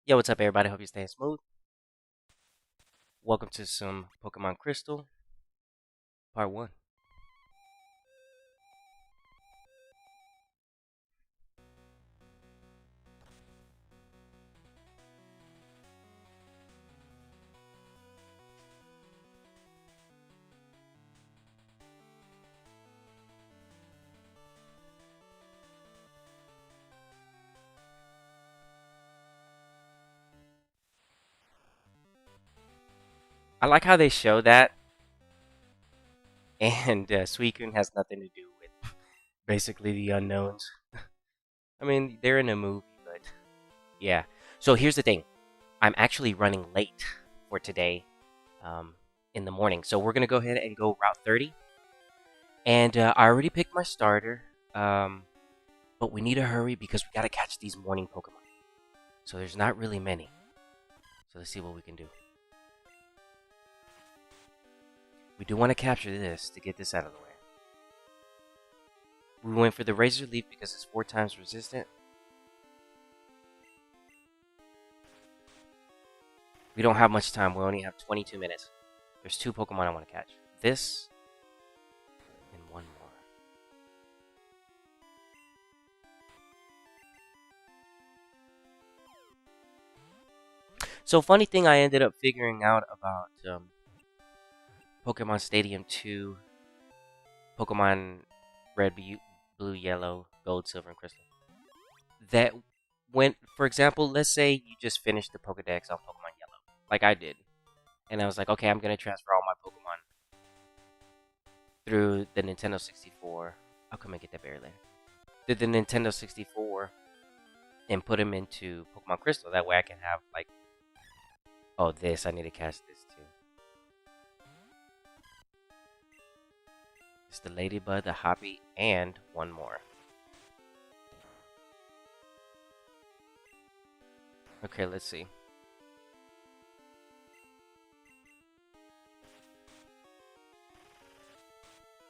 Yo, what's up, everybody? Hope you're staying smooth. Welcome to some Pokemon Crystal, Part 1. I like how they show that, and Suicune has nothing to do with basically the unknowns. I mean, they're in a movie, but yeah. So here's the thing I'm actually running late for today in the morning. So we're going to go ahead and go Route 30. And I already picked my starter, but we need to hurry because we got to catch these morning Pokemon. So there's not really many. So let's see what we can do. We do want to capture this to get this out of the way. We went for the Razor Leaf because it's 4 times resistant. We don't have much time. We only have 22 minutes. There's 2 Pokemon I want to catch. This and one more. So funny thing I ended up figuring out about Pokemon Stadium 2, Pokemon Red, Blue, Yellow, Gold, Silver, and Crystal. That when, for example, let's say you just finished the Pokedex on Pokemon Yellow, like I did. And I was like, okay, I'm going to transfer all my Pokemon through the Nintendo 64. I'll come and get that berry later. Through the Nintendo 64 and put them into Pokemon Crystal. That way I can have, like, oh, this. I need to catch this too. It's the Ladybug, the Hoppy, and one more. Okay, let's see.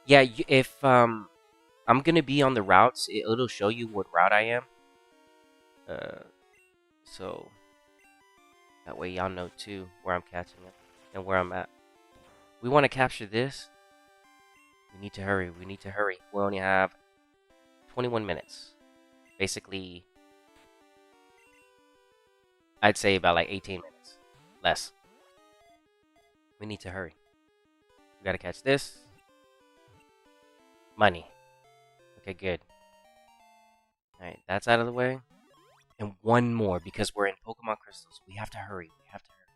Yeah, if I'm gonna be on the routes, it'll show you what route I am. Uh, so that way y'all know too where I'm catching it and where I'm at. We want to capture this. We need to hurry. We need to hurry. We only have 21 minutes. Basically, I'd say about like 18 minutes. Less. We need to hurry. We gotta catch this. Money. Okay, good. Alright, that's out of the way. And one more, because we're in Pokemon Crystals. We have to hurry. We have to hurry.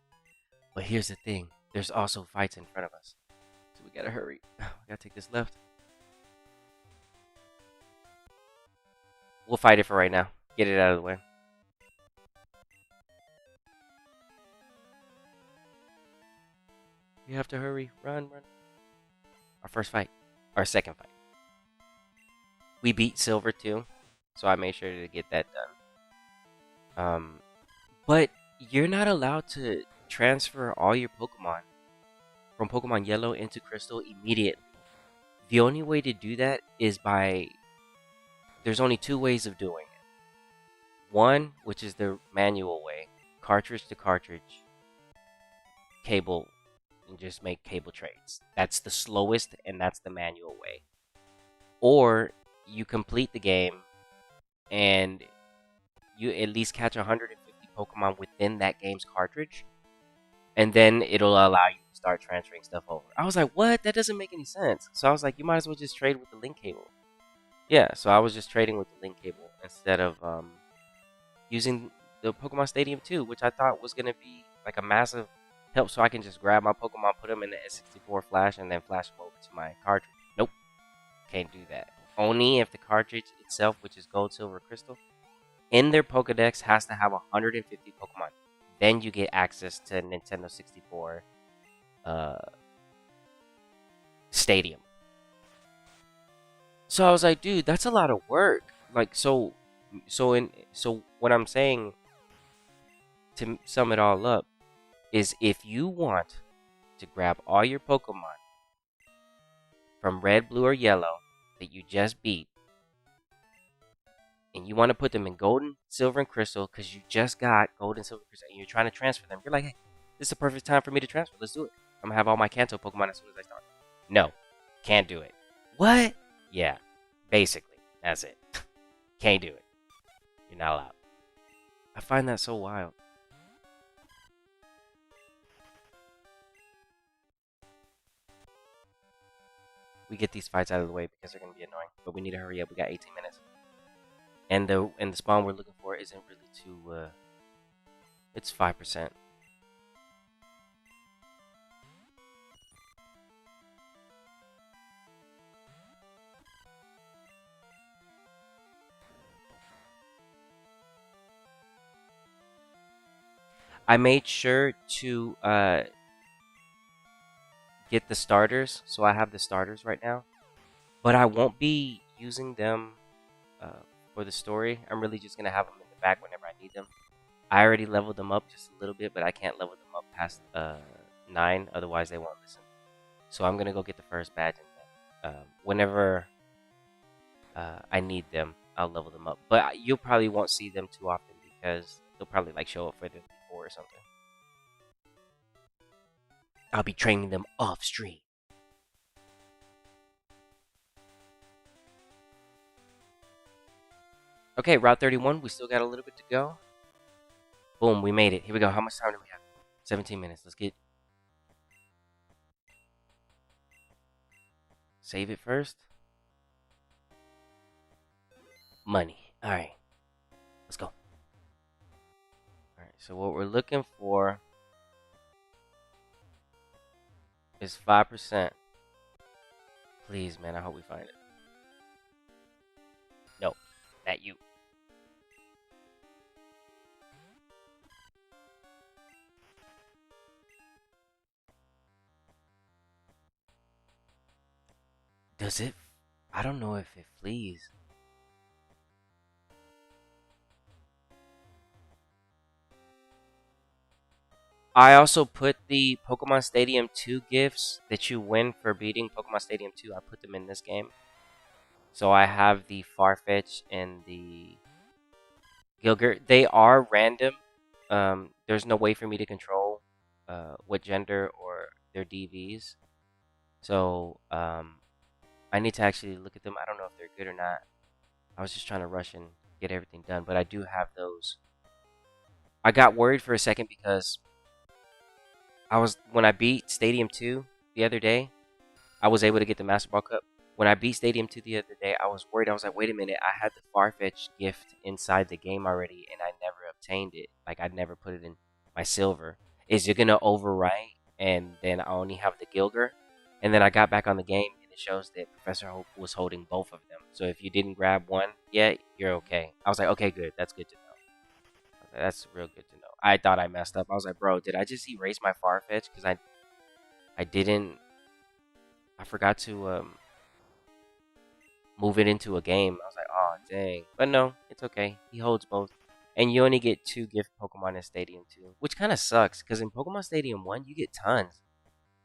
But here's the thing. There's also fights in front of us. So we gotta hurry. We gotta take this left. We'll fight it for right now. Get it out of the way. We have to hurry. Run, run. Our first fight. Our second fight. We beat Silver too. So I made sure to get that done. But you're not allowed to transfer all your Pokemon from Pokemon Yellow into Crystal immediately. The only way to do that is by... There's only 2 ways of doing it. One, which is the manual way. Cartridge to cartridge. Cable. And just make cable trades. That's the slowest and that's the manual way. Or you complete the game and you at least catch 150 Pokemon within that game's cartridge. And then it'll allow you to start transferring stuff over. I was like, what? That doesn't make any sense. So I was like, you might as well just trade with the link cable. Yeah, so I was just trading with the link cable instead of using the Pokemon Stadium 2, which I thought was going to be like a massive help so I can just grab my Pokemon, put them in the S64 flash, and then flash them over to my cartridge. Nope, can't do that. Only if the cartridge itself, which is Gold, Silver, Crystal, in their Pokedex has to have 150 Pokemon. Then you get access to Nintendo 64 Stadium. So I was like, dude, that's a lot of work. Like, so what I'm saying to sum it all up is if you want to grab all your Pokemon from Red, Blue, or Yellow that you just beat and you want to put them in golden, silver, and crystal because you just got golden, silver, crystal, and you're trying to transfer them. You're like, hey, this is the perfect time for me to transfer. Let's do it. I'm gonna have all my Kanto Pokemon as soon as I start. No, can't do it. What? Yeah, basically, that's it. Can't do it. You're not allowed. I find that so wild. We get these fights out of the way because they're gonna be annoying, but we need to hurry up. We got 18 minutes, and the spawn we're looking for isn't really too. It's 5%. I made sure to get the starters, so I have the starters right now. But I won't be using them for the story. I'm really just gonna have them in the back whenever I need them. I already leveled them up just a little bit, but I can't level them up past 9, otherwise they won't listen. So I'm gonna go get the first badge, and whenever I need them, I'll level them up. But you probably won't see them too often because they'll probably like show up for the before or something. I'll be training them off stream. Okay, Route 31. We still got a little bit to go. Boom, we made it. Here we go. How much time do we have? 17 minutes. Let's get... Save it first. Money. Alright. Let's go. Alright, so what we're looking for is 5%. Please, man, I hope we find it. No, not you. Does it? I don't know if it flees. I also put the Pokemon Stadium 2 gifts that you win for beating Pokemon Stadium 2. I put them in this game. So I have the Farfetch and the Gilgert. They are random. There's no way for me to control what gender or their DVs. So I need to actually look at them. I don't know if they're good or not. I was just trying to rush and get everything done, but I do have those. I got worried for a second because when I beat Stadium 2 the other day, I was able to get the Master Ball Cup. When I beat Stadium 2 the other day, I was worried. I was like, wait a minute, I had the Farfetch gift inside the game already, and I never obtained it. Like, I never put it in my silver. Is it going to overwrite, and then I only have the Gilger? And then I got back on the game, and it shows that Professor Hope was holding both of them. So if you didn't grab one yet, you're okay. I was like, okay, good. That's good to know. That's real good to know. I thought I messed up. I was like, bro, did I just erase my Farfetch? Because I didn't... I forgot to move it into a game. I was like, oh, dang. But no, it's okay. He holds both. And you only get 2 gift Pokemon in Stadium 2, which kind of sucks, because in Pokemon Stadium 1, you get tons.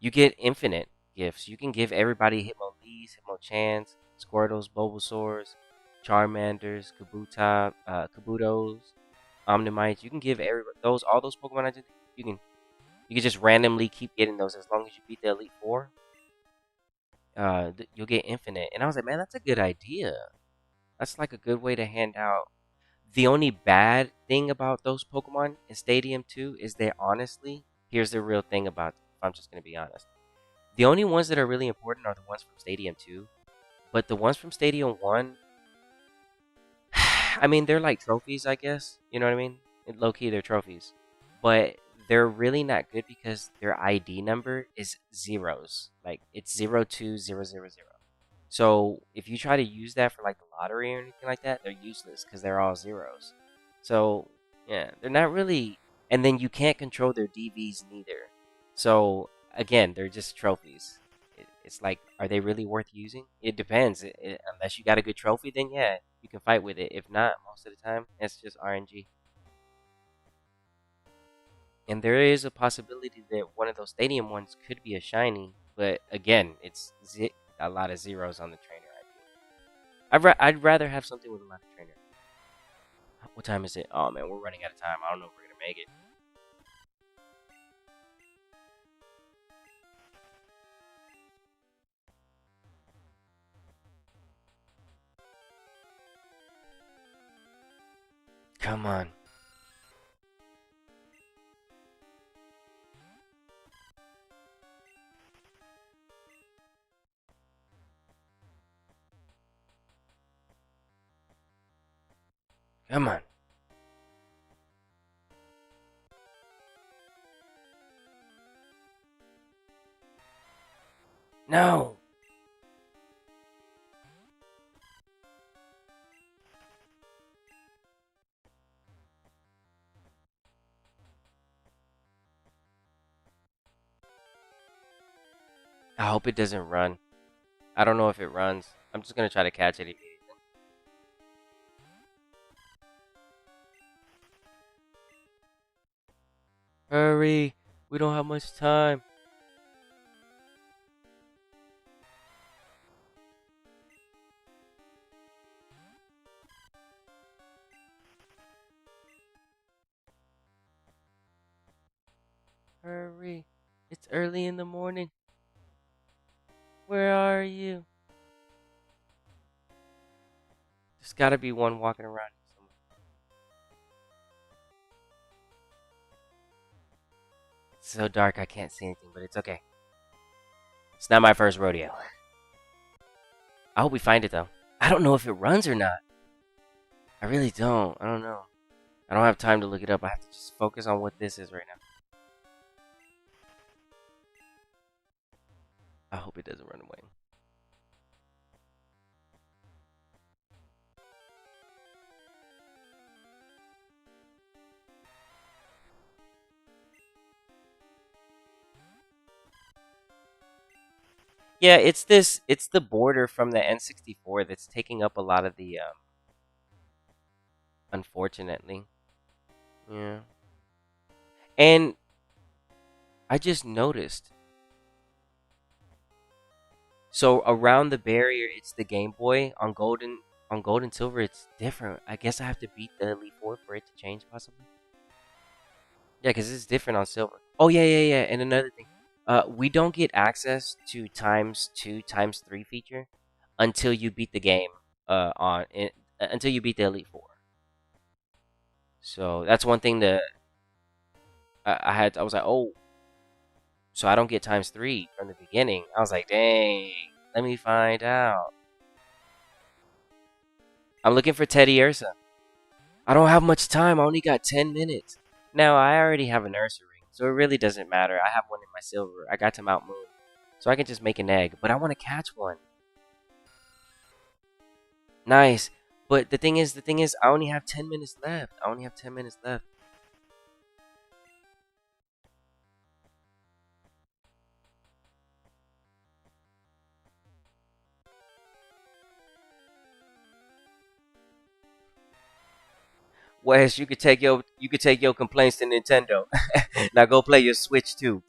You get infinite gifts. You can give everybody Hitmonlees, Hitmonchans, Squirtles, Bulbasaurs, Charmanders, Kabutos, Omnimites. You can give all those Pokemon I just, you can just randomly keep getting those as long as you beat the Elite Four. You'll get infinite. And I was like, man, that's a good idea. That's like a good way to hand out. The only bad thing about those Pokemon in Stadium 2 is that honestly, here's the real thing about them, if I'm just going to be honest. The only ones that are really important are the ones from Stadium 2. But the ones from Stadium 1, I mean, they're like trophies, I guess. You know what I mean? Low-key, they're trophies. But they're really not good because their ID number is zeros. Like, it's 02000. So, if you try to use that for, like, the lottery or anything like that, they're useless because they're all zeros. So, yeah, they're not really... And then you can't control their DVs neither. So, again, they're just trophies. It's like, are they really worth using? It depends. Unless you got a good trophy, then yeah, you can fight with it. If not, most of the time, it's just RNG. And there is a possibility that one of those stadium ones could be a shiny, but again, it's a lot of zeros on the trainer ID. I'd rather have something with a lot of trainer. What time is it? Oh man, we're running out of time. I don't know if we're gonna make it. Come on. Come on. No. I hope it doesn't run. I don't know if it runs. I'm just gonna try to catch it immediately. Hurry! We don't have much time. Hurry! It's early in the morning. Where are you? There's gotta be one walking around somewhere. It's so dark I can't see anything, but it's okay. It's not my first rodeo. I hope we find it though. I don't know if it runs or not. I really don't. I don't know. I don't have time to look it up. I have to just focus on what this is right now. I hope it doesn't run away. Yeah, it's this. It's the border from the N64 that's taking up a lot of the. Unfortunately, yeah. And I just noticed. So around the barrier, it's the Game Boy. On Gold and Silver, it's different. I guess I have to beat the Elite Four for it to change, possibly. Yeah, because it's different on Silver. Oh yeah. And another thing, we don't get access to ×2 ×3 feature until you beat the game. Until you beat the Elite Four. So that's one thing that I was like, oh, so I don't get ×3 from the beginning. I was like, dang, let me find out. I'm looking for Teddiursa. I don't have much time. I only got 10 minutes. Now, I already have an Ursa ring, so it really doesn't matter. I have one in my silver. I got to Mount Moon. So I can just make an egg, but I want to catch one. Nice. But the thing is, I only have 10 minutes left. I only have 10 minutes left. Wes, you could take your complaints to Nintendo. Now go play your Switch too.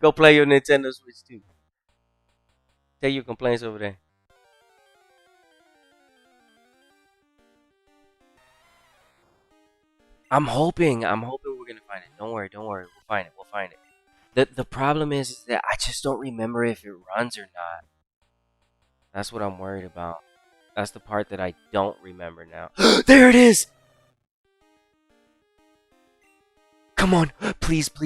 Go play your Nintendo Switch too. Take your complaints over there. I'm hoping we're gonna find it. Don't worry. We'll find it. We'll find it. The problem is that I just don't remember if it runs or not. That's what I'm worried about. That's the part that I don't remember now. There it is! Come on, please. I'm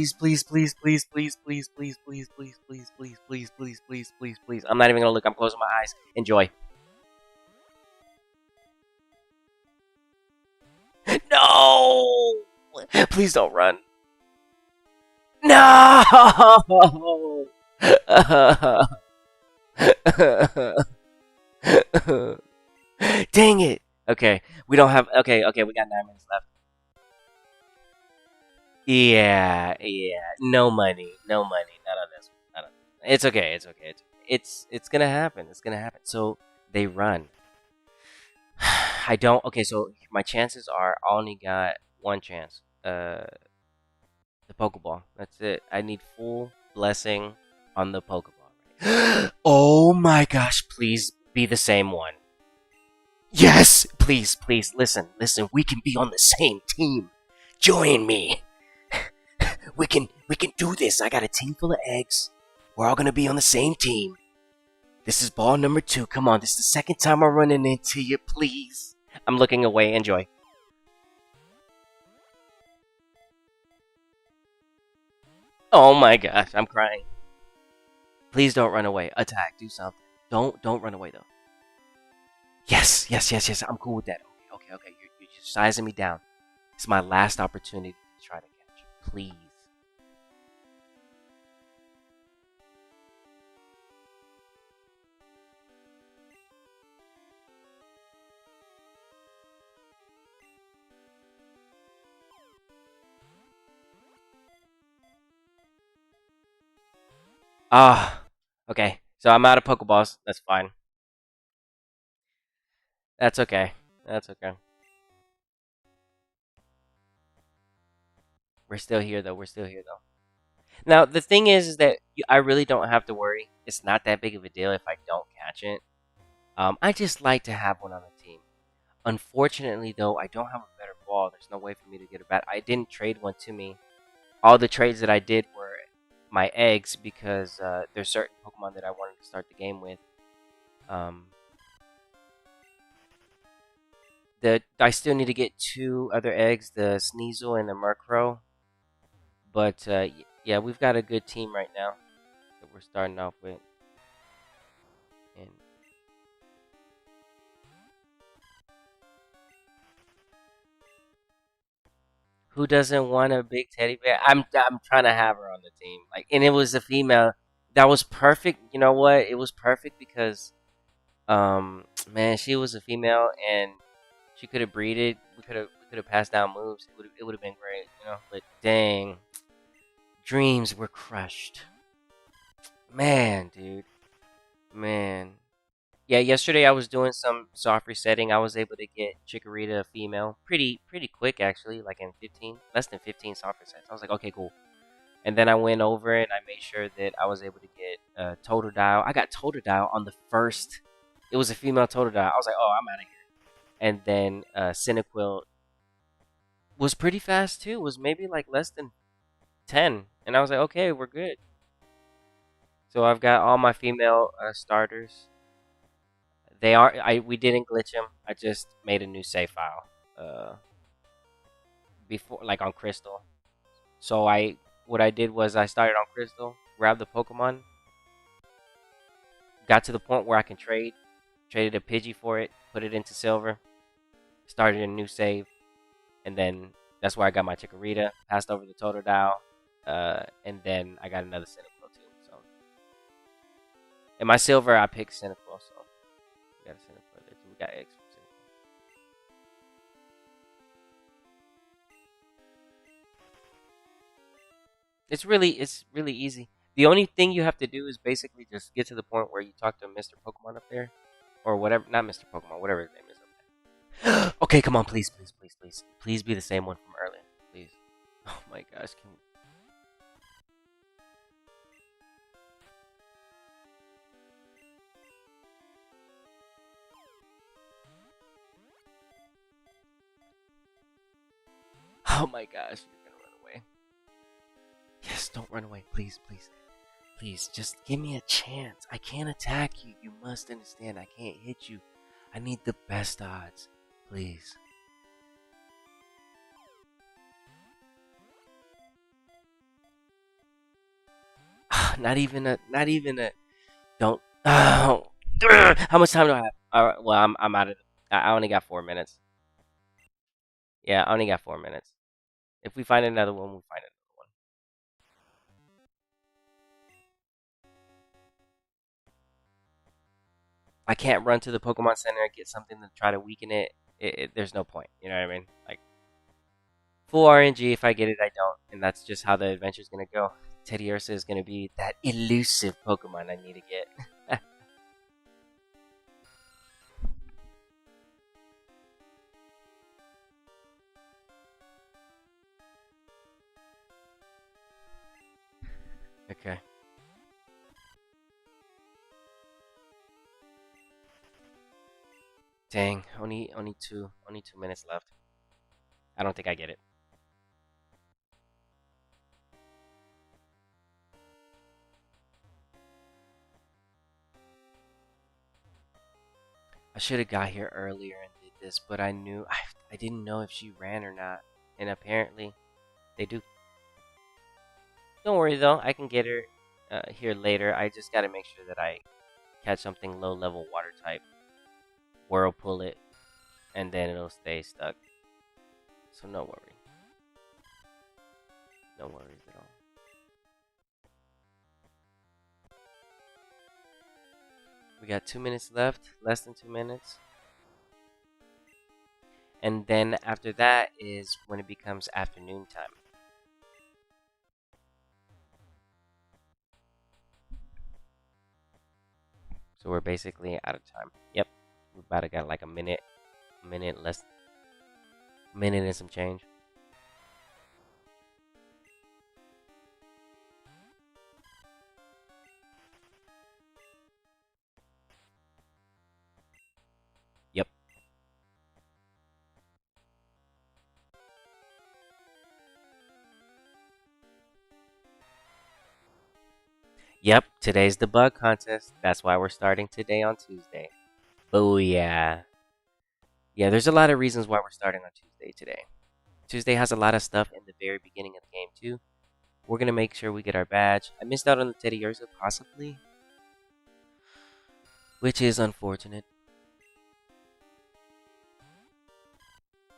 not even gonna look. I'm closing my eyes. Enjoy. No! Please don't run. No! Dang it. Okay, we don't have. Okay, we got 9 minutes left. Yeah. No money. Not on this one. Not on It's okay. It's gonna happen. It's gonna happen. So they run. I don't. Okay, so my chances are I only got one chance. The Pokeball. That's it. I need full blessing on the Pokeball. Oh my gosh! Please be the same one. Yes, please, please, listen. We can be on the same team. Join me. We can do this. I got a team full of eggs. We're all gonna be on the same team. This is ball number 2. Come on, this is the second time I'm running into you. Please. I'm looking away. Enjoy. Oh my gosh, I'm crying. Please don't run away. Attack. Do something. Don't run away though. Yes. I'm cool with that. Okay. You're just sizing me down. It's my last opportunity to try to catch you. Please. Ah. Okay. So I'm out of Pokeballs. That's fine. That's okay. That's okay. We're still here though. We're still here though. Now the thing is that I really don't have to worry. It's not that big of a deal if I don't catch it. I just like to have one on the team. Unfortunately, though, I don't have a better ball. There's no way for me to get a bat. I didn't trade one to me. All the trades that I did were my eggs because there's certain Pokemon that I wanted to start the game with. Um, I still need to get 2 other eggs, the Sneasel and the Murkrow. But yeah, we've got a good team right now that we're starting off with. And who doesn't want a big teddy bear? I'm trying to have her on the team. Like, and it was a female. That was perfect. You know what? It was perfect because man, she was a female and she could have breeded. We could have passed down moves. It would have been great, you know. But dang, dreams were crushed. Man, dude. Man. Yeah, yesterday I was doing some soft resetting. I was able to get Chikorita female pretty quick actually, like in 15, less than 15 soft resets. I was like, okay, cool. And then I went over and I made sure that I was able to get Totodile. I got Totodile on the first. It was a female Totodile. I was like, oh, I'm out of here. And then Cyndaquil was pretty fast too. It was maybe like less than 10. And I was like, okay, we're good. So I've got all my female starters. They are. We didn't glitch them. I just made a new save file. Before, like on Crystal. So what I did was I started on Crystal, grabbed the Pokemon, got to the point where I can traded a Pidgey for it, put it into Silver, started a new save, and then that's where I got my Chikorita, passed over the Totodile, and then I got another Cyndaquil too. So, in my Silver, I picked Cyndaquil, so we got a Cyndaquil there too. We got eggs from Cyndaquil. It's really easy. The only thing you have to do is basically just get to the point where you talk to Mr. Pokemon up there, or whatever, not Mr. Pokemon, whatever his name is up there. Okay, come on, please be the same one from earlier, please. Oh my gosh, can oh my gosh, you're gonna run away. Yes, don't run away, please, just give me a chance. I can't attack you. You must understand. I can't hit you. I need the best odds, please. Not even a. Don't. Oh, how much time do I have? All right, well, I'm out of. I only got 4 minutes. Yeah, I only got 4 minutes. If we find another one, we'll find another one. I can't run to the Pokemon Center and get something to try to weaken it. There's no point. You know what I mean? Like full RNG. If I get it, I don't, and that's just how the adventure's gonna go. Teddiursa is gonna be that elusive Pokemon I need to get. Okay. Dang, only 2 minutes left. I don't think I get it. I should have got here earlier and did this, but I didn't know if she ran or not. And apparently, they do. Don't worry though, I can get her here later. I just gotta make sure that I catch something low level water type, whirlpool it, and then it'll stay stuck. So no worry. No worries at all. We got 2 minutes left, less than 2 minutes. And then after that is when it becomes afternoon time. So we're basically out of time. Yep. We about to got like a minute less, minute and some change. Yep. Yep, today's the bug contest. That's why we're starting today on Tuesday. Oh yeah. Yeah, there's a lot of reasons why we're starting on Tuesday today. Tuesday has a lot of stuff in the very beginning of the game too. We're gonna make sure we get our badge. I missed out on the Teddiursa possibly, which is unfortunate.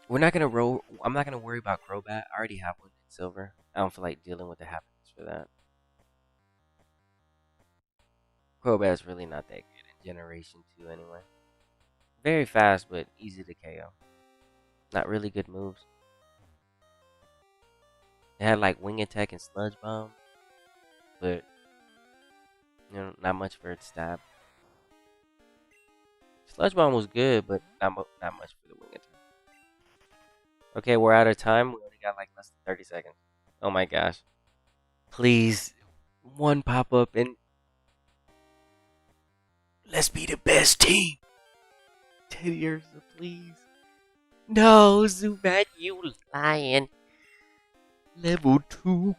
We're not gonna roll. I'm not gonna worry about Crobat. I already have one in silver. I don't feel like dealing with the happiness for that. Crobat's really not that good in Generation 2 anyway. Very fast, but easy to KO. Not really good moves. It had like Wing Attack and Sludge Bomb, but not much for its stab. Sludge Bomb was good, but not much for the Wing Attack. Okay, we're out of time. We only got like less than 30 seconds. Oh my gosh. Please, one pop up and let's be the best team. Teddiursa, please. No, Zubat, you lying. Level 2.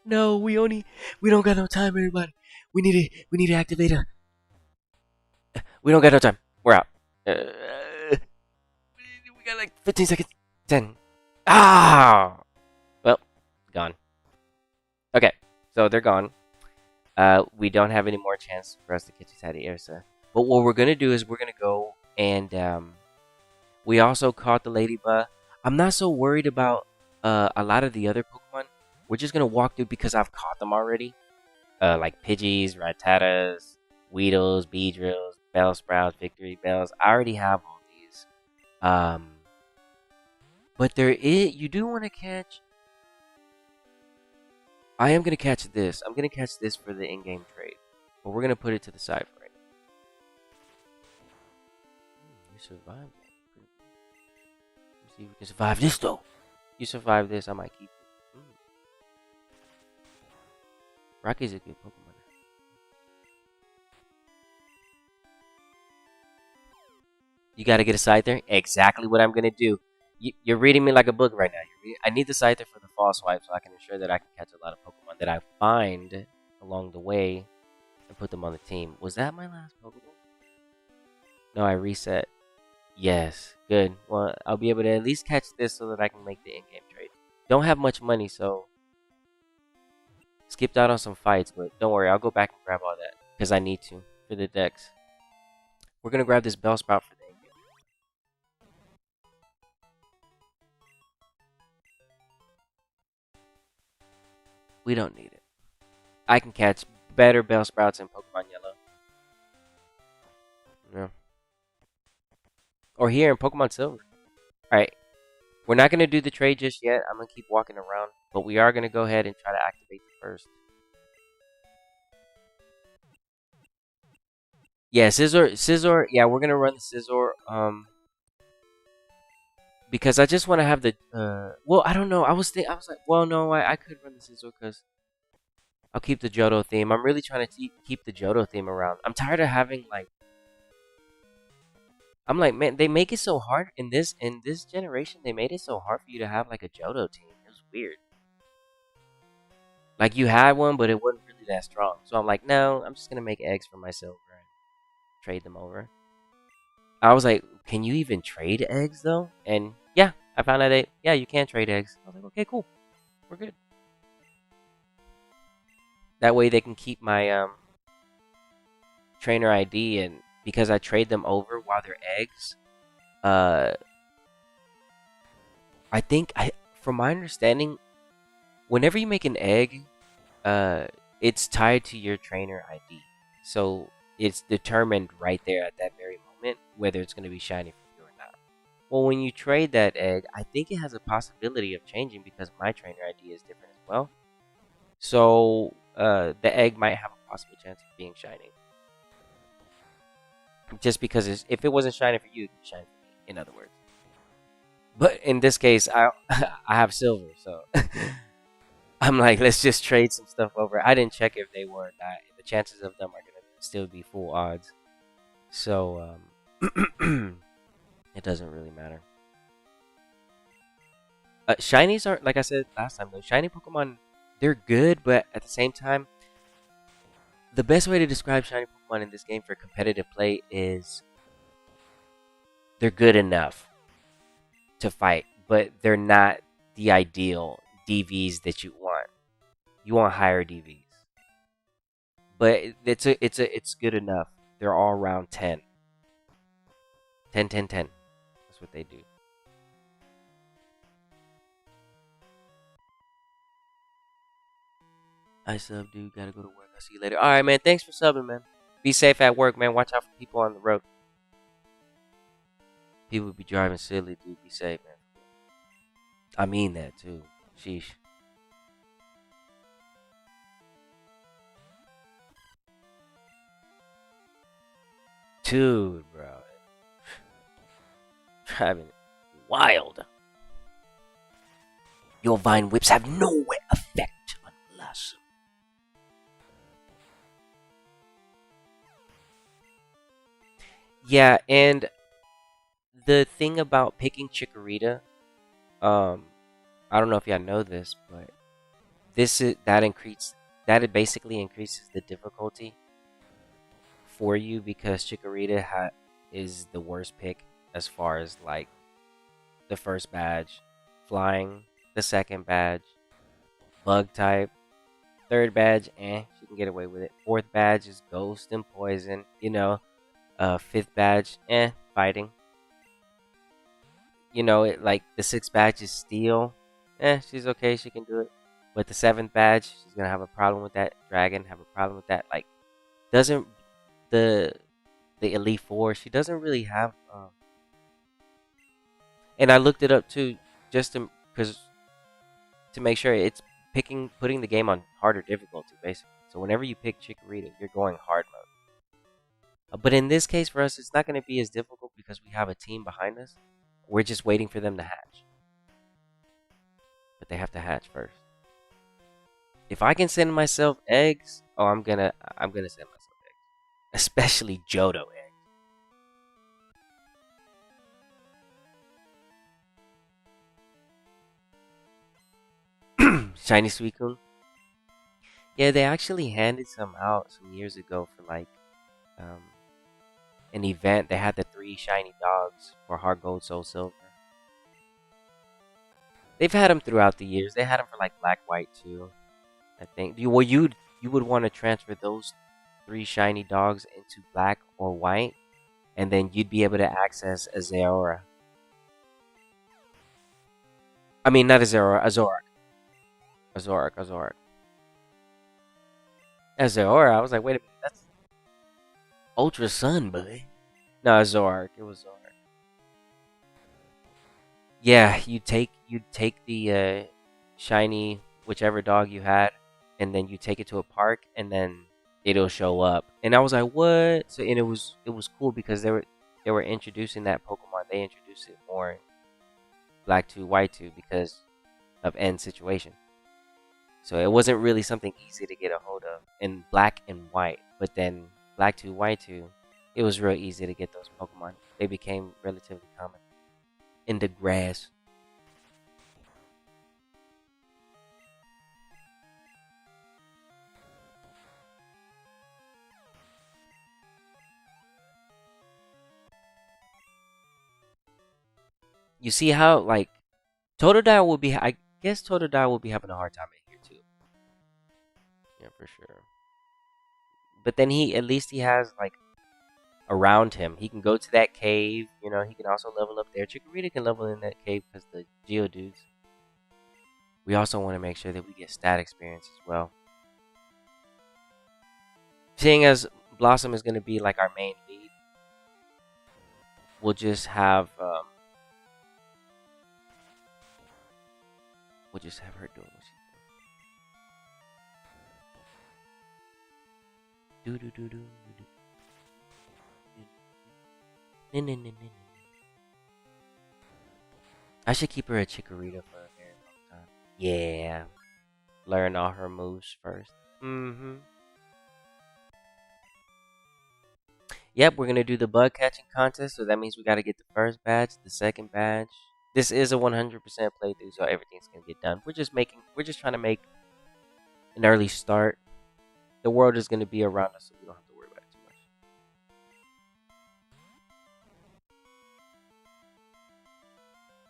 No, we don't got no time, everybody. We need to activate a. We don't got no time. We're out. We got like 15 seconds. 10. Ah! Well, gone. Okay, so they're gone. We don't have any more chance for us to catch a Teddiursa. But what we're gonna do is we're gonna go and we also caught the Ladybug. I'm not so worried about a lot of the other Pokemon. We're just gonna walk through because I've caught them already. Like Pidgeys, Rattatas, Weedles, Beedrills, Bellsprouts, Victory Bells. I already have all these. But you do want to catch. I am gonna catch this. I'm gonna catch this for the in-game trade, but we're gonna put it to the side for right now. You survived. Let's see if we can survive this though. You survive this, I might keep it. Rocky's a good Pokemon. You gotta get a Scyther. Exactly what I'm gonna do. You're reading me like a book right now. I need the Scyther for the fall swipe so I can ensure that I can catch a lot of Pokemon that I find along the way and put them on the team. Was that my last Pokemon? No, I reset. Yes, good. Well, I'll be able to at least catch this so that I can make the in-game trade. Don't have much money, so skipped out on some fights, but don't worry, I'll go back and grab all that because I need to for the decks. We're gonna grab this Bellsprout for the in-game. We don't need it. I can catch better Bellsprouts in Pokemon Yellow. Yeah. Or here in Pokemon Silver. Alright. We're not going to do the trade just yet. I'm going to keep walking around. But we are going to go ahead and try to activate the first. Yeah, Scizor. Yeah, we're going to run the Scizor. Because I just want to have the... well, I don't know. I was like, well, no, I could run the Scizor because I'll keep the Johto theme. I'm really trying to keep the Johto theme around. I'm tired of having, like... I'm like, man, they make it so hard in this generation. They made it so hard for you to have like a Johto team. It was weird. Like you had one, but it wasn't really that strong. So I'm like, no, I'm just gonna make eggs for myself and trade them over. I was like, can you even trade eggs though? And yeah, I found out that yeah, you can trade eggs. I was like, okay, cool, we're good. That way they can keep my trainer ID, and because I trade them over while they're eggs, uh, I think from my understanding, whenever you make an egg, uh, it's tied to your trainer ID. So it's determined right there at that very moment whether it's going to be shiny for you or not. Well, when you trade that egg, I think it has a possibility of changing because my trainer ID is different as well. So the egg might have a possible chance of being shiny. Just because if it wasn't shiny for you, it could be shiny for me, in other words. But in this case, I I have silver, so I'm like, let's just trade some stuff over. I didn't check if they were or not. The chances of them are gonna still be full odds, so it doesn't really matter. Shinies are, like I said last time, though. Shiny Pokemon, they're good, but at the same time, the best way to describe shiny Pokemon in this game for competitive play is they're good enough to fight, but they're not the ideal DVs that you want. You want higher DVs, but it's good enough. They're all around 10. 10, 10, 10. That's what they do. I sub, dude. Gotta go to work. I'll see you later. All right, man. Thanks for subbing, man. Be safe at work, man. Watch out for people on the road. People be driving silly, dude. Be safe, man. I mean that too. Sheesh. Dude, bro. Driving wild. Your vine whips have no effect unless. Yeah, and the thing about picking Chikorita, um, I don't know if y'all know this, but that it basically increases the difficulty for you because is the worst pick as far as like the first badge, flying, the second badge, bug type, third badge, she can get away with it. Fourth badge is ghost and poison, fifth badge, fighting. It like the sixth badge is steel. She's okay, she can do it. But the seventh badge, she's gonna have a problem with that. Dragon have a problem with that. Like, doesn't the Elite Four? She doesn't really have. And I looked it up too, just to make sure it's putting the game on harder difficulty, basically. So whenever you pick Chikorita, you're going hard mode. But in this case, for us, it's not going to be as difficult because we have a team behind us. We're just waiting for them to hatch. But they have to hatch first. If I can send myself eggs, I'm gonna send myself eggs, especially Johto eggs. Shiny Suicune. Yeah, they actually handed some out some years ago for like um, an event. They had the 3 shiny dogs for Heart Gold, Soul Silver. They've had them throughout the years. They had them for like Black, White too. I think. You would want to transfer those 3 shiny dogs into Black or White, and then you'd be able to access a Zeraora. I mean, not a Zeraora, a Zoroark. A Zoroark, a Zoroark. A Zeraora. I was like, wait a minute, that's Ultra Sun, buddy. No, a Zoroark. It was Zoroark. Yeah, you take the shiny whichever dog you had, and then you take it to a park, and then it'll show up. And I was like, what? So and it was cool because they were introducing that Pokemon. They introduced it more in Black 2, White 2 because of N situation. So it wasn't really something easy to get a hold of in Black and White. But then Black 2, White 2, it was real easy to get those Pokemon. they became relatively common in the grass. You see how like Totodile will be. I guess Totodile will be having a hard time in here too. Yeah, for sure. But then he at least he has like around him. He can go to that cave. You know, he can also level up there. Chikorita can level in that cave because the Geodudes. We also want to make sure that we get stat experience as well. Seeing as Blossom is going to be like our main lead, we'll just have her doing what she's doing. Do do do do do. I should keep her a Chikorita for a very long time. Yeah. Learn all her moves first. Mm-hmm. Yep, we're gonna do the bug catching contest, so that means we gotta get the first badge, the second badge. This is a 100% playthrough, so everything's gonna get done. We're just trying to make an early start. The world is gonna be around us, so we don't have to worry about it too much.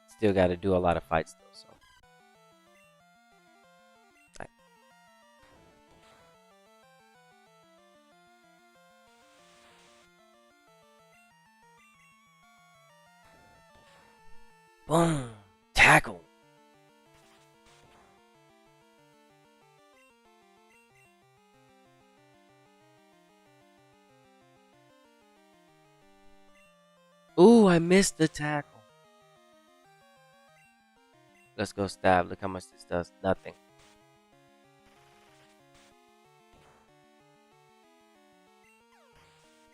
Still gotta do a lot of fights though, so. Right. Boom! Tackle! Ooh, I missed the tackle. Let's go stab. Look how much this does. Nothing.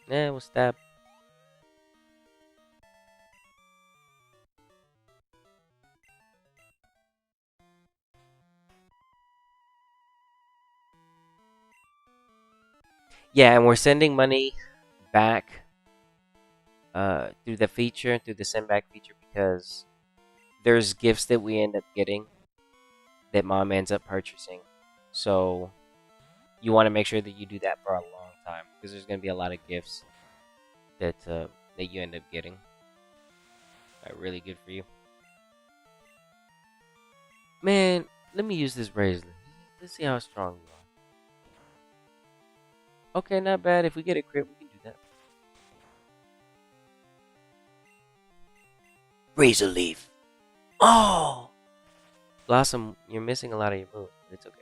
Yeah, we'll stab. Yeah, and we're sending money back through the feature, through the send back feature, because there's gifts that we end up getting that mom ends up purchasing. So you want to make sure that you do that for a long time because there's going to be a lot of gifts that that you end up getting. Really good for you. Man, let me use this razor. Let's see how strong you are. Okay, not bad. If we get a crit, we can do that. Razor leaf. Oh! Blossom, you're missing a lot of your moves, but it's okay.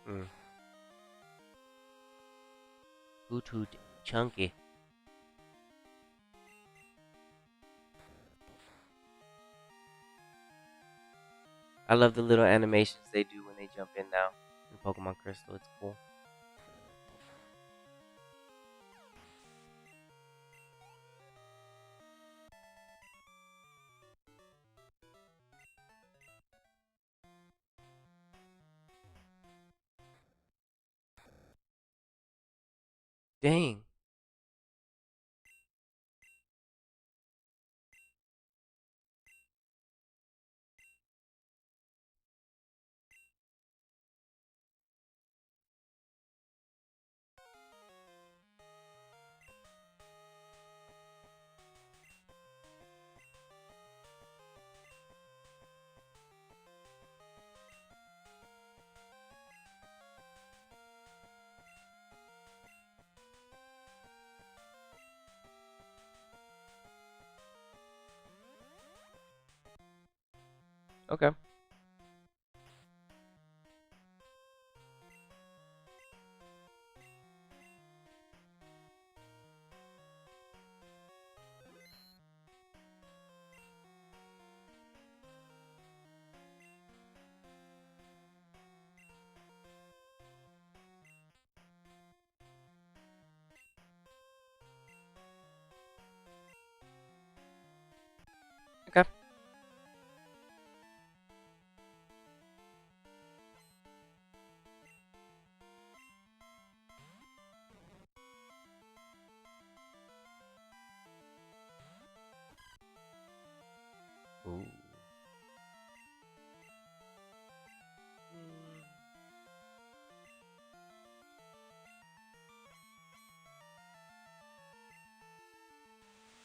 Mm. Too chunky. I love the little animations they do when they jump in now in Pokemon Crystal. It's cool. Dang. Okay.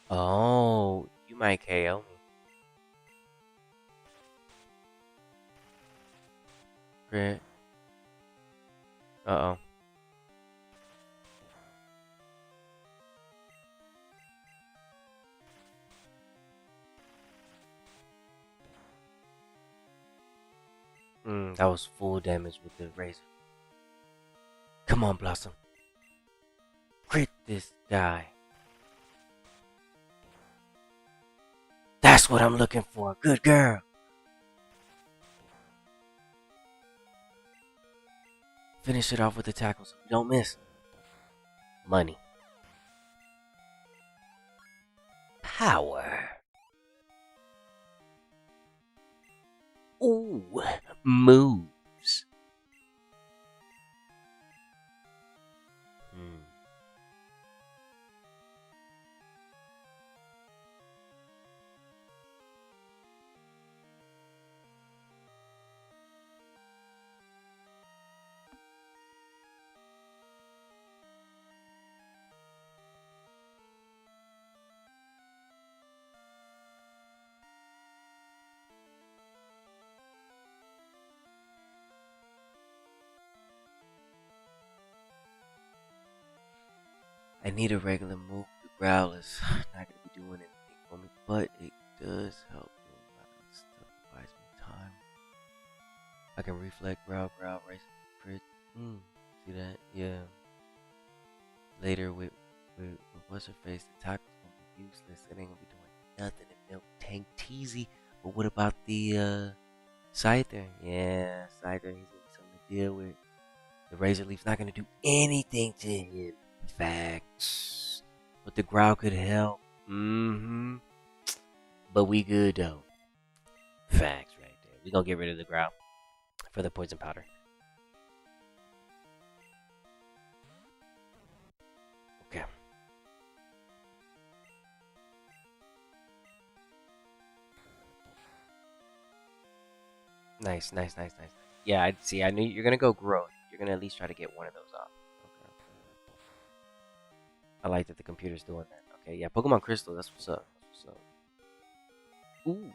Oh, you might KO me. Crit. Uh-oh. That was full damage with the razor. Come on, Blossom. Crit this guy. That's what I'm looking for. Good girl. Finish it off with the tackle so we don't miss. Money. Power. Ooh, moves. Hmm. I need a regular move. The growl is not gonna be doing anything for me, but it does help me a lot of stuff. It buys me time. I can reflect, growl, race, crit. See that? Yeah. Later with what's her face, the tackle's gonna be useless. It ain't gonna be doing nothing. It milk tank teasy. But what about the Scyther? Yeah, Scyther, he's gonna be something to deal with. The Razor Leaf's not gonna do anything to him. Facts. But the growl could help. But we good though. Facts right there. We gonna get rid of the growl for the poison powder. Okay. Nice. Yeah, I see. I knew you're gonna go growth. You're gonna at least try to get one of those off. Okay. I like that the computer's doing that. Okay, yeah, Pokemon Crystal. That's what's up. That's what's up. Ooh,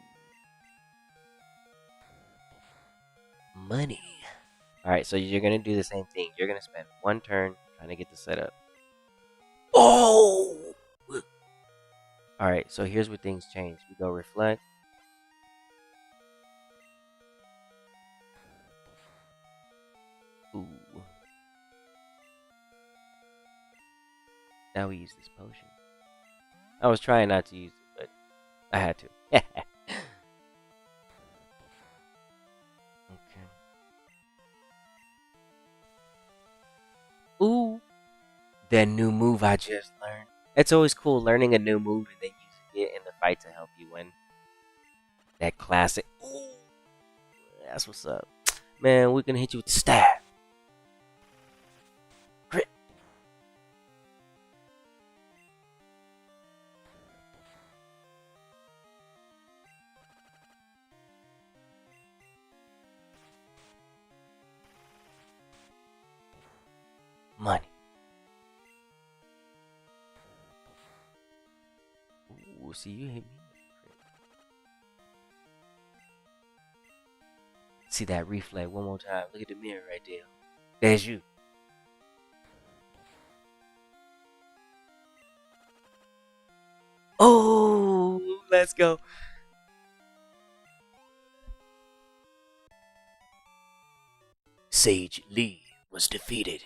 money. All right, so you're gonna do the same thing. You're gonna spend one turn trying to get the setup. Oh. All right, so here's where things change. We go reflect. Ooh. Now we use this potion. I was trying not to use it, but I had to. Okay. Ooh. That new move I just learned. It's always cool learning a new move and then using it in the fight to help you win. That classic. Ooh. That's what's up. Man, we're gonna hit you with the stab. Crit. Money. Ooh, see, you hit me. See that reflect one more time. Look at the mirror right there. There's you. Oh, let's go. Sage Lee was defeated.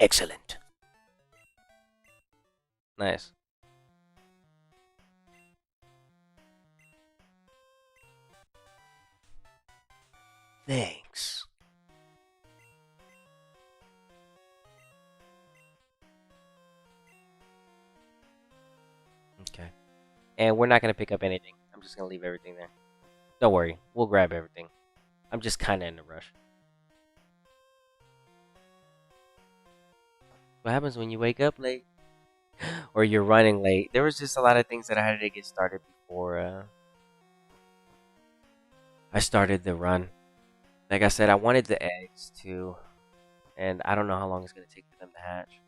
Excellent. Nice. Thanks. Okay. And we're not going to pick up anything. I'm just going to leave everything there. Don't worry. We'll grab everything. I'm just kind of in a rush. What happens when you wake up late? Or you're running late? There was just a lot of things that I had to get started before I started the run. Like I said, I wanted the eggs too. And I don't know how long it's going to take for them to hatch.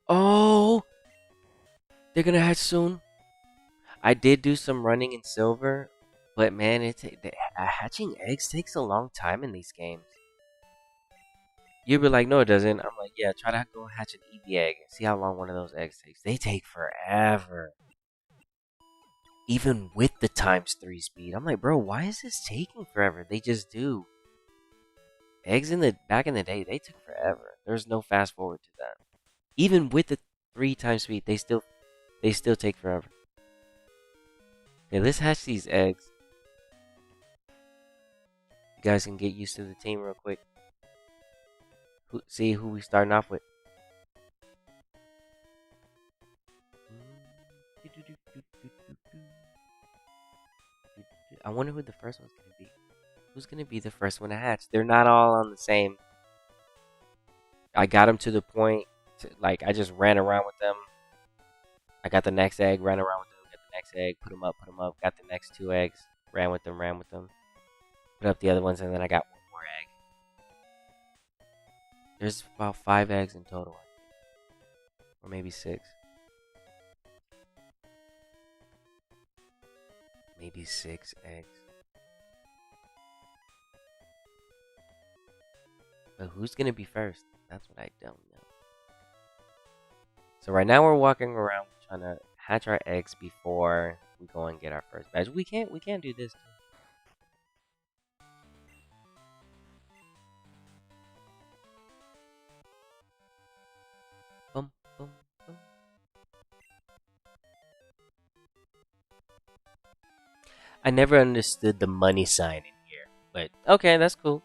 Oh, they're gonna hatch soon. I did do some running in silver, but man, hatching eggs takes a long time in these games. You'd be like, no, it doesn't. I'm like, yeah, try to go hatch an EV egg and see how long one of those eggs takes. They take forever. Even with the ×3 speed. I'm like, bro, why is this taking forever? They just do. Eggs in the back in the day, they took forever. There's no fast forward to that. Even with the 3 times speed, they still take forever. Okay, let's hatch these eggs. You guys can get used to the team real quick. See who we starting off with. I wonder who the first one's gonna be. Who's gonna be the first one to hatch? They're not all on the same. I got them to the point. Like I just ran around with them. I got the next egg, ran around with them, got the next egg, put them up, got the next 2 eggs, ran with them, put up the other ones, and then I got 1 more egg. There's about 5 eggs in total, or maybe 6. Maybe 6 eggs. But who's gonna be first? That's what I don't know. So right now we're walking around trying to hatch our eggs before we go and get our first badge. We can't do this. Boom, boom, boom. I never understood the money sign in here, but okay, that's cool.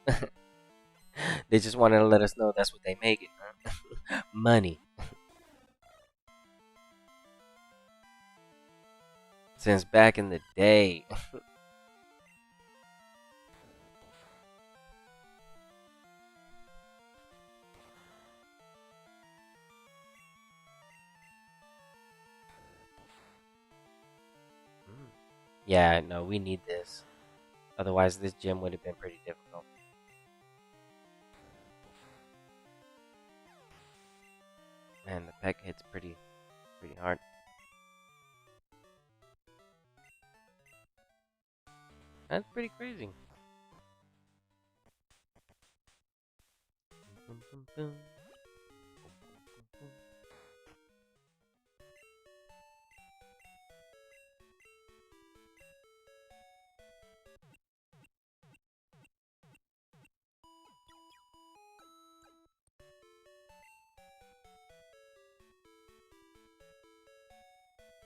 They just wanted to let us know that's what they make it, huh? Money. Since back in the day. Yeah, no, we need this. Otherwise, this gym would have been pretty difficult. Man, the peck hits pretty hard. That's pretty crazy.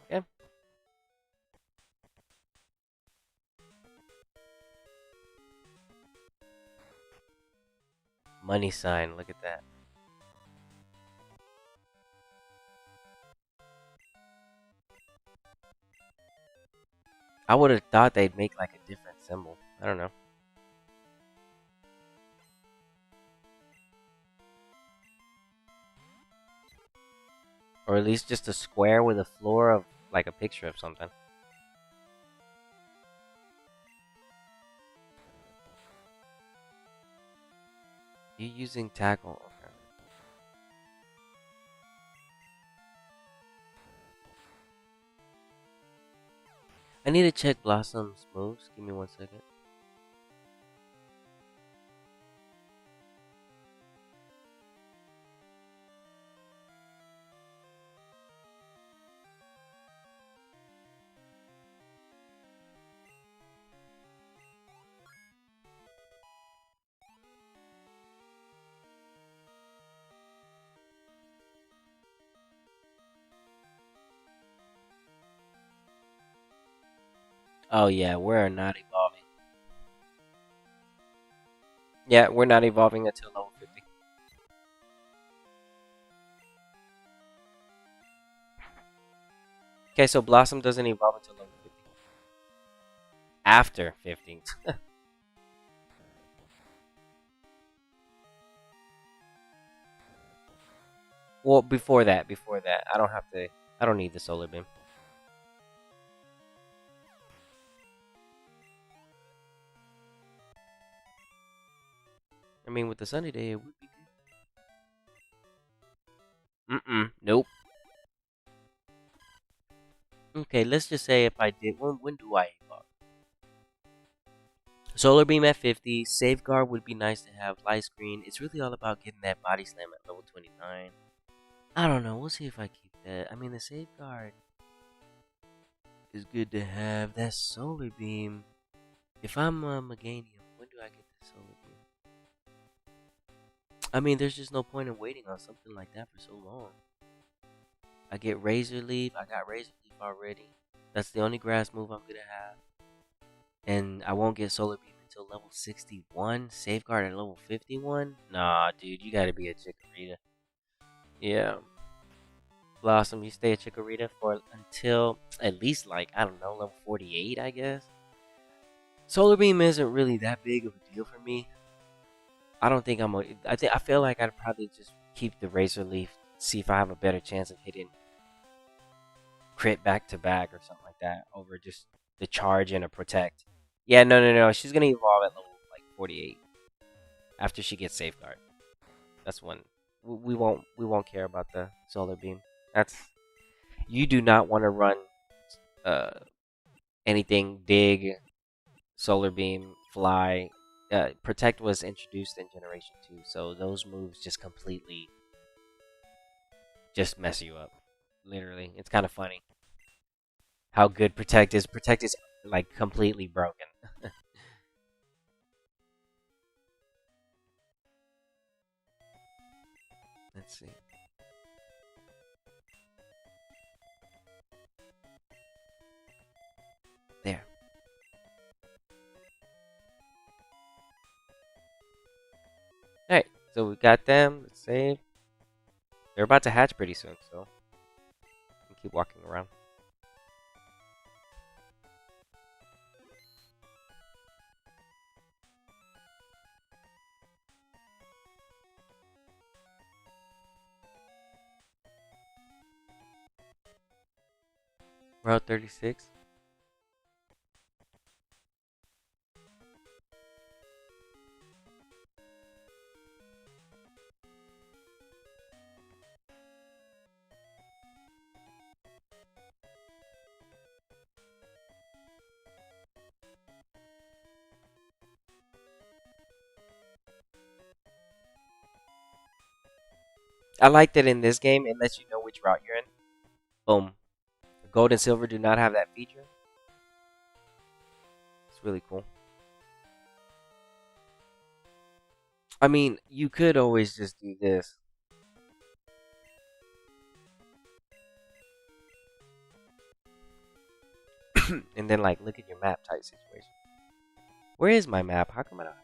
Yeah. Money sign, look at that. I would have thought they'd make like a different symbol. I don't know. Or at least just a square with a floor of like a picture of something. You using tackle? Okay. I need to check Blossom's moves. Give me 1 second. Oh yeah, we're not evolving. Yeah, we're not evolving until level 50. Okay, so Blossom doesn't evolve until level 50. After 50. Well, before that. I don't have to. I don't need the solar beam. I mean, with the sunny day, it would be good. Nope. Okay, let's just say if I did, when do I evolve? Solar Beam at 50, Safeguard would be nice to have, Light Screen. It's really all about getting that Body Slam at level 29. I don't know, we'll see if I keep that. I mean, the Safeguard is good to have. That Solar Beam, if I'm a Meganium, when do I get the Solar Beam? I mean, there's just no point in waiting on something like that for so long. I get Razor Leaf, I got Razor Leaf already. That's the only grass move I'm gonna have. And I won't get Solar Beam until level 61. Safeguard at level 51? Nah, dude, you gotta be a Chikorita. Yeah. Blossom, you stay a Chikorita for until at least, like, I don't know, level 48, I guess. Solar Beam isn't really that big of a deal for me. I don't think I feel like I'd probably just keep the Razor Leaf, see if I have a better chance of hitting crit back to back or something like that over just the charge and a protect. Yeah, no. She's gonna evolve at level like 48 after she gets Safeguard. That's when we won't care about the Solar Beam. That's you do not want to run uh anything Dig, Solar Beam, Fly. Protect was introduced in Generation 2, so those moves just completely just mess you up. Literally, it's kind of funny how good Protect is. Protect is like completely broken. Let's see. There. Alright, so we got them. Let's save. They're about to hatch pretty soon, so we keep walking around. Route 36. I like that in this game, it lets you know which route you're in. Boom. Gold and silver do not have that feature. It's really cool. I mean, you could always just do this. And then, like, look at your map type situation. Where is my map? How come I don't have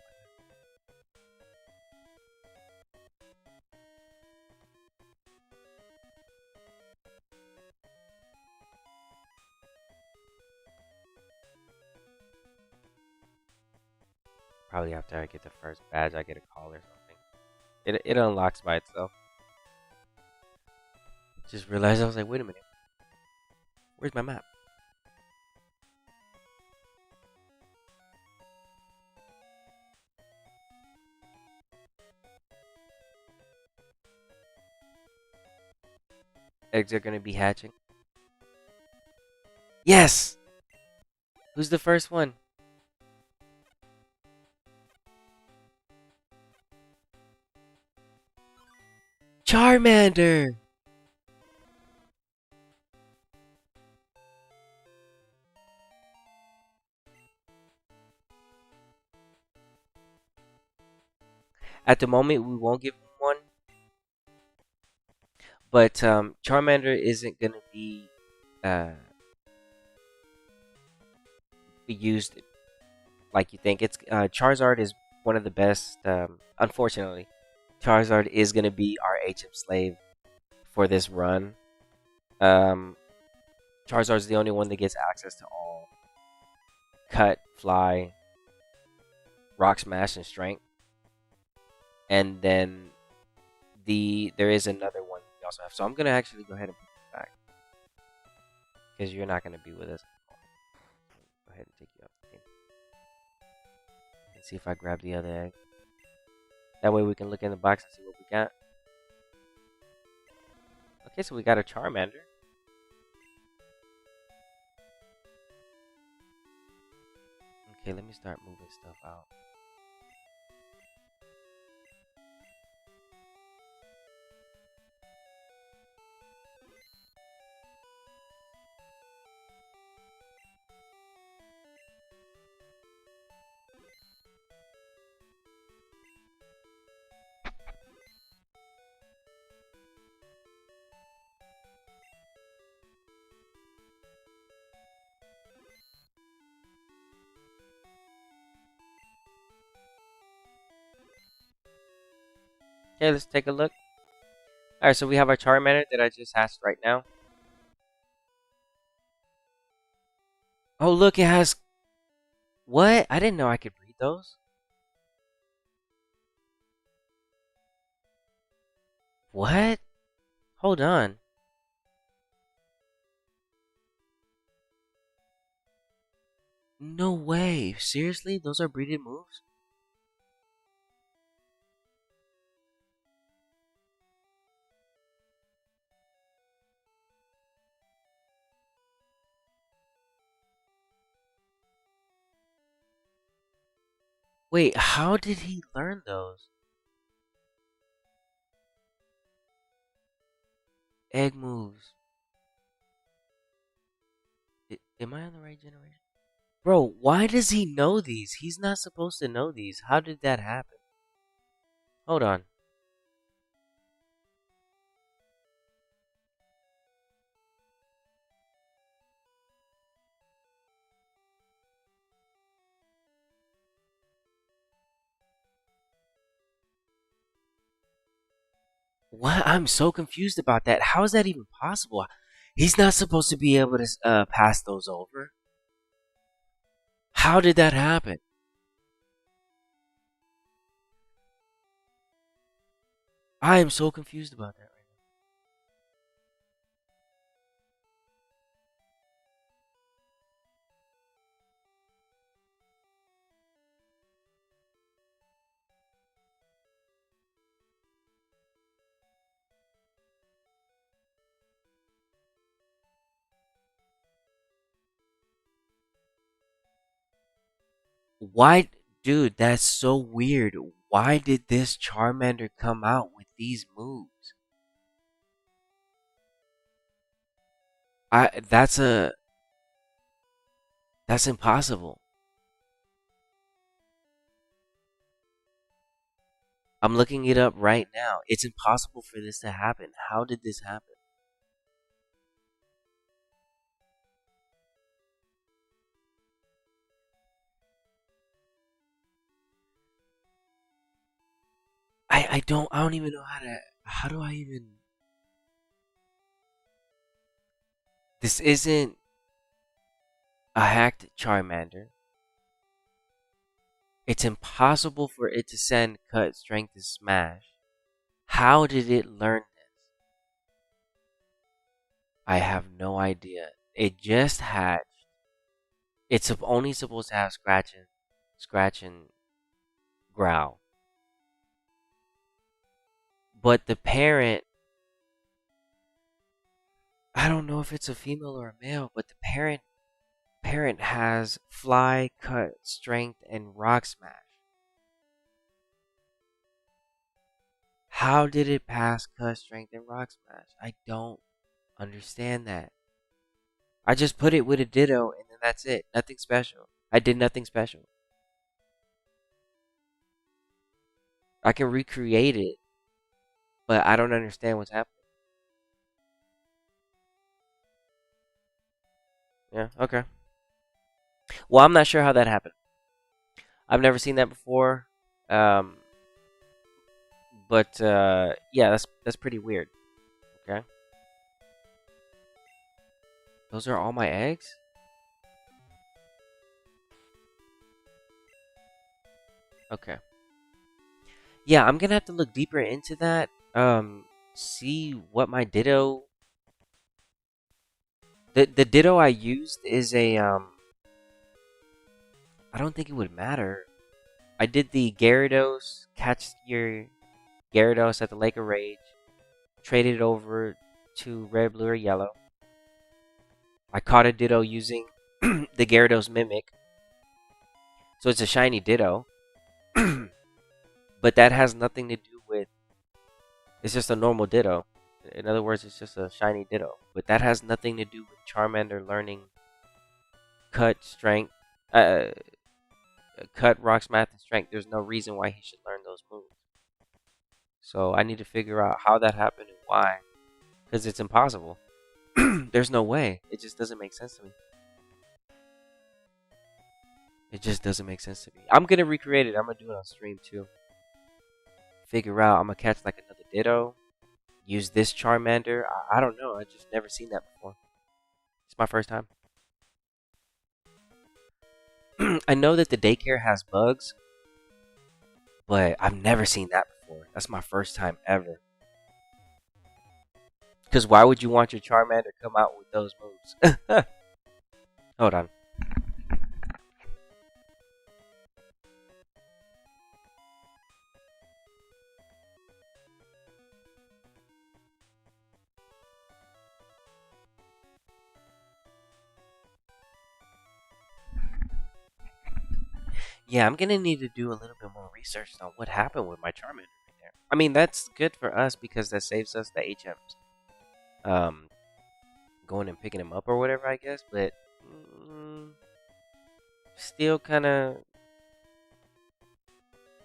Probably after I get the first badge, I get a call or something. It unlocks by itself. Just realized I was like, wait a minute. Where's my map? Eggs are gonna be hatching. Yes! Who's the first one? Charmander! At the moment, we won't give him one. But Charmander isn't going to be used like you think. It's Charizard is one of the best. Unfortunately, Charizard is going to be our HM slave for this run. Charizard's the only one that gets access to all Cut, Fly, Rock Smash, and Strength. And then there is another one we also have. So I'm gonna actually go ahead and put this back because you're not gonna be with us. Go ahead and take you up. And see if I grab the other egg. That way we can look in the box and see what we got. Okay, so we got a Charmander. Okay, let me start moving stuff out. Okay, let's take a look. Alright, so we have our Charmander that I just hatched right now. Oh, look, it has... What? I didn't know I could breed those. What? Hold on. No way. Seriously? Those are breeded moves? Wait, how did he learn those? Egg moves. Am I on the right generation? Bro, why does he know these? He's not supposed to know these. How did that happen? Hold on. What? I'm so confused about that. How is that even possible? He's not supposed to be able to pass those over. How did that happen? I am so confused about that right now. Why, dude? That's so weird. Why did this Charmander come out with these moves? I that's impossible. I'm looking it up right now. It's impossible for this to happen. How did this happen? I don't even know how do I even this isn't a hacked Charmander. It's impossible for it to send cut strength to smash. How did it learn this? I have no idea. It just hatched. It's only supposed to have scratch and growl. But the parent, I don't know if it's a female or a male, but the parent has fly, cut, strength, and rock smash. How did it pass cut, strength, and rock smash? I don't understand that. I just put it with a ditto and then that's it. Nothing special. I did nothing special. I can recreate it, but I don't understand what's happening. Yeah, okay. Well, I'm not sure how that happened. I've never seen that before. Um, but yeah, that's pretty weird. Okay. Those are all my eggs? Okay. Yeah, I'm gonna have to look deeper into that. See what my Ditto. The Ditto I used is a I don't think it would matter. I did the Gyarados catch your Gyarados at the Lake of Rage, traded it over to red, blue, or yellow. I caught a Ditto using the Gyarados Mimic. So it's a shiny Ditto. But that has nothing to do with... It's just a normal Ditto. In other words, it's just a shiny Ditto. But that has nothing to do with Charmander learning Cut, Strength, Cut, Rocks, Math, and Strength. There's no reason why he should learn those moves. So I need to figure out how that happened and why. Because it's impossible. There's no way. It just doesn't make sense to me. It just doesn't make sense to me. I'm going to recreate it. I'm going to do it on stream too. Figure out. I'm going to catch like another Ditto. Use this Charmander. I don't know. I just never seen that before. It's my first time. I know that the daycare has bugs. But I've never seen that before. That's my first time ever. Because why would you want your Charmander to come out with those moves? Hold on. Yeah, I'm going to need to do a little bit more research on what happened with my Charmander right there. I mean, that's good for us because that saves us the HMs. Going and picking him up or whatever, I guess. But still kind of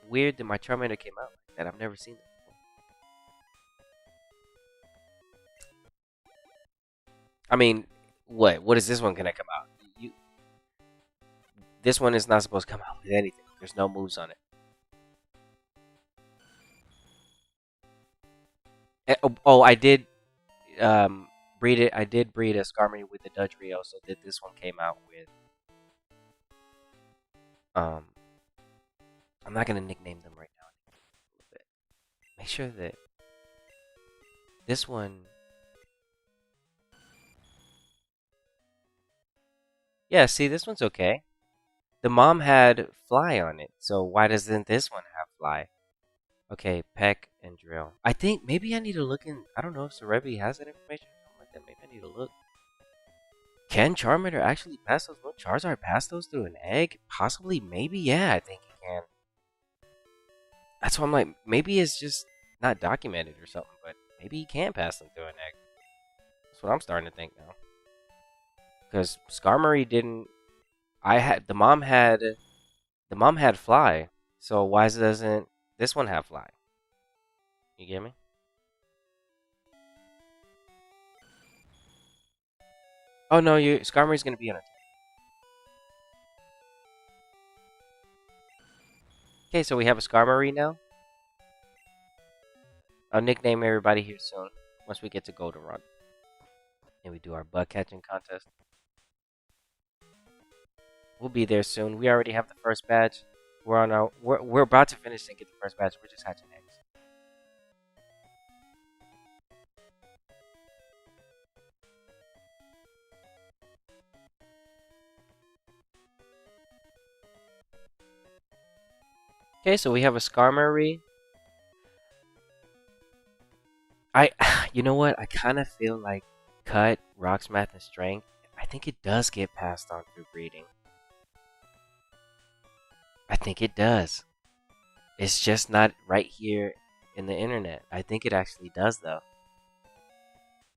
weird that my Charmander came out like that. I've never seen that before. I mean, what is this one gonna come out? This one is not supposed to come out with anything. There's no moves on it. Oh, I did breed it. I did breed a Skarmory with the Dutch Rio, so that this one came out with I'm not gonna nickname them right now. Make sure that this one. Yeah, see, this one's okay. The mom had Fly on it, so why doesn't this one have Fly? Okay, Peck and Drill. I think maybe I need to look in. I don't know if Cerebi has that information or something like that. Maybe I need to look. Can Charmander actually pass those? Will Charizard pass those through an egg? Possibly, maybe, yeah, I think he can. That's why I'm like, maybe it's just not documented or something, but maybe he can pass them through an egg. That's what I'm starting to think now. Because Skarmory didn't. The mom had Fly, so why doesn't this one have Fly? You get me? Oh no, Skarmory's gonna be on it. Okay, so we have a Skarmory now. I'll nickname everybody here soon once we get to Goldenrod. And we do our bug catching contest. We'll be there soon. We already have the first batch. We're about to finish and get the first batch. We're just hatching eggs. Okay, so we have a Skarmory. You know what? I kind of feel like Cut, Rocks, Math, and Strength. I think it does get passed on through breeding. I think it does. It's just not right here in the internet. I think it actually does, though.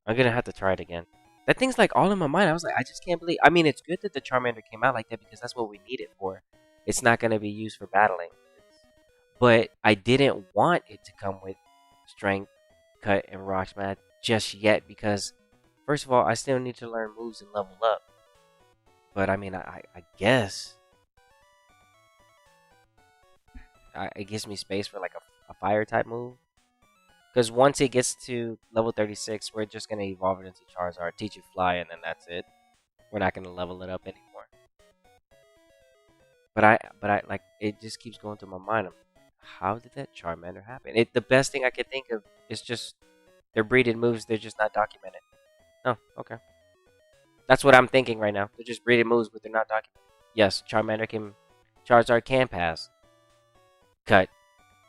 I'm gonna have to try it again. That thing's like all in my mind. I was like, I just can't believe. I mean, it's good that the Charmander came out like that because that's what we need it for. It's not gonna be used for battling. But I didn't want it to come with Strength, Cut, and Rocks Math just yet because, first of all, I still need to learn moves and level up. But I mean, I guess it gives me space for like a fire type move. Because once it gets to level 36, we're just going to evolve it into Charizard, teach it Fly, and then that's it. We're not going to level it up anymore. But I like, it just keeps going through my mind. How did that Charmander happen? The best thing I could think of is just they're breeded moves, they're just not documented. Oh, okay. That's what I'm thinking right now. They're just breeded moves, but they're not documented. Yes, Charizard can pass Cut,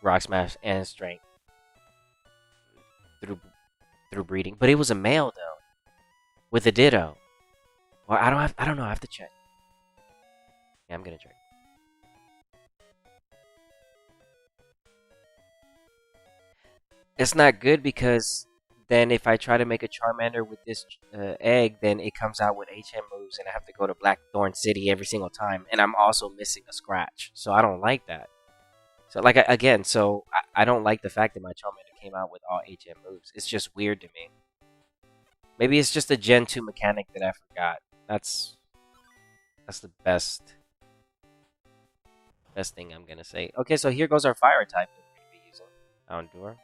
Rock Smash, and Strength through breeding, but it was a male though with a Ditto. Or I don't know. I have to check. Yeah, I'm gonna check. It's not good because then if I try to make a Charmander with this egg, then it comes out with HM moves, and I have to go to Blackthorn City every single time, and I'm also missing a scratch. So I don't like that. So like again, so I don't like the fact that my Charmander came out with all HM moves. It's just weird to me. Maybe it's just a Gen 2 mechanic that I forgot. That's the best thing I'm gonna say. Okay, so here goes our fire type that we're gonna be using. Houndour.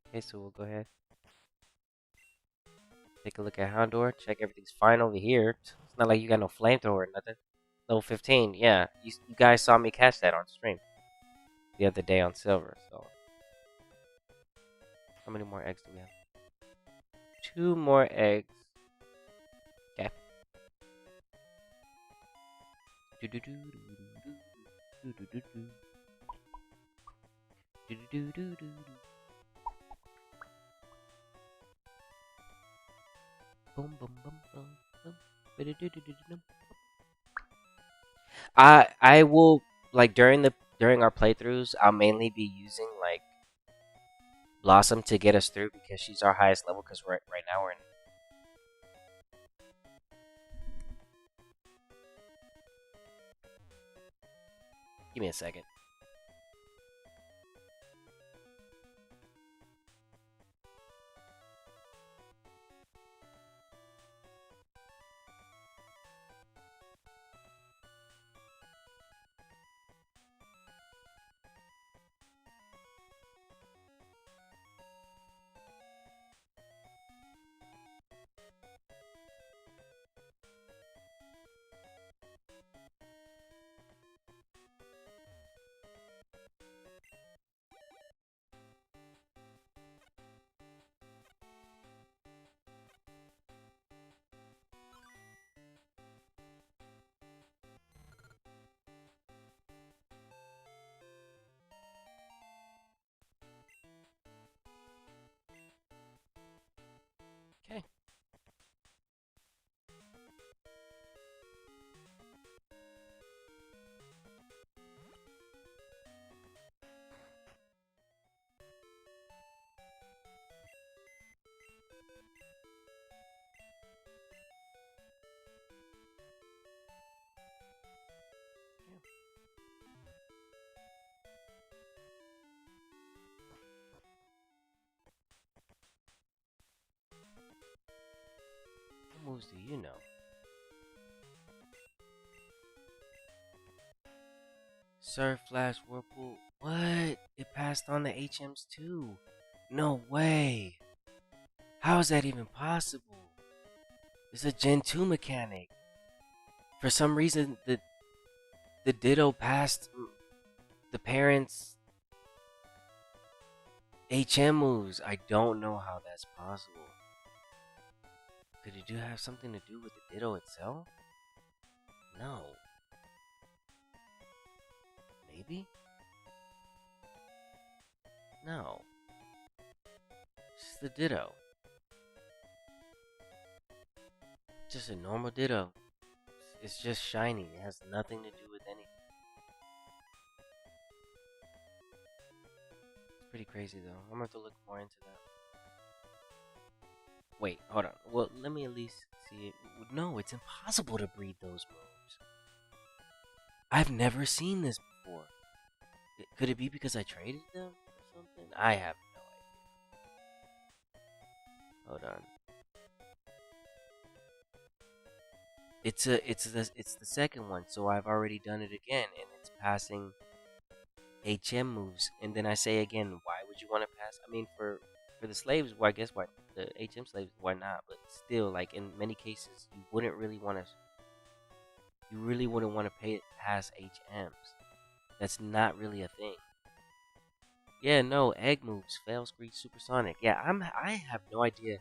Okay, so we'll go ahead. Take a look at Houndour. Check everything's fine over here. It's not like you got no flamethrower or nothing. Level 15, yeah. You guys saw me catch that on stream the other day on Silver, so. How many more eggs do we have? 2 more eggs. Okay. Boom, boom, boom, boom, boom. I will like during our playthroughs, I'll mainly be using like Blossom to get us through because she's our highest level. Because right now we're in. Give me a second. Okay. What moves do you know? Surf, Flash, Whirlpool. What? It passed on the HMs too. No way. How is that even possible? It's a Gen 2 mechanic. For some reason, the Ditto passed the parents' HM moves. I don't know how that's possible. Could it do have something to do with the Ditto itself? No. Maybe? No. It's just the Ditto. Just a normal Ditto. It's just shiny. It has nothing to do with anything. It's pretty crazy though. I'm gonna have to look more into that. Wait, hold on. Well, let me at least see it. No, it's impossible to breed those moves. I've never seen this before. Could it be because I traded them or something? I have no idea. Hold on. It's the second one, so I've already done it again, and it's passing HM moves. And then I say again, why would you want to pass? I mean, for the slaves, well, I guess why the HM slaves, why not? But still, like in many cases, you really wouldn't want to pay pass HMs. That's not really a thing. Yeah, no, egg moves, fail, screech, supersonic. Yeah, I have no idea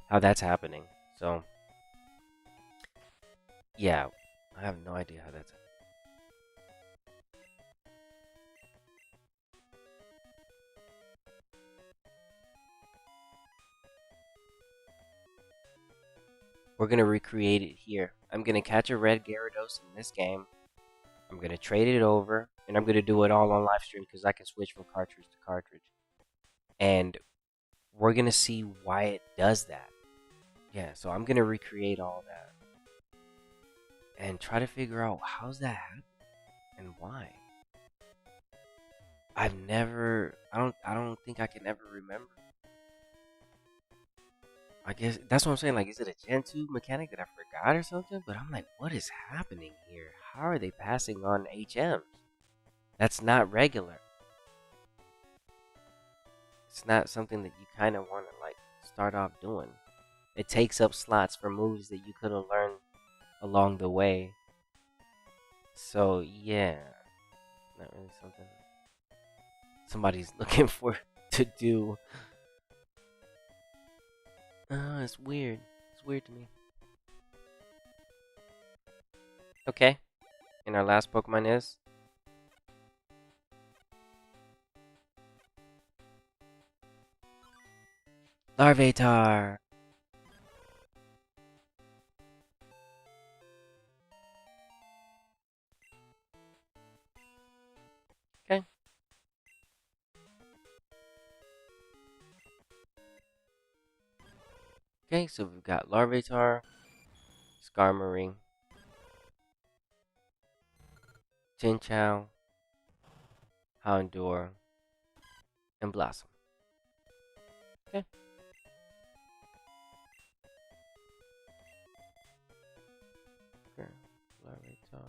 how that's happening. So yeah, I have no idea how that's happening. we're gonna recreate it here. I'm gonna catch a red Gyarados in this game. I'm gonna trade it over, and I'm gonna do it all on live stream because I can switch from cartridge to cartridge. And we're gonna see why it does that. Yeah, so I'm gonna recreate all that and try to figure out how's that happen and why. I don't think I can ever remember. I guess that's what I'm saying. Like, is it a Gen 2 mechanic that I forgot or something? But I'm like, what is happening here? How are they passing on HMs? That's not regular. It's not something that you kind of want to like start off doing. It takes up slots for moves that you could have learned along the way. So yeah, not really something somebody's looking for to do. It's weird. It's weird to me. Okay, and our last Pokemon is Larvitar. Okay. Okay, so we've got Larvitar, Skarmory, Chinchou, Houndour, and Blossom. Okay. Okay. Larvitar.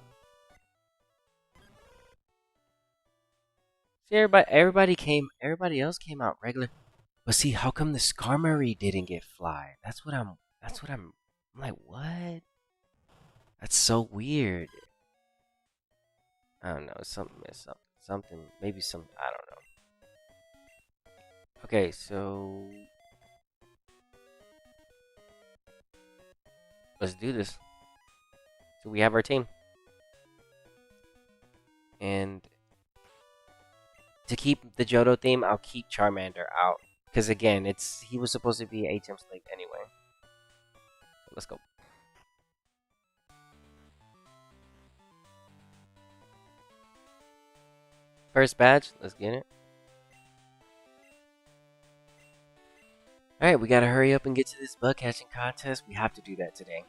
See, everybody else came out regular. But see, how come the Skarmory didn't get fly? I'm like, what? That's so weird. I don't know, something, maybe some, I don't know. Okay, so let's do this. So we have our team. And to keep the Johto theme, I'll keep Charmander out. Because again, he was supposed to be HM Slave anyway. So let's go. First badge, let's get it. Alright, we gotta hurry up and get to this bug catching contest. We have to do that today.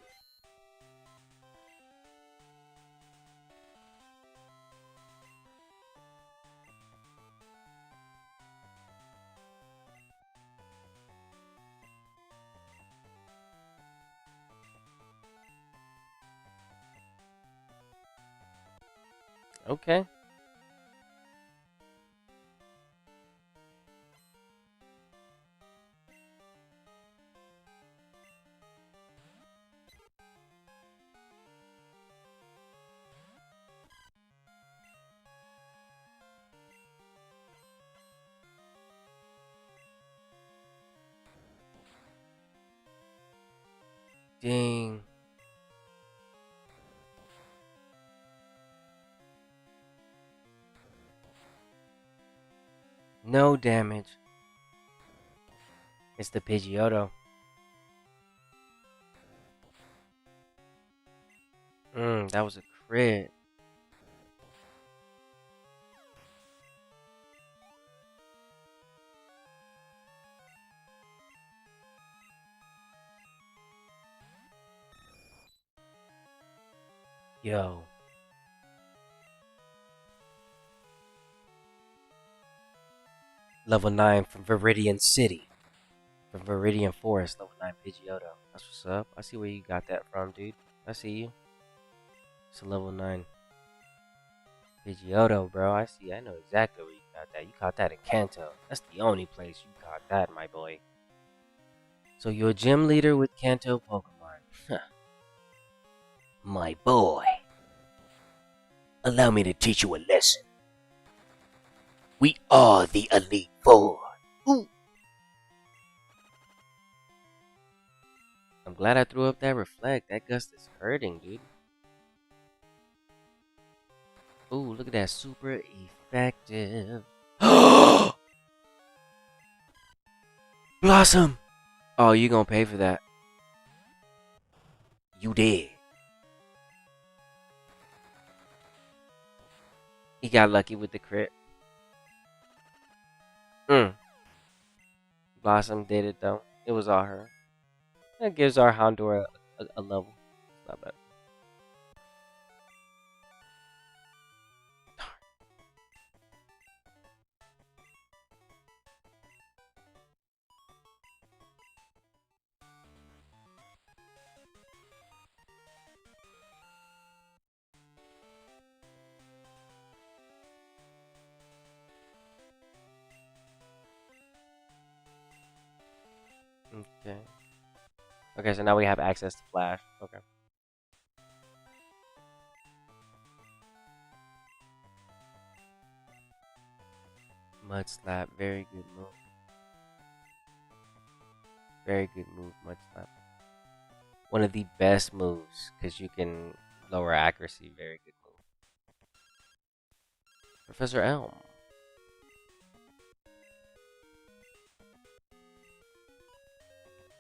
Okay. Dang. No damage. It's the Pidgeotto. That was a crit. Yo. Level 9 from Viridian City. From Viridian Forest, level 9 Pidgeotto. That's what's up. I see where you got that from, dude. I see you. It's a level 9 Pidgeotto, bro. I see. I know exactly where you got that. You caught that in Kanto. That's the only place you caught that, my boy. So you're a gym leader with Kanto Pokemon. Huh. My boy. Allow me to teach you a lesson. We are the Elite Four. Ooh. I'm glad I threw up that reflect. That gust is hurting, dude. Ooh, look at that. Super effective. Blossom! Oh, you gonna pay for that. You did. He got lucky with the crit. Blossom did it though. It was all her. That gives our Houndour a level. It's not bad. Okay. Okay, so now we have access to Flash. Okay. Mud Slap, very good move. Very good move, Mud Slap. One of the best moves, because you can lower accuracy. Very good move. Professor Elm.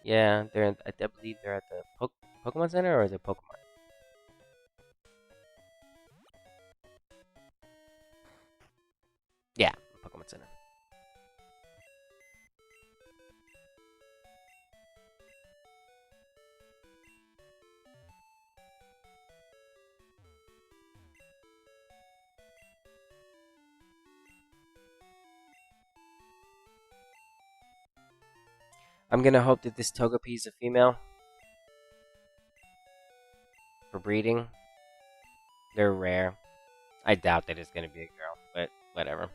Yeah, I believe they're at the Pokemon Center, or is it Pokemon? Yeah, Pokemon Center. I'm gonna hope that this Togepi is a female for breeding. They're rare. I doubt that it's gonna be a girl, but whatever.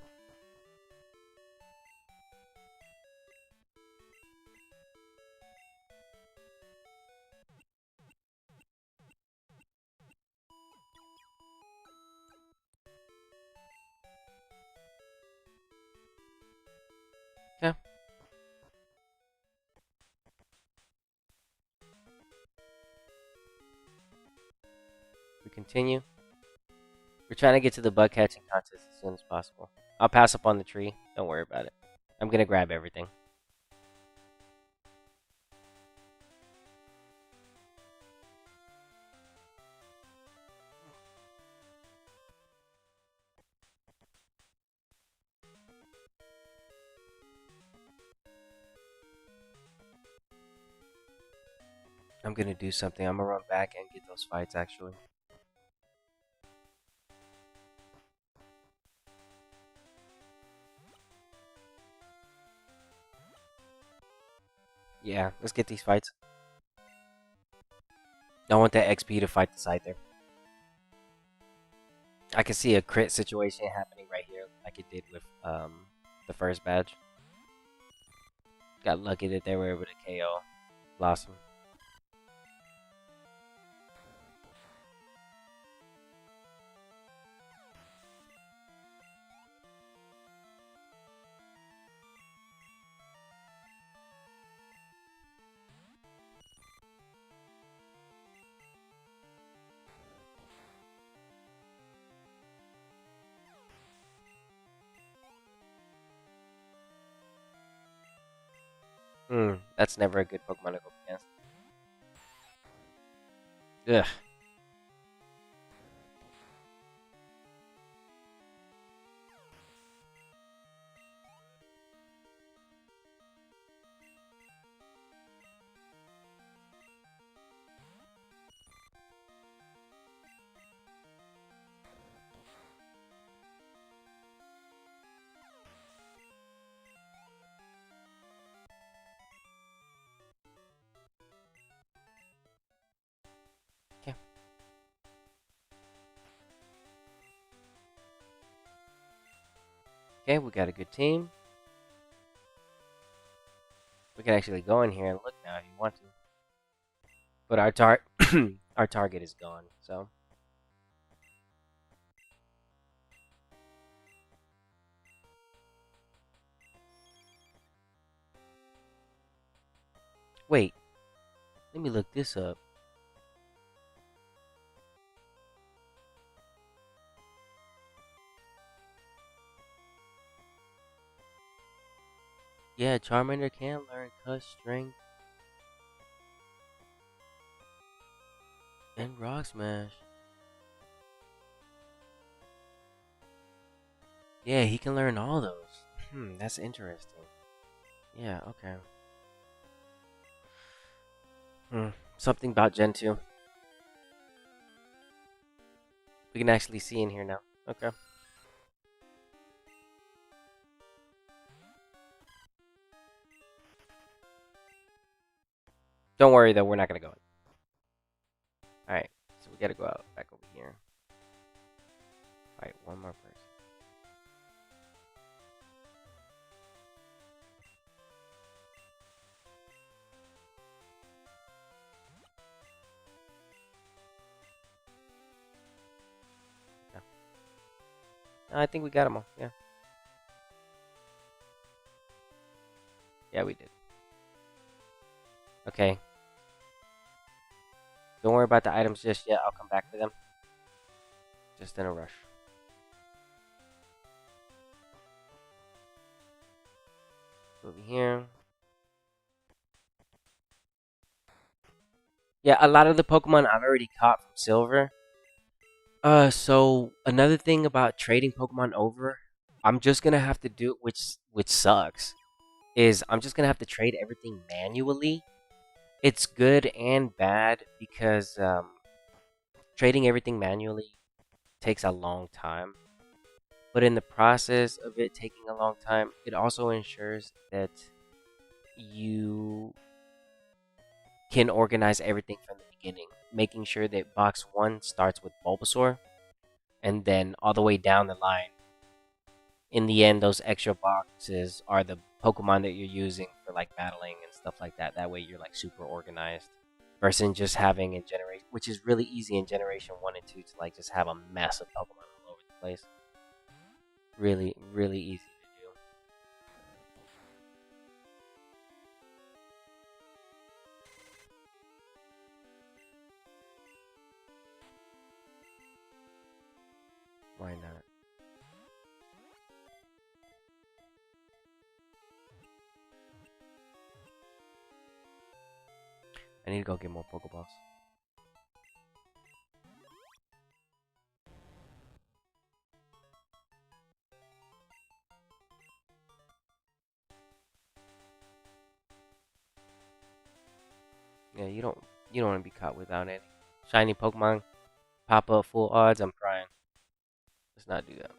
Yeah. We continue. We're trying to get to the bug catching contest as soon as possible. I'll pass up on the tree. Don't worry about it. I'm gonna grab everything. I'm gonna do something. I'm gonna run back and get those fights actually. Yeah, let's get these fights. I want that XP to fight the Scyther. I can see a crit situation happening right here, like it did with the first badge. Got lucky that they were able to KO Blossom. That's never a good Pokemon to go against. Ugh. Okay. Okay, we got a good team. We can actually go in here and look now if you want to. But our target is gone, so wait. Let me look this up. Yeah, Charmander can learn Cuss Strength. And Rock Smash. Yeah, he can learn all those. That's interesting. Yeah, okay. Something about Gen 2. We can actually see in here now. Okay. Don't worry though, we're not gonna go in. Alright, so we gotta go out back over here. Fight one more person. Yeah. I think we got them all. Yeah. Yeah, we did. Okay. Don't worry about the items just yet. I'll come back to them. Just in a rush. Over here. Yeah, a lot of the Pokemon I've already caught from Silver. So another thing about trading Pokemon over, I'm just gonna have to do, which sucks, is I'm just gonna have to trade everything manually. It's good and bad because trading everything manually takes a long time. But in the process of it taking a long time, it also ensures that you can organize everything from the beginning, making sure that box 1 starts with Bulbasaur, and then all the way down the line, in the end, those extra boxes are the Pokemon that you're using for like battling and stuff like that. That way you're like super organized. Versus just having in generation, which is really easy in generation 1 and 2 to like just have a massive Pokemon all over the place. Really, really easy to do. Why not? I need to go get more Pokeballs. Yeah, you don't want to be caught without any shiny Pokemon pop up full odds. I'm crying. Let's not do that.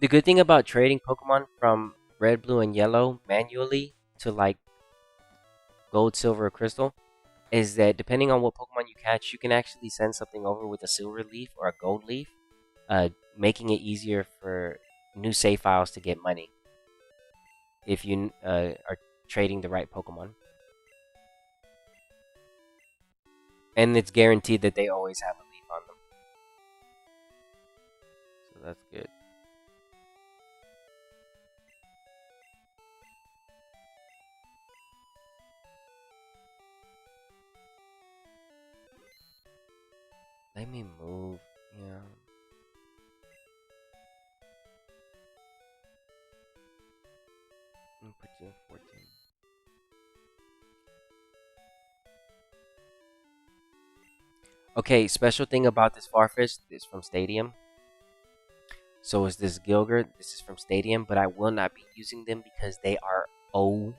The good thing about trading Pokemon from red, blue, and yellow manually to like gold, silver, or crystal is that depending on what Pokemon you catch, you can actually send something over with a silver leaf or a gold leaf, making it easier for new save files to get money if you are trading the right Pokemon. And it's guaranteed that they always have a leaf on them. So that's good. Let me move. Yeah. Let me put you in 14. Okay, special thing about this Farfetch is from Stadium. So is this Gilgert. This is from Stadium, but I will not be using them because they are OP.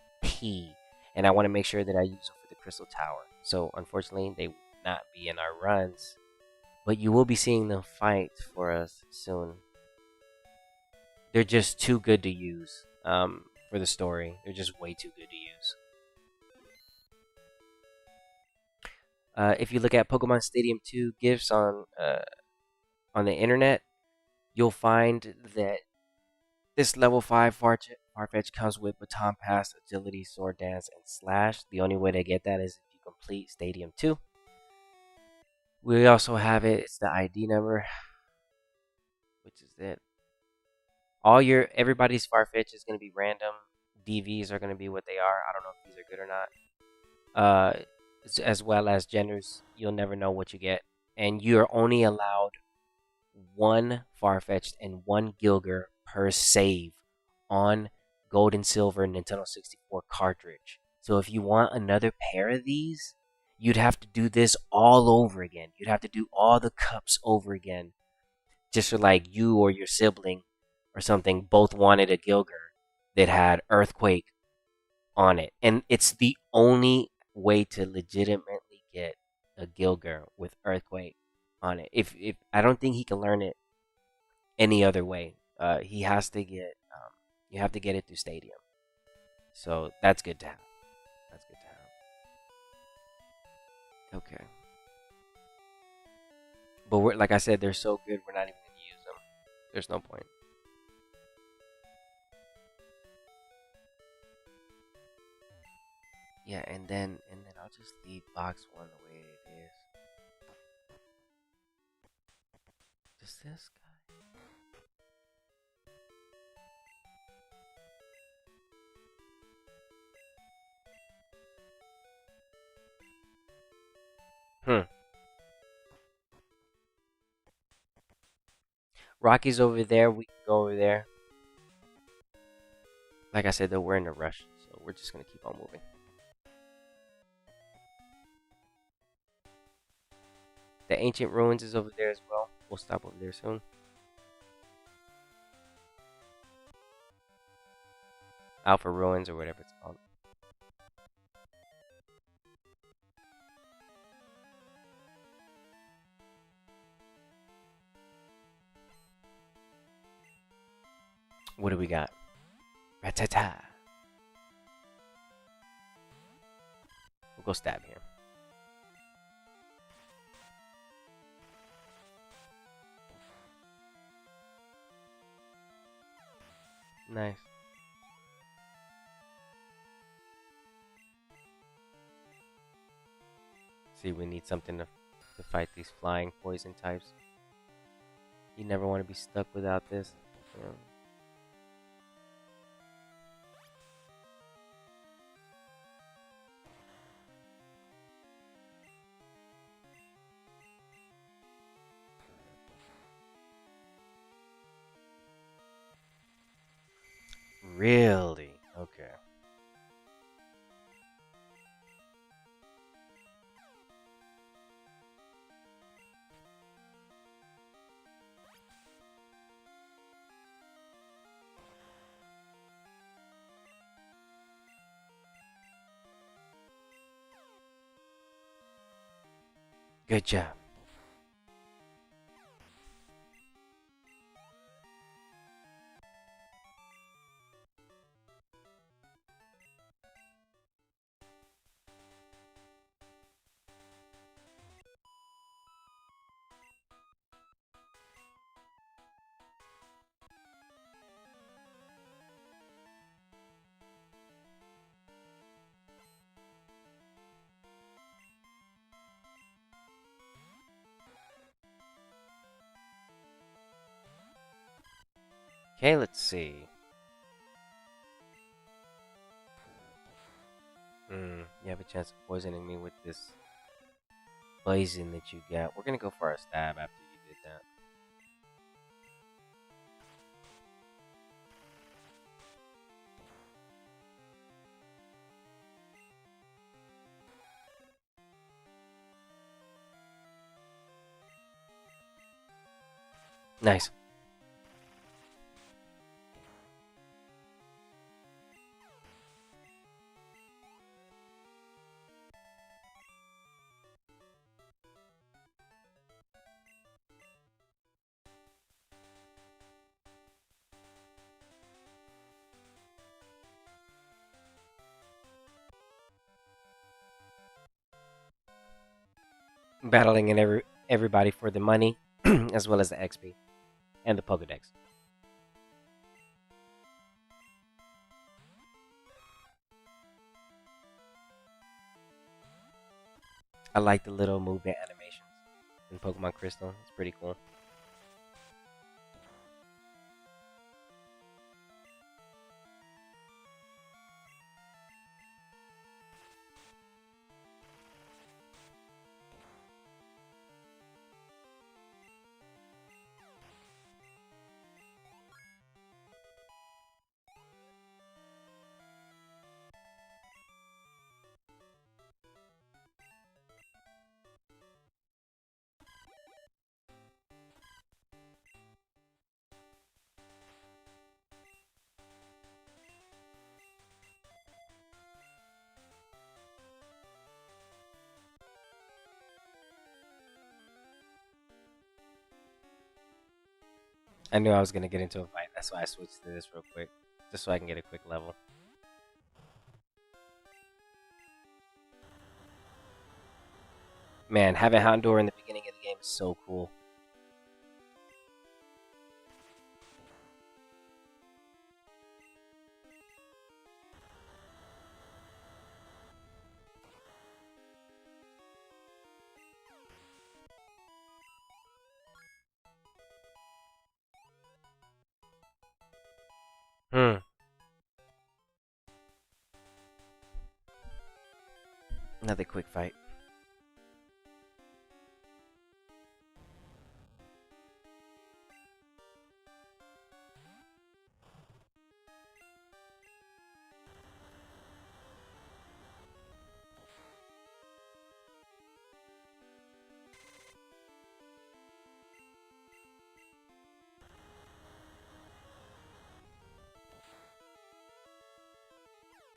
And I want to make sure that I use them for the Crystal Tower. So unfortunately, they will not be in our runs. But you will be seeing them fight for us soon. They're just too good to use for the story. They're just way too good to use. If you look at Pokemon Stadium 2 gifts on the internet, you'll find that this level 5 Farfetch comes with Baton Pass, Agility, Sword Dance, and Slash. The only way to get that is if you complete Stadium 2. We also have it, it's the ID number, which is it. Everybody's Farfetch is going to be random. DVs are going to be what they are. I don't know if these are good or not. As well as genders, you'll never know what you get. And you're only allowed one Farfetch'd and one Gilgar per save on Gold and Silver Nintendo 64 cartridge. So if you want another pair of these, you'd have to do this all over again. You'd have to do all the cups over again. Just for like you or your sibling or something both wanted a Gilgar that had Earthquake on it. And it's the only way to legitimately get a Gilgar with Earthquake on it. If I don't think he can learn it any other way. He has to get you have to get it through Stadium. So that's good to have. That's good to have. Okay. But we're, like I said, they're so good we're not even gonna use them. There's no point. Yeah, and then I'll just leave box 1 the way it is. Does this guy? Rocky's over there. We can go over there. Like I said, though, we're in a rush, so we're just gonna keep on moving. The ancient ruins is over there as well. We'll stop over there soon. Alpha ruins or whatever it's called. What do we got? Ratata. We'll go stab here. Nice. See, we need something to fight these flying poison types. You never want to be stuck without this. You know? Really? Okay. Good job. Okay, let's see. You have a chance of poisoning me with this poison that you got. We're gonna go for a stab after you did that. Nice. Battling and everybody for the money, as well as the XP and the Pokedex. I like the little movement animations in Pokemon Crystal. It's pretty cool. I knew I was gonna get into a fight. That's why I switched to this real quick, just so I can get a quick level. Man, having Houndour in the beginning of the game is so cool. Hmm. Another quick fight.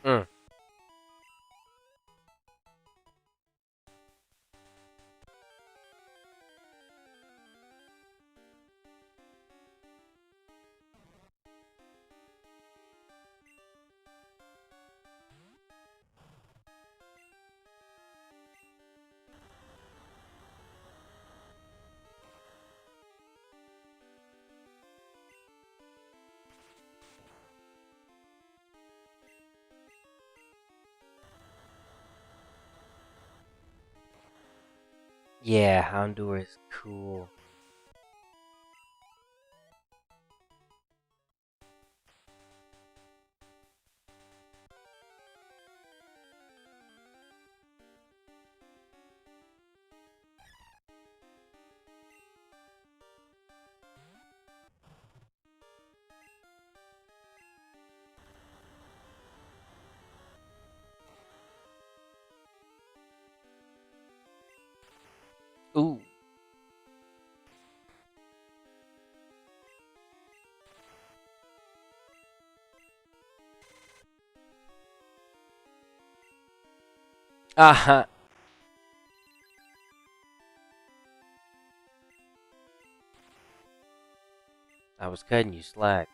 Hmm. Yeah, Houndour is cool. Ooh. Uh-huh. I was cutting you slack.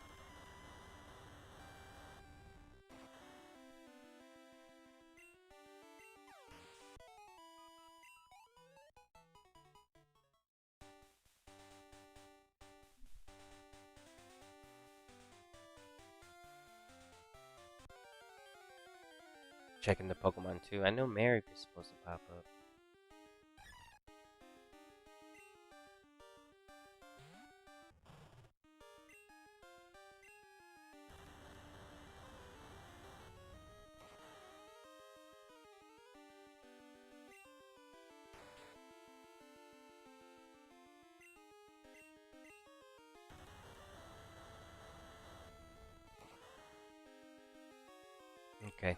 Checking the Pokemon too. I know Mary is supposed to pop up. Okay.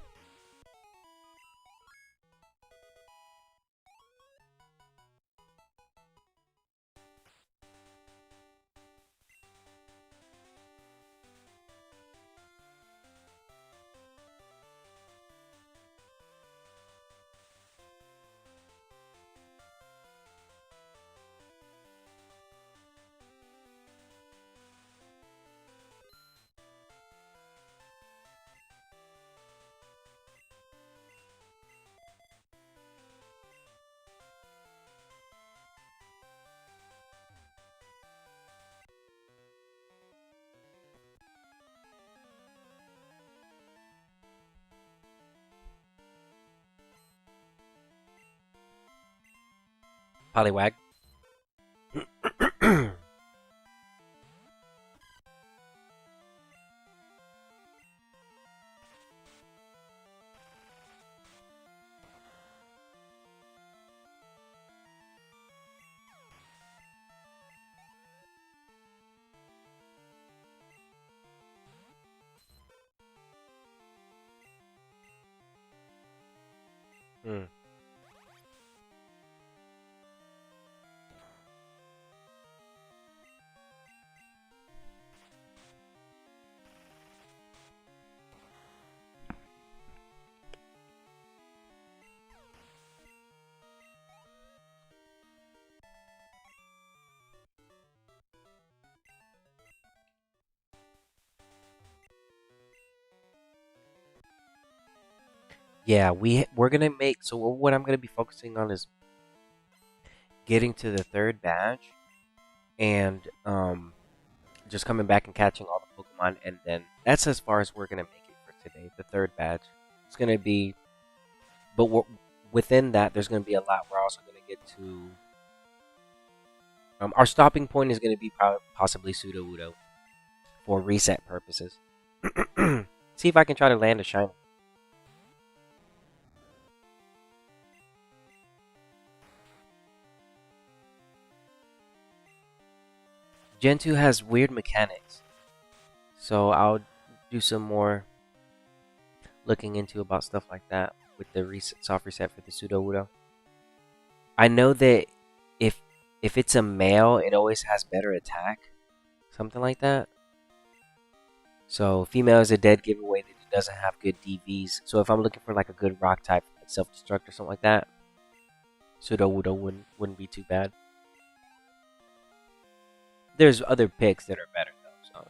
Poliwag. Hmm. Yeah, we're gonna make. So what I'm gonna be focusing on is getting to the third badge, and just coming back and catching all the Pokemon, and then that's as far as we're gonna make it for today. The third badge. It's gonna be, but within that, there's gonna be a lot. We're also gonna get to. Our stopping point is gonna be possibly Sudowoodo for reset purposes. See if I can try to land a shiny. Gen 2 has weird mechanics, so I'll do some more looking into about stuff like that with the soft reset for the Sudowoodo. I know that if if it's a male, it always has better attack, something like that. So female is a dead giveaway that it doesn't have good DVs. So if I'm looking for like a good rock type, like self-destruct or something like that, Sudowoodo wouldn't be too bad. There's other picks that are better though. So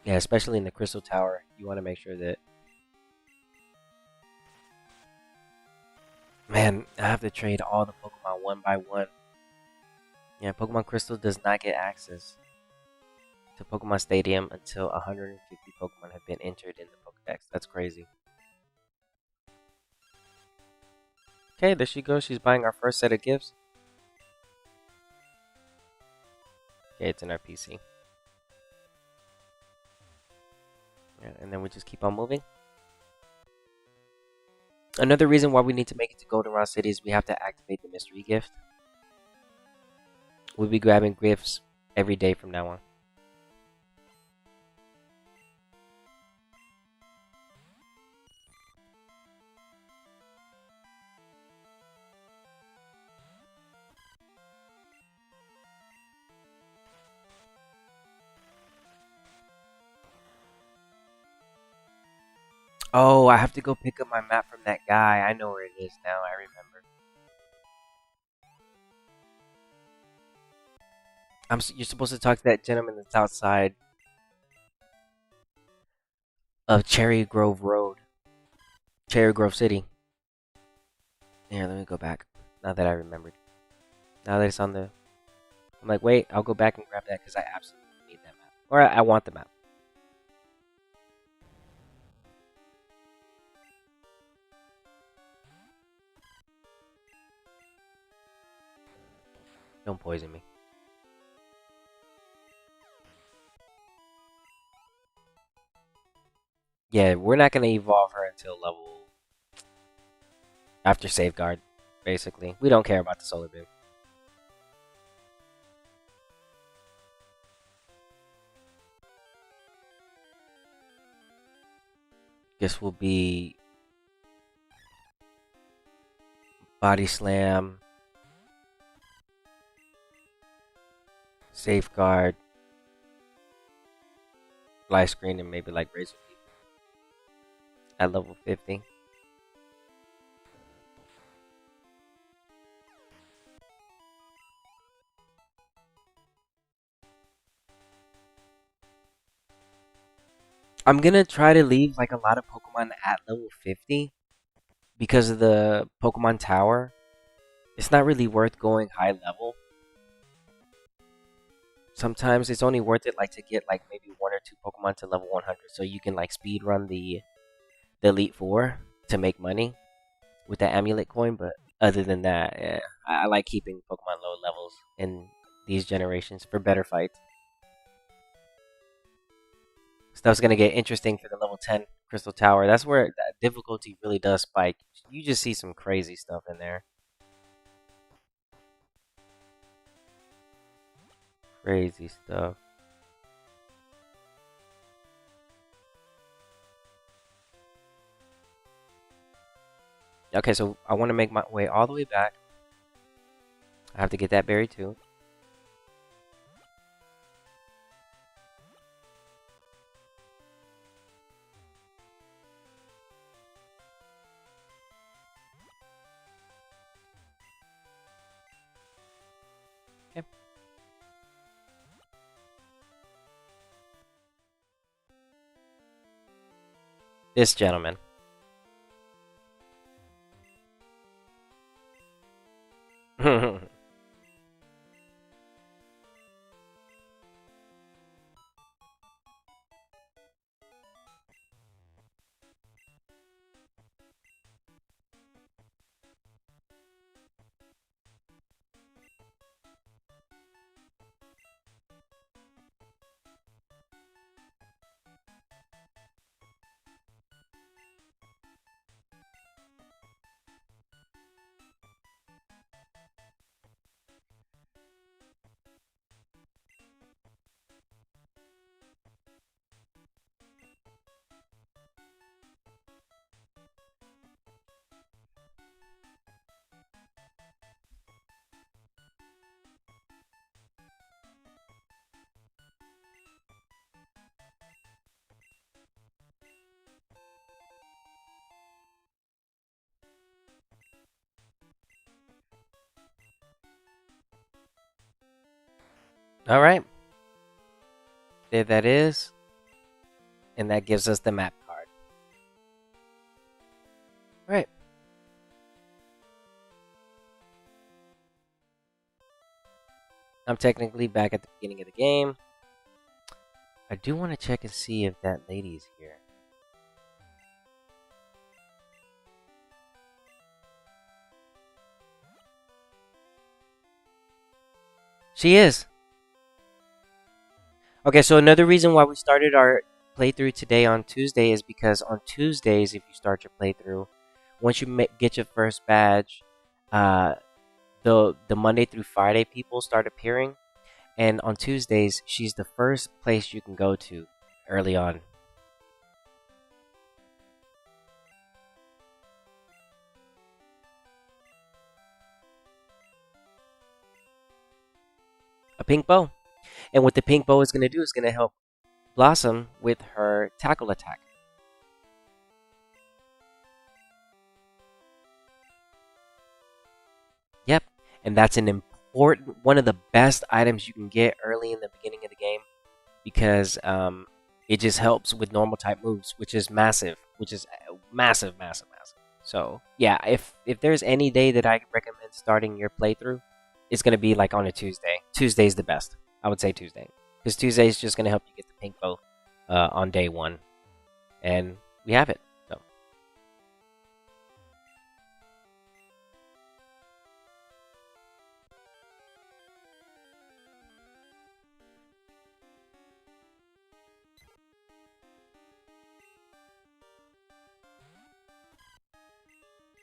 yeah, especially in the Crystal Tower, you want to make sure that. Man, I have to trade all the Pokemon one by one. Yeah, Pokemon Crystal does not get access to Pokemon Stadium until 150 Pokemon have been entered in the Pokedex. That's crazy. Okay, there she goes. She's buying our first set of gifts. Okay, it's in our PC. Yeah, and then we just keep on moving. Another reason why we need to make it to Goldenrod City is we have to activate the mystery gift. We'll be grabbing gifts every day from now on. Oh, I have to go pick up my map from that guy. I know where it is now. I remember. You're supposed to talk to that gentleman that's outside of Cherry Grove Road, Cherry Grove City. Here, let me go back. Now that I remembered. Now that it's on the, I'm like, wait, I'll go back and grab that because I absolutely need that map, or I want the map. Don't poison me. Yeah, we're not gonna evolve her until level after Safeguard. Basically, we don't care about the Solar Beam. This will be Body Slam, Safeguard, Light Screen, and maybe like Razor Leaf at level 50. I'm gonna try to leave like a lot of Pokemon at level 50 because of the Pokemon Tower. It's not really worth going high level. Sometimes it's only worth it like to get like maybe one or two Pokemon to level 100 so you can like speed run the Elite Four to make money with the amulet coin. But other than that, yeah, I like keeping Pokemon low levels in these generations for better fights. Stuff's gonna get interesting for the level 10 Crystal Tower. That's where that difficulty really does spike. You just see some crazy stuff in there. Crazy stuff. Okay, so I want to make my way all the way back. I have to get that berry too. Okay. This gentleman. All right. There that is. And that gives us the map card. All right. I'm technically back at the beginning of the game. I do want to check and see if that lady's here. She is. Okay, so another reason why we started our playthrough today on Tuesday is because on Tuesdays, if you start your playthrough, once you get your first badge, the Monday through Friday people start appearing, and on Tuesdays, she's the first place you can go to early on. A pink bow. And what the pink bow is going to do is going to help Blossom with her tackle attack. Yep, and that's an important, one of the best items you can get early in the beginning of the game, because it just helps with normal type moves, which is massive, massive. So yeah, if there's any day that I recommend starting your playthrough, it's gonna be like on a Tuesday. Tuesday's the best. I would say Tuesday, because Tuesday is just gonna help you get the pink bow on day one, and we have it. So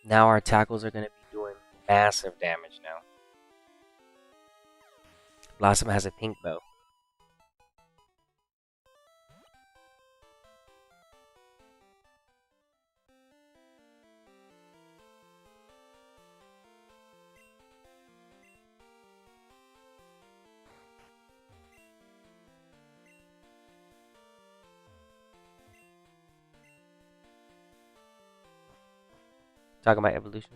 now our tackles are gonna be doing massive damage now. Blossom has a pink bow. Talking about evolution.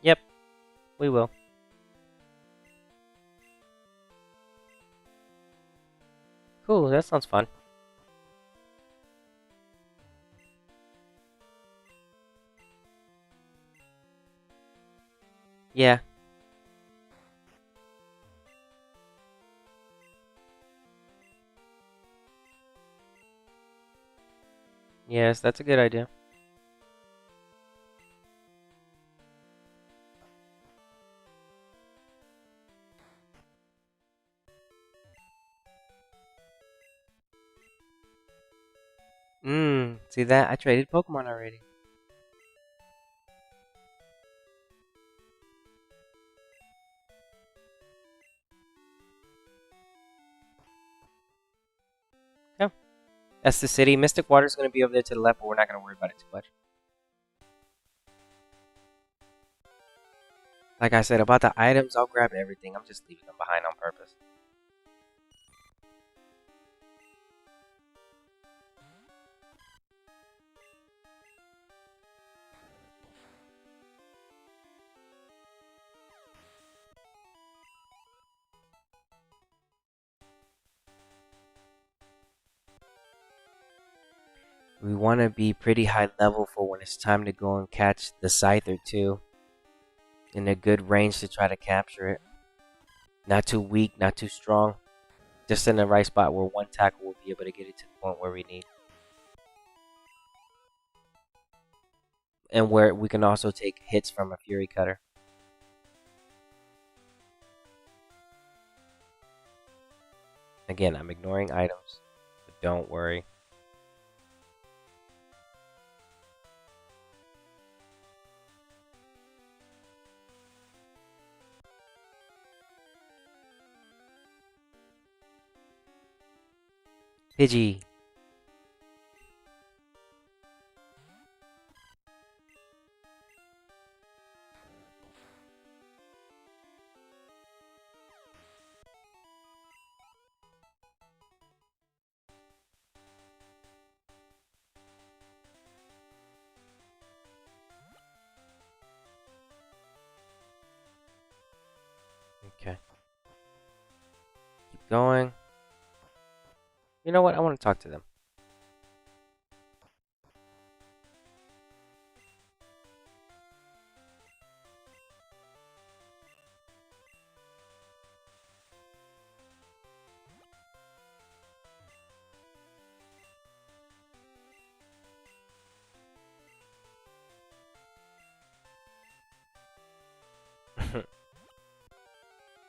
Yep, we will. Cool, that sounds fun. Yeah. Yes, that's a good idea. See that? I traded Pokemon already. Yeah. That's the city. Mystic Water's going to be over there to the left, but we're not going to worry about it too much. Like I said, about the items, I'll grab everything. I'm just leaving them behind on purpose. We want to be pretty high level for when it's time to go and catch the Scyther too. In a good range to try to capture it. Not too weak, not too strong. Just in the right spot where one tackle will be able to get it to the point where we need. And where we can also take hits from a Fury Cutter. Again, I'm ignoring items, but don't worry. Pidgey. Okay. Keep going. You know what? I want to talk to them.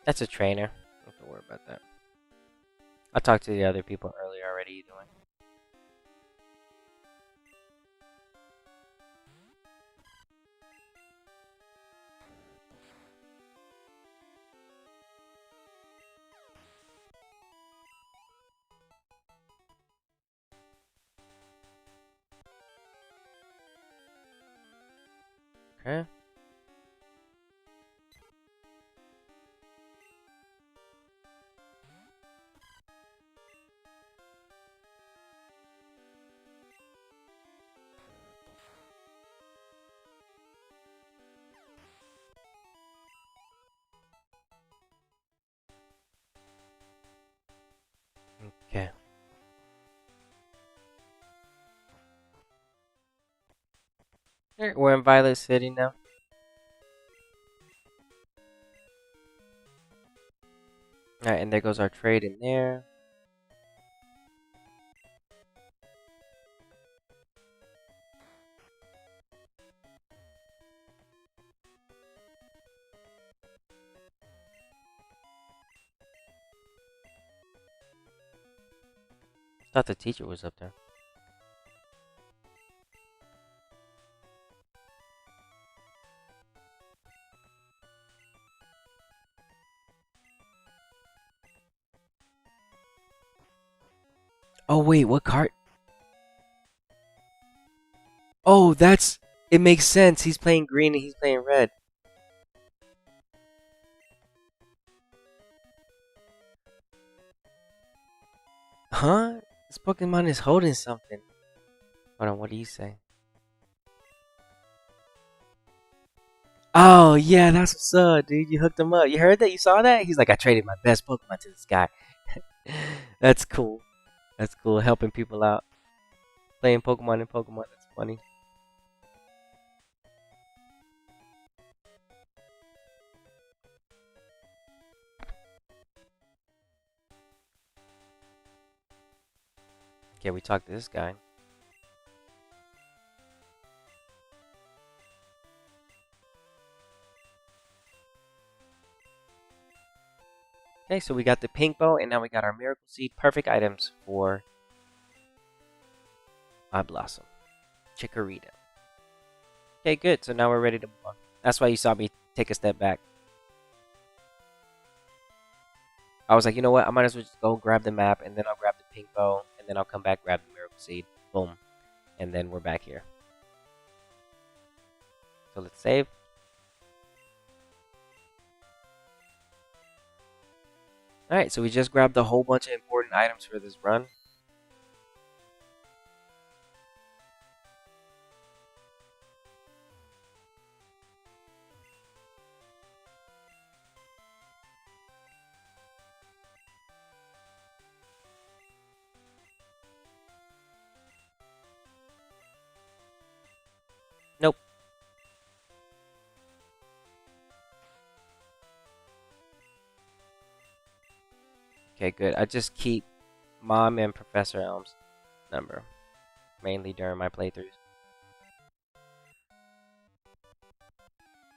That's a trainer. Don't have to worry about that. I talked to the other people earlier already either way. Okay. Okay. Alright, we're in Violet City now. Alright, and there goes our trade in there. Thought the teacher was up there. Oh wait, what card? Oh, that's... It makes sense. He's playing green and he's playing red. Huh? This Pokemon is holding something. Hold on, what do you say? Oh, yeah, that's what's up, dude. You hooked him up. You heard that? You saw that? He's like, I traded my best Pokemon to this guy. That's cool. That's cool. Helping people out. Playing Pokemon and Pokemon. That's funny. Okay, we talked to this guy. Okay, so we got the pink bow, and now we got our Miracle Seed. Perfect items for my Blossom. Chikorita. Okay, good. So now we're ready to move on. That's why you saw me take a step back. I was like, you know what? I might as well just go grab the map, and then I'll grab the pink bow, and then I'll come back, grab the Miracle Seed. Boom. And then we're back here. So let's save. Alright, so we just grabbed a whole bunch of important items for this run. Okay, good. I just keep Mom and Professor Elm's number, mainly during my playthroughs.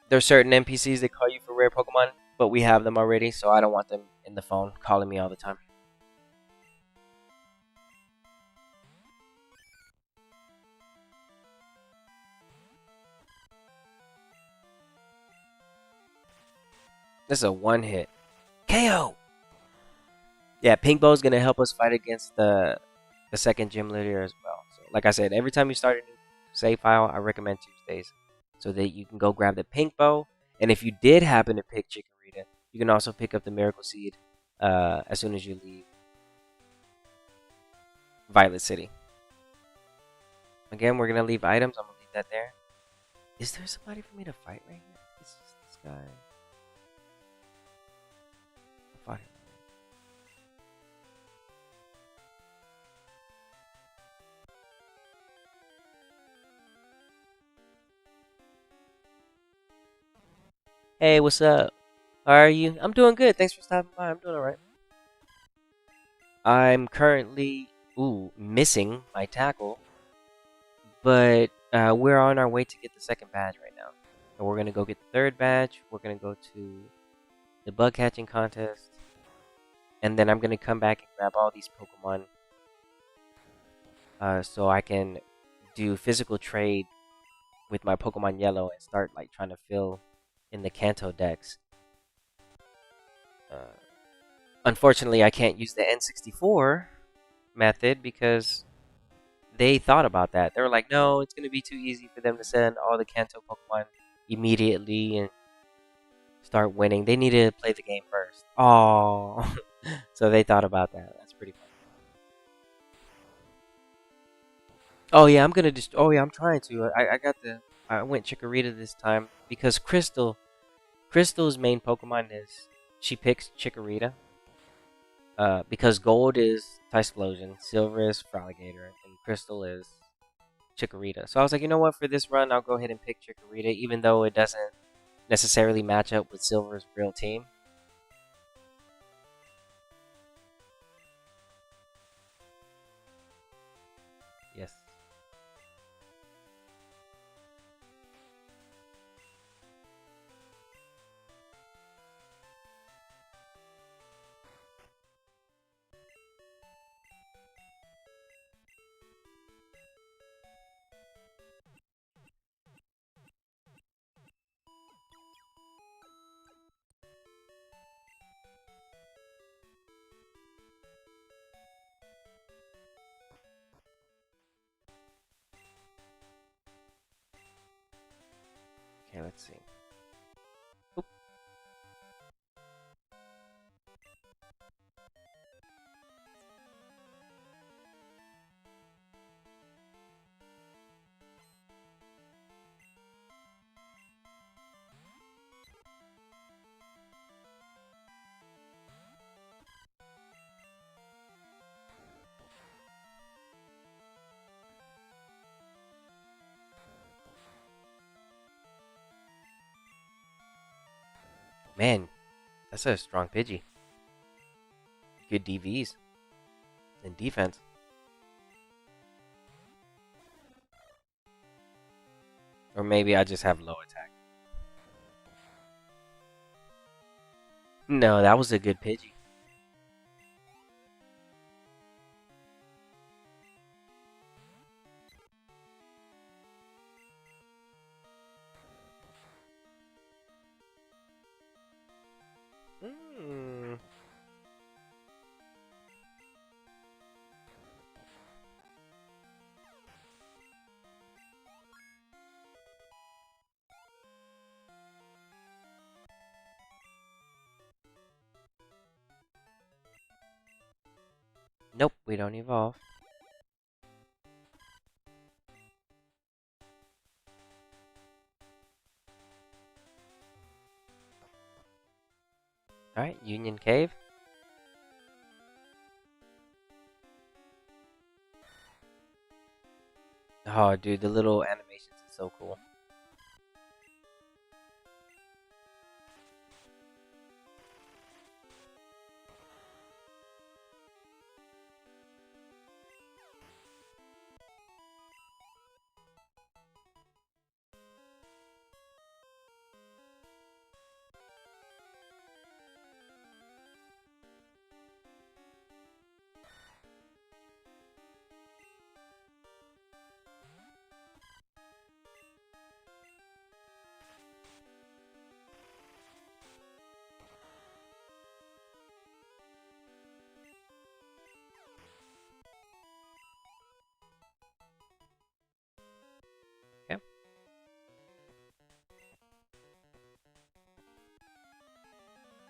There's certain NPCs that call you for rare Pokemon, but we have them already, so I don't want them in the phone calling me all the time. This is a one hit. KO! Yeah, Pink Bow's gonna help us fight against the second gym leader as well. So, like I said, every time you start a new save file, I recommend Tuesdays so that you can go grab the Pink Bow. And if you did happen to pick Chikorita, you can also pick up the Miracle Seed as soon as you leave Violet City. Again, we're gonna leave items. I'm gonna leave that there. Is there somebody for me to fight right here? It's just this guy. I fought him. Hey, what's up? How are you? I'm doing good. Thanks for stopping by. I'm doing alright. I'm currently missing my tackle, but we're on our way to get the second badge right now. And we're gonna go get the third badge. We're gonna go to the bug catching contest, and then I'm gonna come back and grab all these Pokemon, so I can do physical trade with my Pokemon Yellow and start like trying to fill in the Kanto Dex. Uh, Unfortunately, I can't use the N64 method because they thought about that. They were like, no, it's going to be too easy for them to send all the Kanto Pokemon immediately and start winning. They need to play the game first. Oh, so they thought about that. That's pretty funny. Oh yeah, I'm gonna just. Oh yeah, I'm trying to. I got the. I went Chikorita this time because Crystal's main Pokemon is she picks Chikorita. Because gold is Typhlosion, silver is Froligator, and crystal is Chikorita. So I was like, you know what? For this run, I'll go ahead and pick Chikorita, even though it doesn't necessarily match up with Silver's real team. Yes. Okay, let's see. Oop. Man, that's a strong Pidgey. Good DVs and defense. Or maybe I just have low attack. No, that was a good Pidgey. Mm. Nope, we don't evolve. Alright, Union Cave. Oh, dude, the little animations is so cool.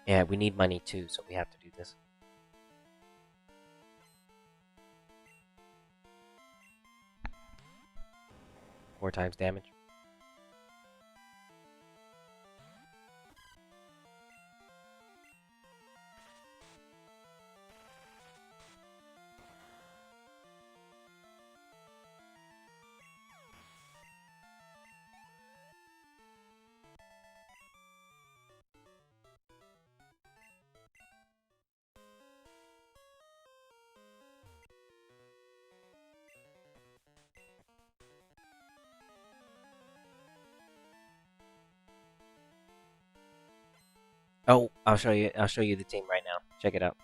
Yeah, we need money too, so we have to do this. 4 times damage. Oh, I'll show you. I'll show you the team right now. Check it out.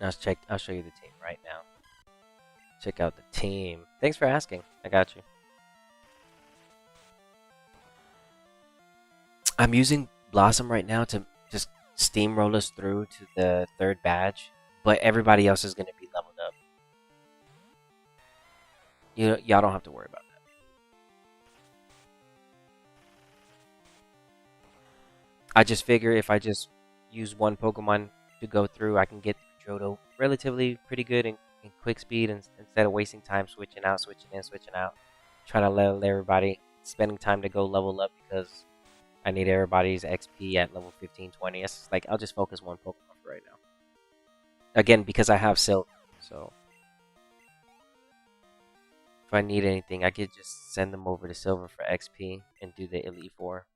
I'll show you the team right now. Check out the team. Thanks for asking. I got you. I'm using Blossom right now to just steamroll us through to the 3rd badge, but everybody else is going to be leveled up. Y'all don't have to worry about that. I just figure if I just use one Pokemon to go through, I can get through Johto relatively pretty good in quick speed, and instead of wasting time switching out, switching in, switching out. Try to let everybody spending time to go level up because I need everybody's XP at level 15, 20. It's like I'll just focus one Pokemon for right now. Again, because I have Silk, so if I need anything, I could just send them over to Silver for XP and do the Elite Four.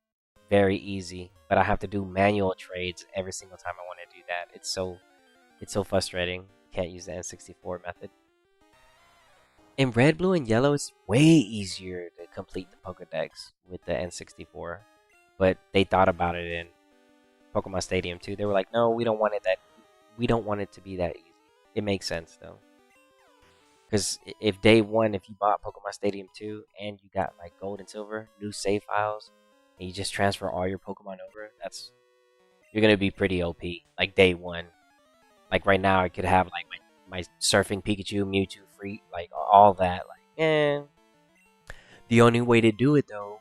Very easy, but I have to do manual trades every single time I want to do that. It's so frustrating. Can't use the N64 method. In red, blue, and yellow, it's way easier to complete the Pokedex with the N64. But they thought about it in Pokemon Stadium too. They were like, no, we don't want it to be that easy. It makes sense though. Because if day one, if you bought Pokemon Stadium 2 and you got like gold and silver, new save files, and you just transfer all your Pokemon over, you're gonna be pretty OP. Like day one. Like right now, I could have like my surfing Pikachu, Mewtwo, free, like all that. The only way to do it though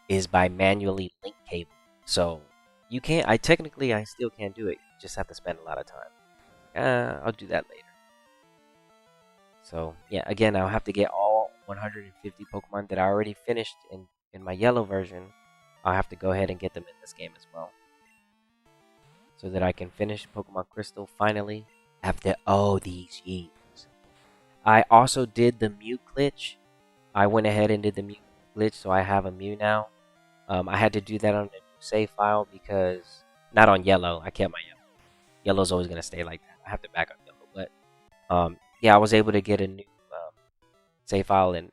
is by manually link cable. So you can't. I still can't do it. You just have to spend a lot of time. I'll do that later. So yeah, again, I'll have to get all 150 Pokemon that I already finished in my yellow version. I'll have to go ahead and get them in this game as well, so that I can finish Pokemon Crystal finally after all these years. I also did the Mew glitch. I went ahead and did the Mew glitch, so I have a Mew now. I had to do that on the new save file because not on yellow. I kept my yellow. Yellow's always gonna stay like that. I have to back up yellow, but yeah, I was able to get a new save file and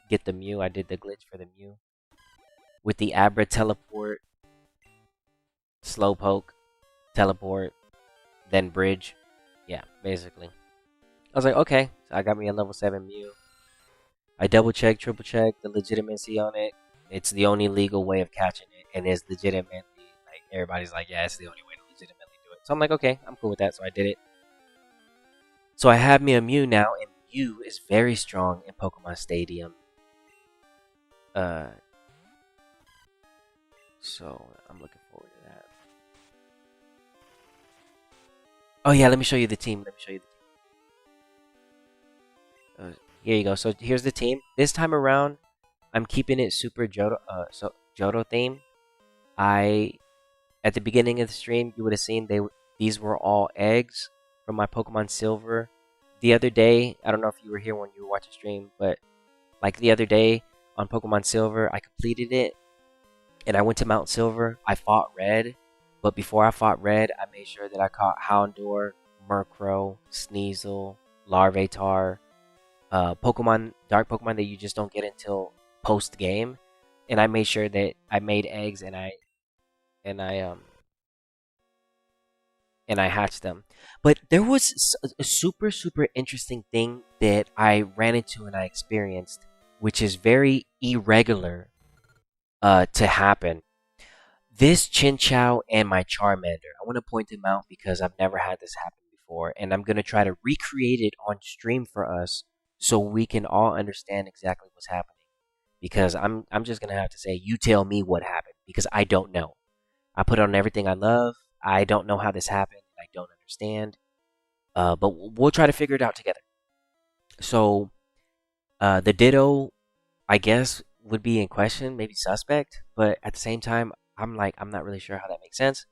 get the Mew. I did the glitch for the Mew with the Abra teleport, Slowpoke, teleport, then bridge. Yeah, basically. I was like, okay, so I got me a level 7 Mew. I double checked, triple checked the legitimacy on it. It's the only legal way of catching it, and it's legitimately, like, everybody's like, yeah, it's the only way to legitimately do it. So I'm like, okay, I'm cool with that, so I did it. So I have me a Mew now, and Mew is very strong in Pokemon Stadium. So I'm looking forward to that. Oh yeah, let me show you the team. Here you go. So here's the team. This time around, I'm keeping it super Johto, Johto theme. At the beginning of the stream, you would have seen these were all eggs from my Pokemon Silver. The other day, I don't know if you were here when you were watching stream, but like the other day on Pokemon Silver, I completed it, and I went to Mount Silver. I fought Red, but before I fought Red, I made sure that I caught Houndour, Murkrow, Sneasel, Larvitar, Dark Pokemon that you just don't get until post game, and I made sure that I made eggs and I hatched them. But there was a super interesting thing that I ran into and I experienced, which is very irregular to happen. This Chinchou and my Charmander, I want to point them out because I've never had this happen before, and I'm going to try to recreate it on stream for us so we can all understand exactly what's happening. Because I'm just going to have to say, you tell me what happened, because I don't know. I put on everything I love. I don't know how this happened. I don't understand. But we'll try to figure it out together. So, the Ditto, I guess, would be in question, maybe suspect. But at the same time, I'm not really sure how that makes sense.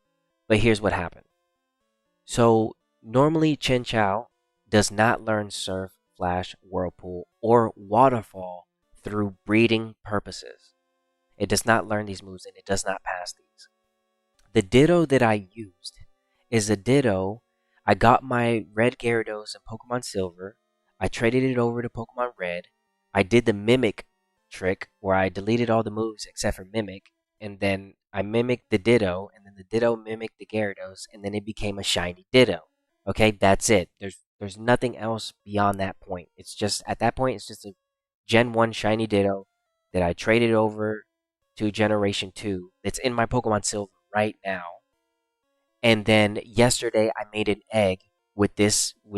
But here's what happened. So, normally Chen Chao does not learn Surf, Flash, Whirlpool, or Waterfall through breeding purposes. It does not learn these moves and it does not pass these. The Ditto that I used is a Ditto. I got my red Gyarados in Pokemon Silver. I traded it over to Pokemon Red. I did the Mimic trick where I deleted all the moves except for Mimic. And then I mimicked the Ditto. And then the Ditto mimicked the Gyarados. And then it became a shiny Ditto. Okay, that's it. There's nothing else beyond that point. It's just, at that point, it's just a Gen 1 shiny Ditto that I traded over to Generation 2 that's in my Pokemon Silver right now. And then yesterday I made an egg with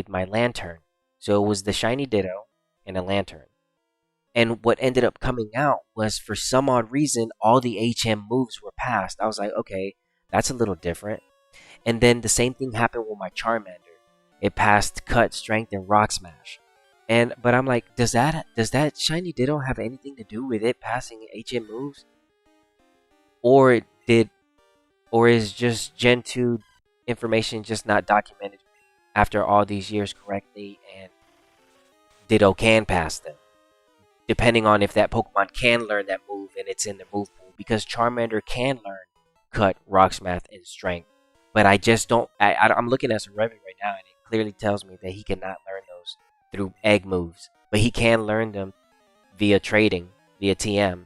my lantern. So it was the shiny Ditto and a lantern. And what ended up coming out was, for some odd reason, all the HM moves were passed. I was like, okay, that's a little different. And then the same thing happened with my Charmander. It passed Cut, Strength, and Rock Smash. But I'm like, does that shiny Ditto have anything to do with it passing HM moves? Or is just Gen 2 information just not documented after all these years correctly, and Ditto can pass them, depending on if that Pokemon can learn that move and it's in the move pool, because Charmander can learn Cut, Rock Smash, and Strength, but I just don't. I'm looking at some Reddit right now, and it clearly tells me that he cannot learn those through egg moves, but he can learn them via trading, via TM.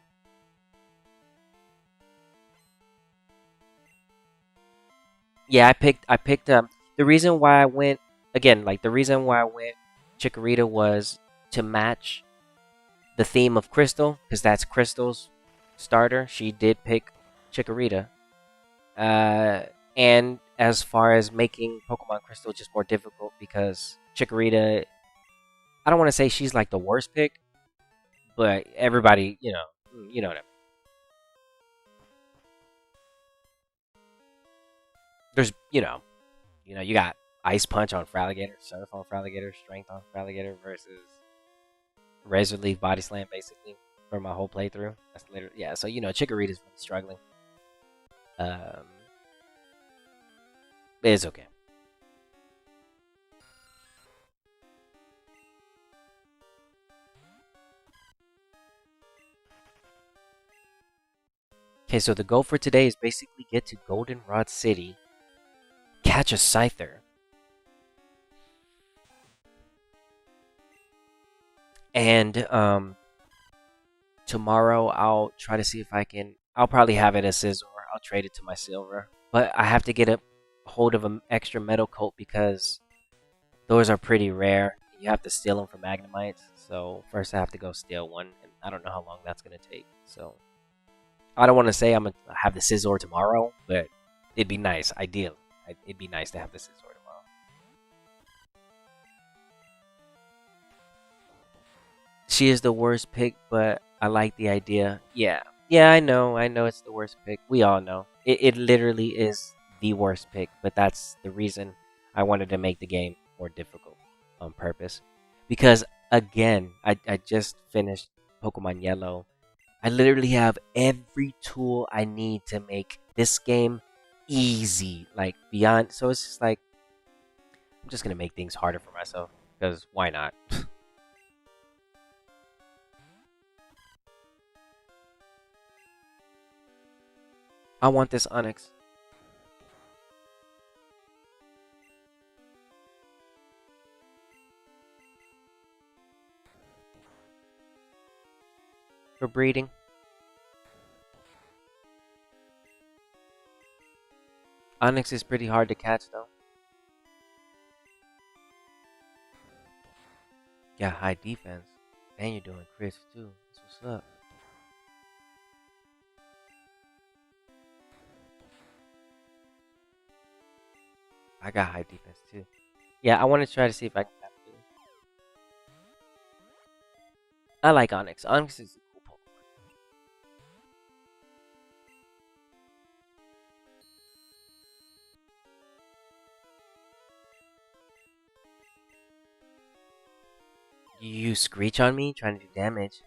Yeah, I picked the reason why I went, again, like the reason why I went Chikorita was to match the theme of Crystal, because that's Crystal's starter. She did pick Chikorita. And as far as making Pokemon Crystal just more difficult, because Chikorita, I don't want to say she's like the worst pick, but everybody, you know what I mean. There's, you got Ice Punch on Fraligator, Surf on Fraligator, Strength on Fraligator versus Razor Leaf Body Slam, basically, for my whole playthrough. That's literally, yeah. So Chikorita's really struggling. Um, it's okay. Okay, so the goal for today is basically get to Goldenrod City, catch a Scyther, and tomorrow I'll try to see if I can. I'll probably have it as Scizor. I'll trade it to my Silver, but I have to get a hold of an extra Metal Coat because those are pretty rare. You have to steal them from Magnemites. So first I have to go steal one, and I don't know how long that's gonna take. So I don't want to say I'm gonna have the Scizor tomorrow, but it'd be nice. Ideal. It'd be nice to have the Scizor tomorrow. She is the worst pick, but I like the idea. Yeah. Yeah, I know it's the worst pick. We all know. It literally is the worst pick, but that's the reason I wanted to make the game more difficult on purpose. Because, again, I just finished Pokemon Yellow. I literally have every tool I need to make this game easy. Like, beyond. So it's just like, I'm just going to make things harder for myself. Because why not? I want this Onyx. For breeding. Onyx is pretty hard to catch though. Yeah, high defense. And you're doing crits too. That's what's up. I got high defense too. Yeah, I want to try to see if I can catch you. I like Onyx. Onyx is a cool Pokemon. You use Screech on me, trying to do damage.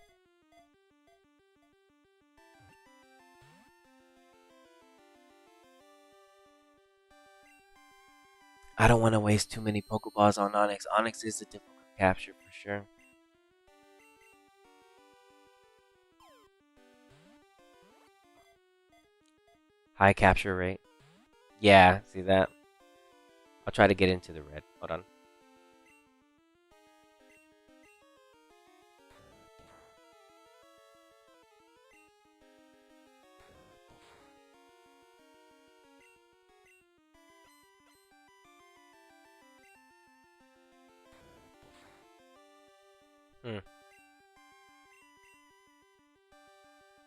I don't want to waste too many Pokeballs on Onix. Onix is a difficult capture for sure. High capture rate. Yeah, see that? I'll try to get into the red. Hold on.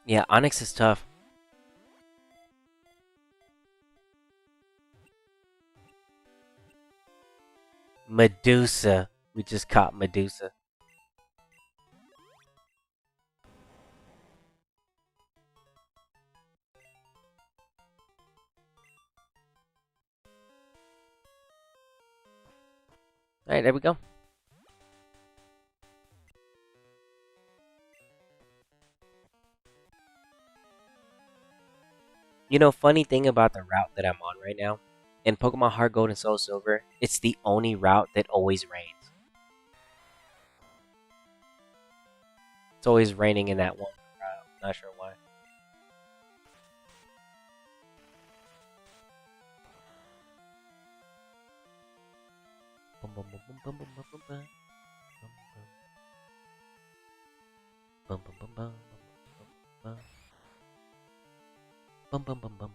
Yeah, Onix is tough. Medusa. We just caught Medusa. Alright, there we go. You know, funny thing about the route that I'm on right now, in Pokemon Heart Gold and Soul Silver, it's the only route that always rains. It's always raining in that one route. Not sure why. Bum, bum, bum, bum, bum, bum, bum, bum, bum, bum, bum, bum, bum, bum, bum, bum, bum, bum.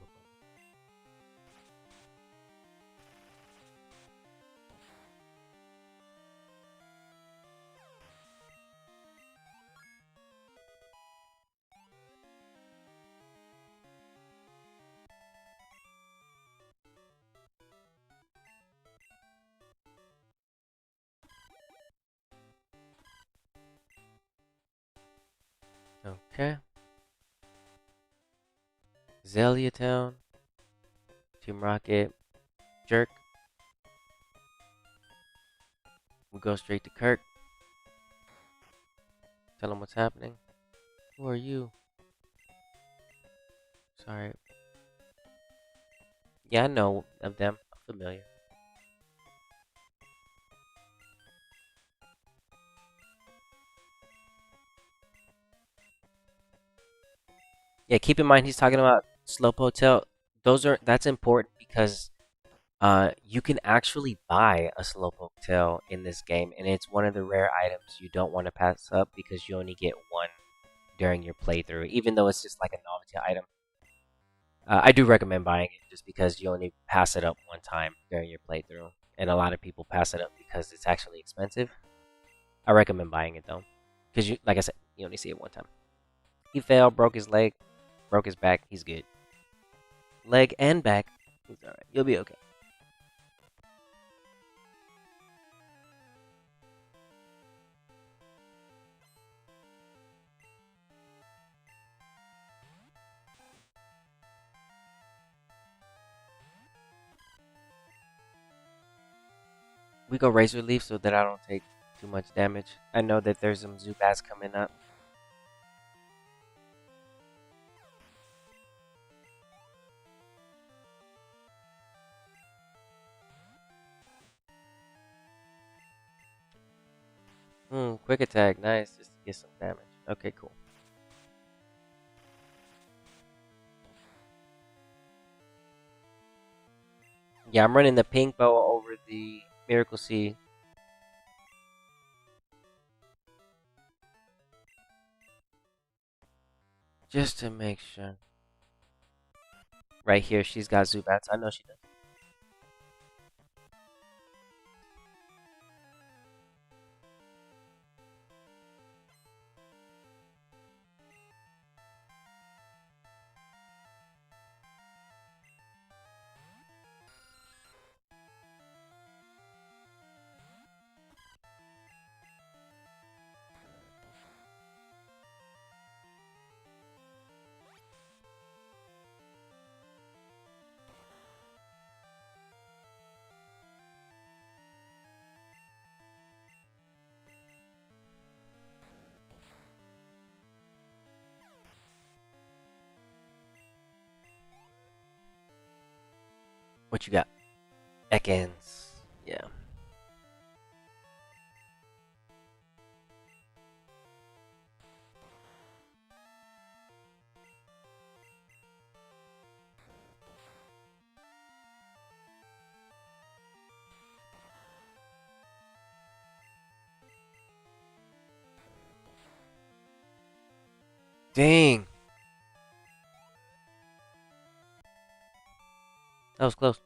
Okay. Zelia Town. Team Rocket. Jerk. We go straight to Kirk. Tell him what's happening. Who are you? Sorry. Yeah, I know of them. I'm familiar. Yeah, keep in mind he's talking about Slowpoke Tail. That's important because you can actually buy a Slowpoke Tail in this game, and it's one of the rare items you don't want to pass up because you only get one during your playthrough, even though it's just like a novelty item. I do recommend buying it just because you only pass it up one time during your playthrough, and a lot of people pass it up because it's actually expensive. I recommend buying it though, because you, like I said, you only see it one time. He fell, broke his leg, broke his back. He's good. Leg and back. He's alright. You'll be okay. We go Razor Leaf so that I don't take too much damage. I know that there's some Zubats coming up. Quick attack. Nice. Just to get some damage. Okay, cool. Yeah, I'm running the pink boa over the Miracle Seed. Just to make sure. Right here, she's got Zubats. I know she does. What you got? Ekans. Yeah. Dang. That was close.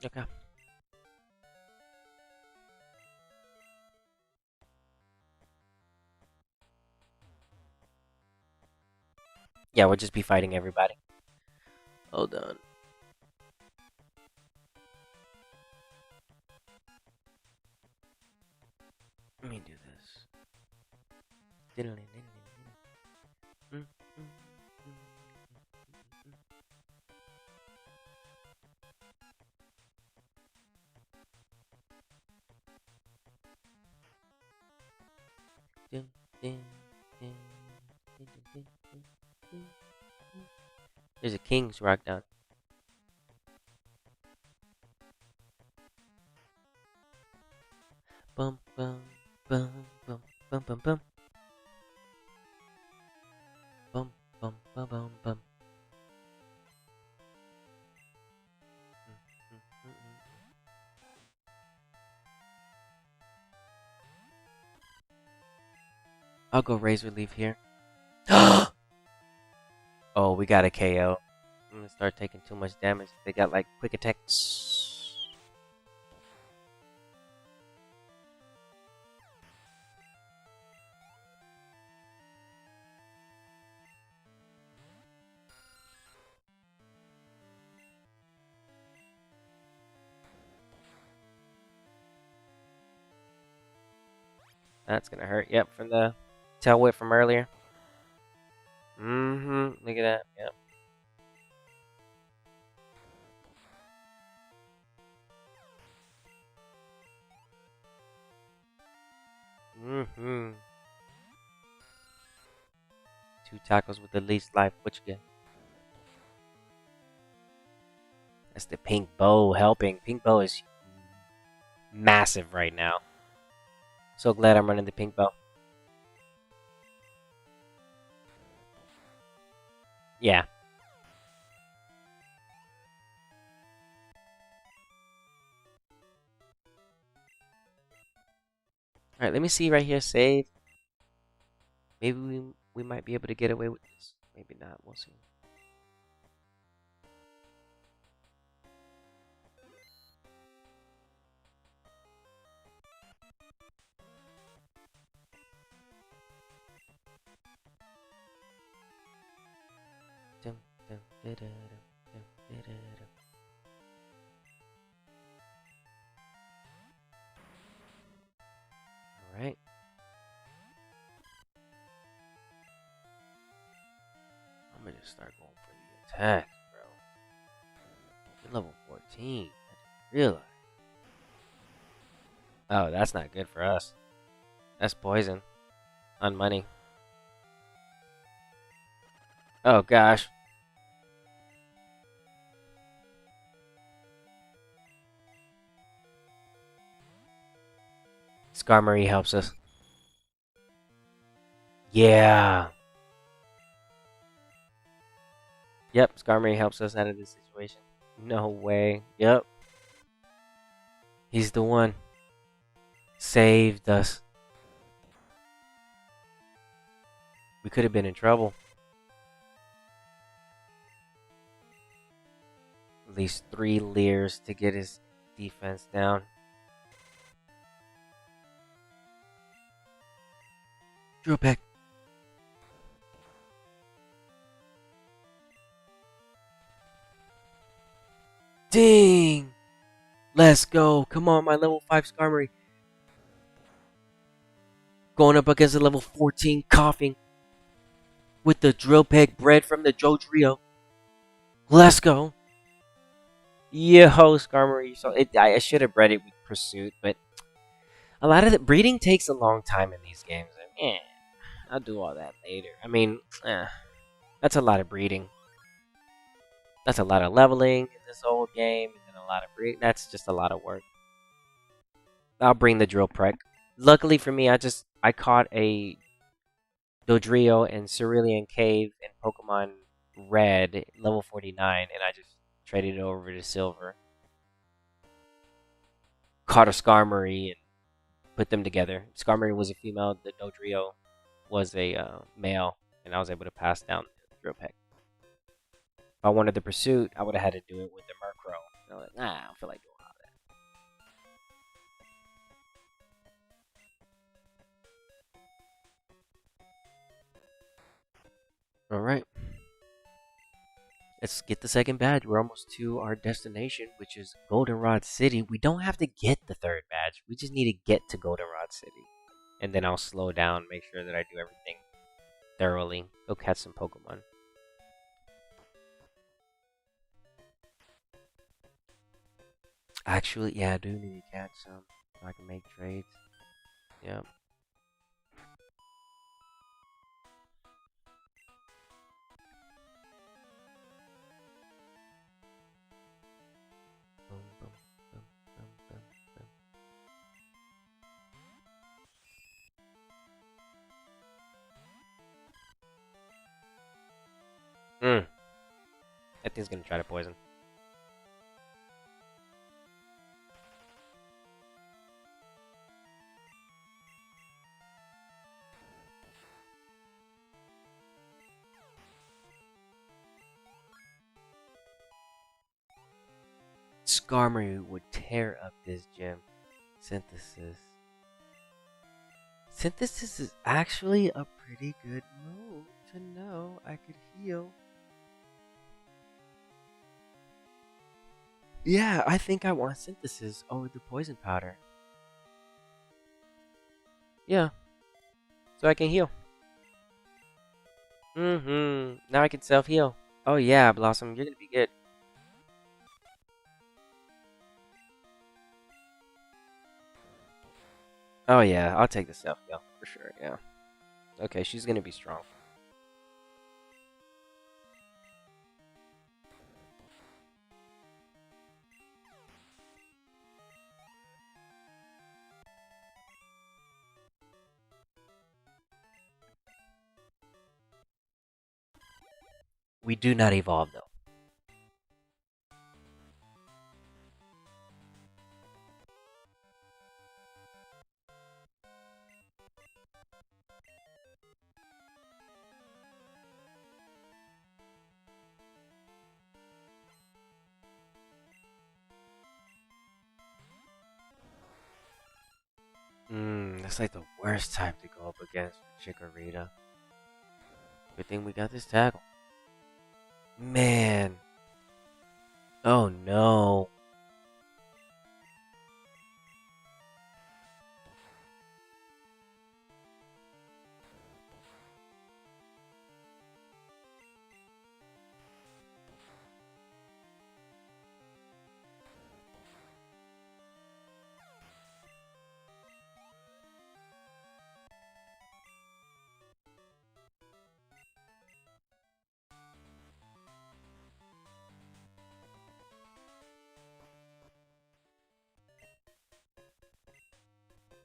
Okay. Yeah, we'll just be fighting everybody. Hold on. Let me do this. There's a King's Rock down. Bum bum bum bum bum bum bum bum bum bum bum bum. I'll go Razor Leaf here. Oh, we got a KO. I'm gonna start taking too much damage. They got like quick attacks. That's gonna hurt. Yep, from the tail whip from earlier. Look at that. Yep. Two tackles with the least life. What you get? That's the pink bow helping. Pink bow is massive right now. So glad I'm running the pink bow. Yeah. Alright, let me see right here. Save. Maybe we might be able to get away with this. Maybe not. We'll see. Alright. I'm gonna just start going for the attacks, bro. You're level 14. I didn't realize. Oh, that's not good for us. That's poison. On money. Oh, gosh. Skarmory helps us. Yeah. Yep, Skarmory helps us out of this situation. No way. Yep. He's the one. Saved us. We could have been in trouble. At least 3 Leers to get his defense down. Drill Peck. Ding! Let's go. Come on, my level 5 Skarmory. Going up against a level 14 Coughing. With the drill peg bred from the Johto Region. Let's go. Yo, Skarmory. So I should have bred it with Pursuit, but a lot of the breeding takes a long time in these games. I'll do all that later. I mean, that's a lot of breeding. That's a lot of leveling in this old game, and a lot of breeding. That's just a lot of work. I'll bring the drill preg. Luckily for me, I caught a Dodrio in Cerulean Cave in Pokemon Red, level 49, and I just traded it over to Silver. Caught a Skarmory and put them together. Skarmory was a female, the Dodrio was a male, and I was able to pass down the drill preg. If I wanted the pursuit, I would have had to do it with the Murkrow. I was like, nah, I don't feel like doing all that. Alright. Let's get the second badge. We're almost to our destination, which is Goldenrod City. We don't have to get the third badge. We just need to get to Goldenrod City. And then I'll slow down, make sure that I do everything thoroughly. Go catch some Pokemon. Actually, yeah, I do need to catch some so I can make trades. Yep. Boom, boom, boom, boom, boom, boom. That thing's gonna try to poison. Skarmory would tear up this gym. Synthesis. Synthesis is actually a pretty good move to know I could heal. Yeah, I think I want Synthesis over the Poison Powder. Yeah, so I can heal. Now I can self-heal. Oh yeah, Blossom, you're gonna be good. Oh yeah, I'll take the self-heal for sure, yeah. Okay, she's gonna be strong. We do not evolve though. That's like the worst type to go up against for Chikorita. Good thing we got this tackle. Man. Oh no.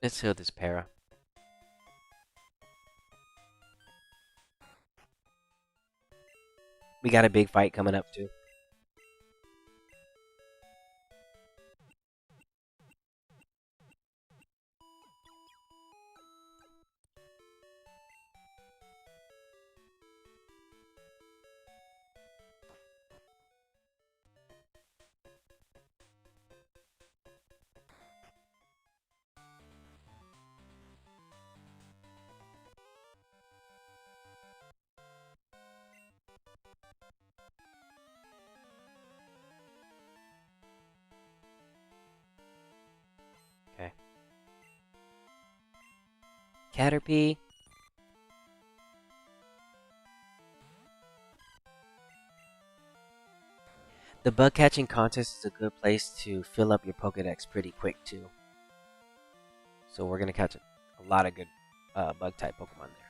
Let's heal this para. We got a big fight coming up too. Okay. Caterpie. The bug catching contest is a good place to fill up your Pokedex pretty quick too. So we're gonna catch a lot of good bug type Pokemon there.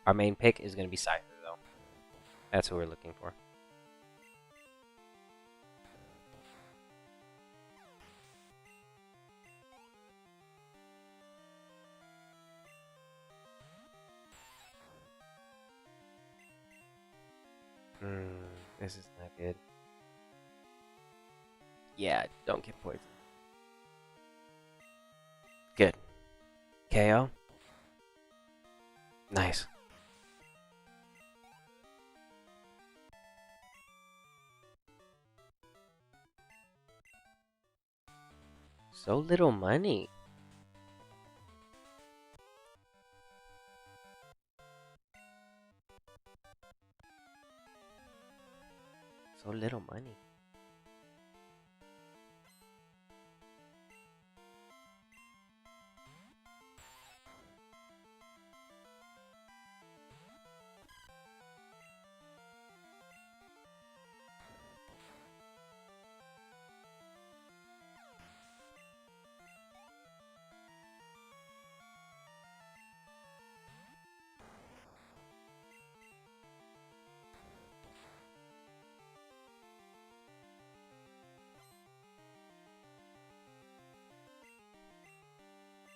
Our main pick is going to be Scyther, though. That's who we're looking for. This is not good. Yeah, don't get poisoned. Good. KO. Nice. So little money. So little money.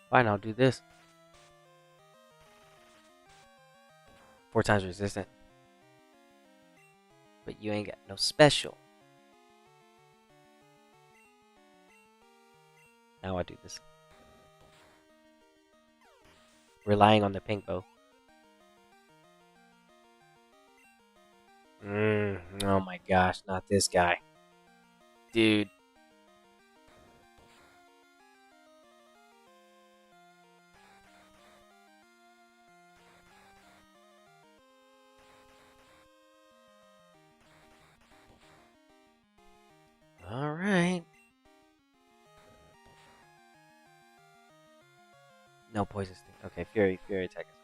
Fine, I'll do this. 4 times resistant. But you ain't got no special. Now I do this. Relying on the pink bow. Oh my gosh, not this guy. Dude. Alright. No poison sting. Okay, Fury attack is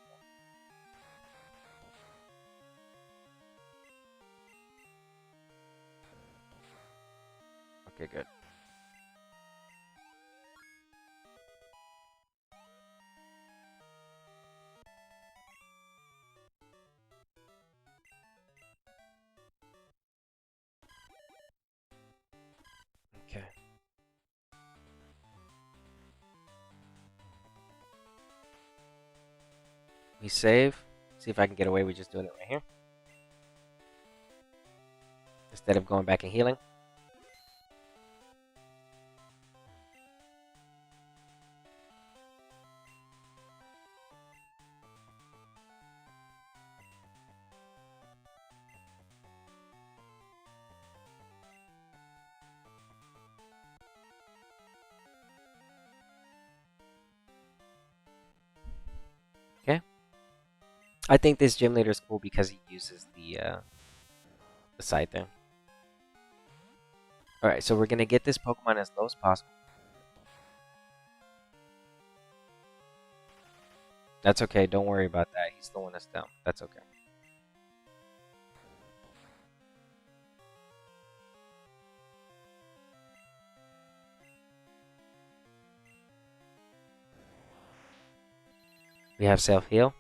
okay. Okay, good. Okay. We save. See if I can get away with just doing it right here. Instead of going back and healing. Okay. I think this gym leader is cool because he uses the side there. Alright, so we're gonna get this Pokemon as low as possible. That's okay, don't worry about that. He's slowing us down. That's okay. We have self-heal.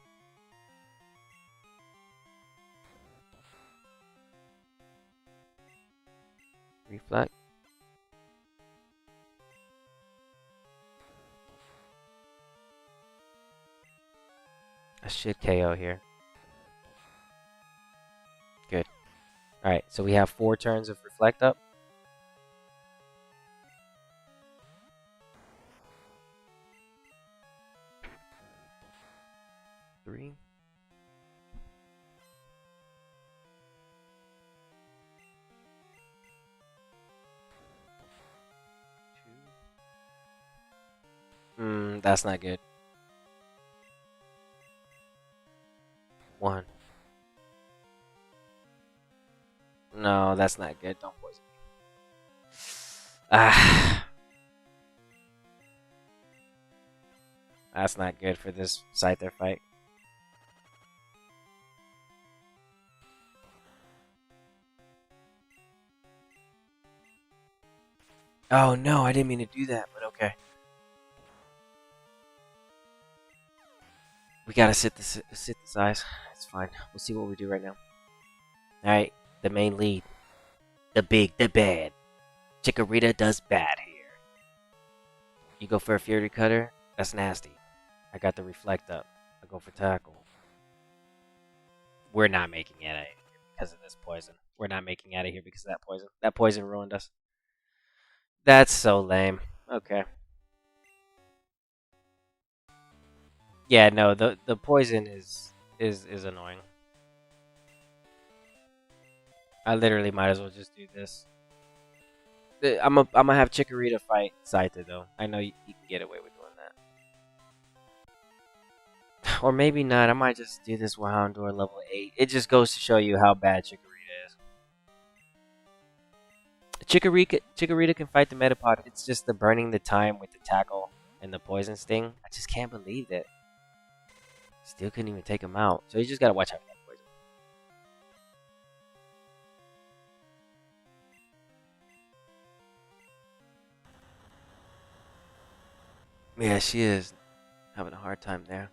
Reflect. I should KO here. Good. Alright, so we have 4 turns of Reflect up. Three. That's not good. 1. No, that's not good. Don't poison me. Ah. That's not good for this Scyther fight. Oh no, I didn't mean to do that, but okay. We gotta synthesize. It's fine. We'll see what we do right now. Alright, the main lead. The big, the bad. Chikorita does bad here. You go for a Fury Cutter? That's nasty. I got the Reflect up. I go for Tackle. We're not making it out of here because of this poison. We're not making it out of here because of that poison. That poison ruined us. That's so lame. Okay. Yeah, no, the poison is annoying. I literally might as well just do this. I'm gonna have Chikorita fight Saita though. I know you can get away with doing that. Or maybe not. I might just do this with Houndour level 8. It just goes to show you how bad Chikorita is. Chikorita can fight the Metapod. It's just the burning the time with the tackle and the poison sting. I just can't believe that. Still couldn't even take him out. So you just gotta watch out for that poison. Yeah, she is having a hard time there.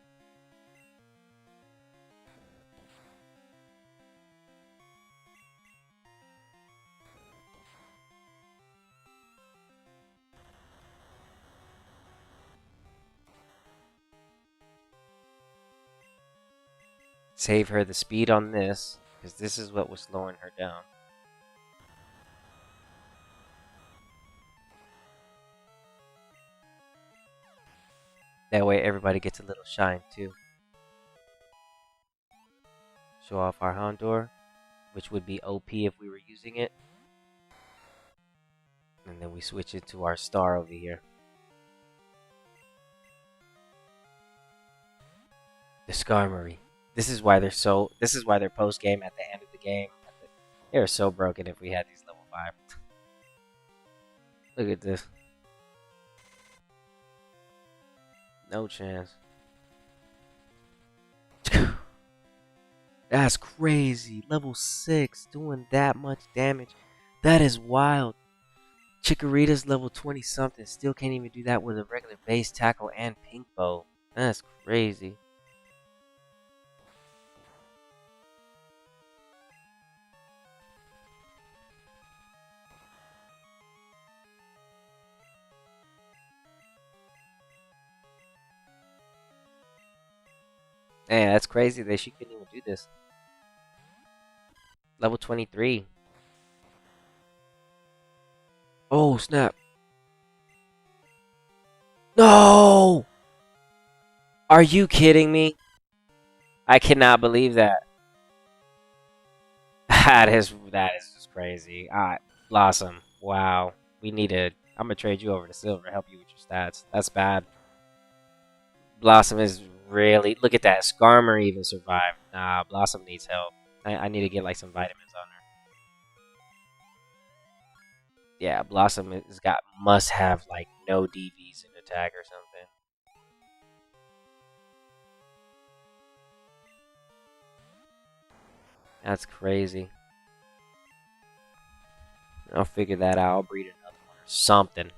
Save her the speed on this, because this is what was slowing her down. That way everybody gets a little shine too. Show off our Houndour, which would be OP if we were using it. And then we switch it to our star over here. The Skarmory. This is why they're post game at the end of the game. They're so broken if we had these level 5. Look at this. No chance. That's crazy. Level 6 doing that much damage. That is wild. Chikorita's level 20 something. Still can't even do that with a regular base tackle and pink bow. That's crazy. Man, that's crazy that she couldn't even do this. Level 23. Oh, snap. No! Are you kidding me? I cannot believe that. That is just crazy. Blossom. Wow. I'm gonna trade you over to Silver, help you with your stats. That's bad. Blossom is really... Look at that. Skarmory even survived. Nah, Blossom needs help. I need to get like some vitamins on her. Yeah, Blossom must have like no DVs in attack or something. That's crazy. I'll figure that out. I'll breed another one or something.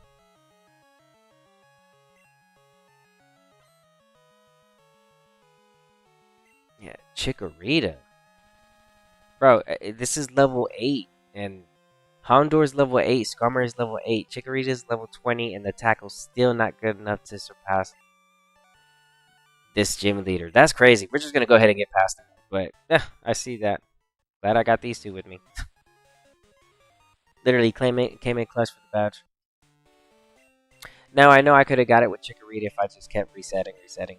Yeah, Chikorita. Bro, this is level 8, and Houndour's level 8, Skarmory's level 8, Chikorita's level 20, and the tackle's still not good enough to surpass this gym leader. That's crazy. We're just gonna go ahead and get past that. But, yeah, I see that. Glad I got these two with me. Literally came in clutch for the badge. Now, I know I could have got it with Chikorita if I just kept resetting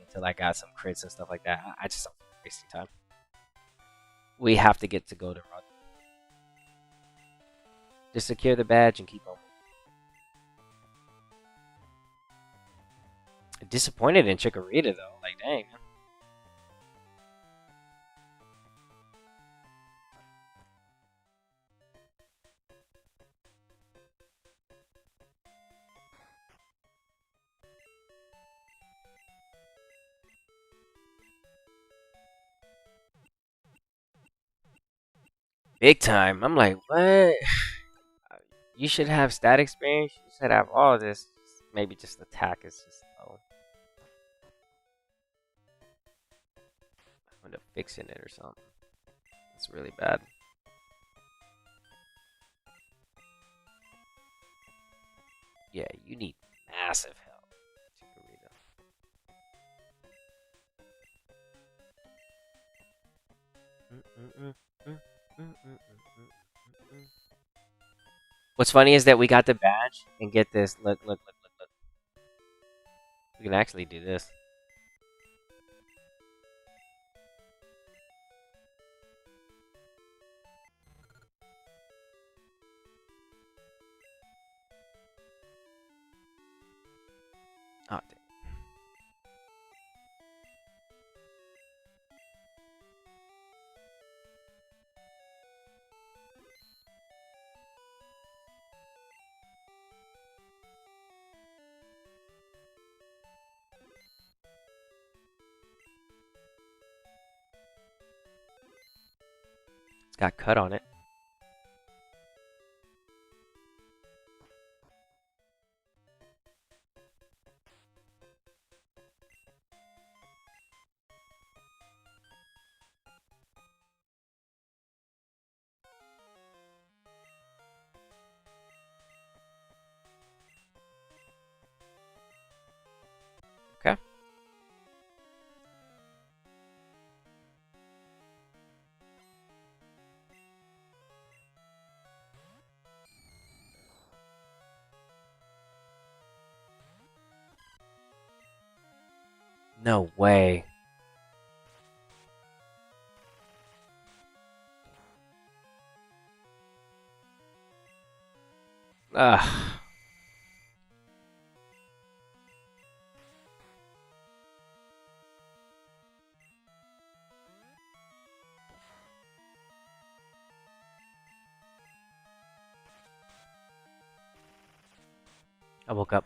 until I got some crits and stuff like that. I just don't wasting time. We have to get to Goldenrod. Just secure the badge and keep on. Disappointed in Chikorita though. Like, dang. Big time. I'm like, what? You should have stat experience. You should have all this. Maybe just attack is just low. end up fixing it or something. It's really bad. Yeah, you need massive help, Chikorita. What's funny is that we got the badge and get this. Look, look, look, look, look. We can actually do this. Oh, dang. It's got cut on it. Okay. No way. Ugh. I woke up.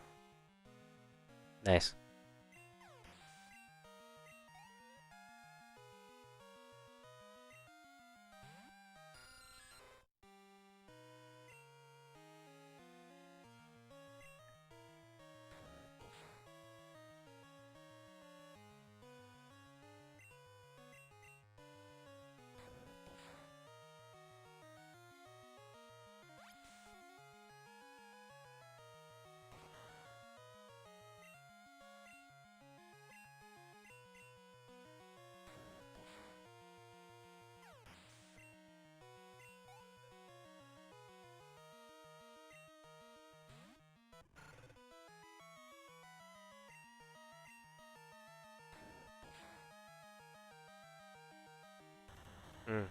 Nice. Mm.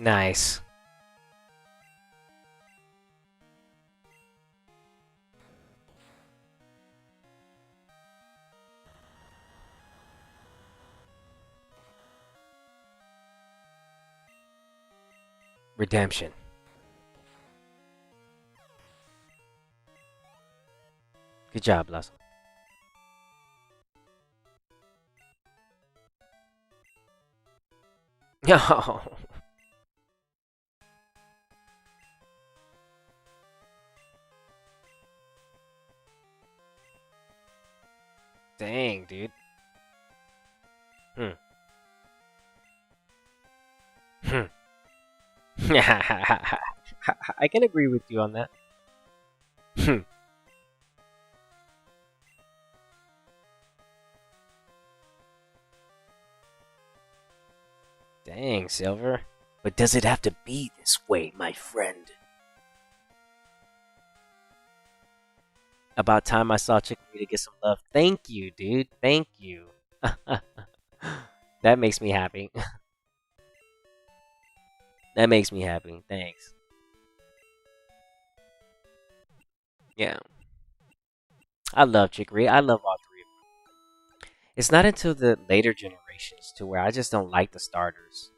Nice. Redemption. Good job, Blossom. No. Dang, dude. Hmm. Hmm. I can agree with you on that. Hmm. Dang, Silver. But does it have to be this way, my friend? About time I saw Chikorita get some love. Thank you, dude. Thank you. That makes me happy. That makes me happy. Thanks. Yeah. I love Chikorita. I love all three of them. It's not until the later generations to where I just don't like the starters.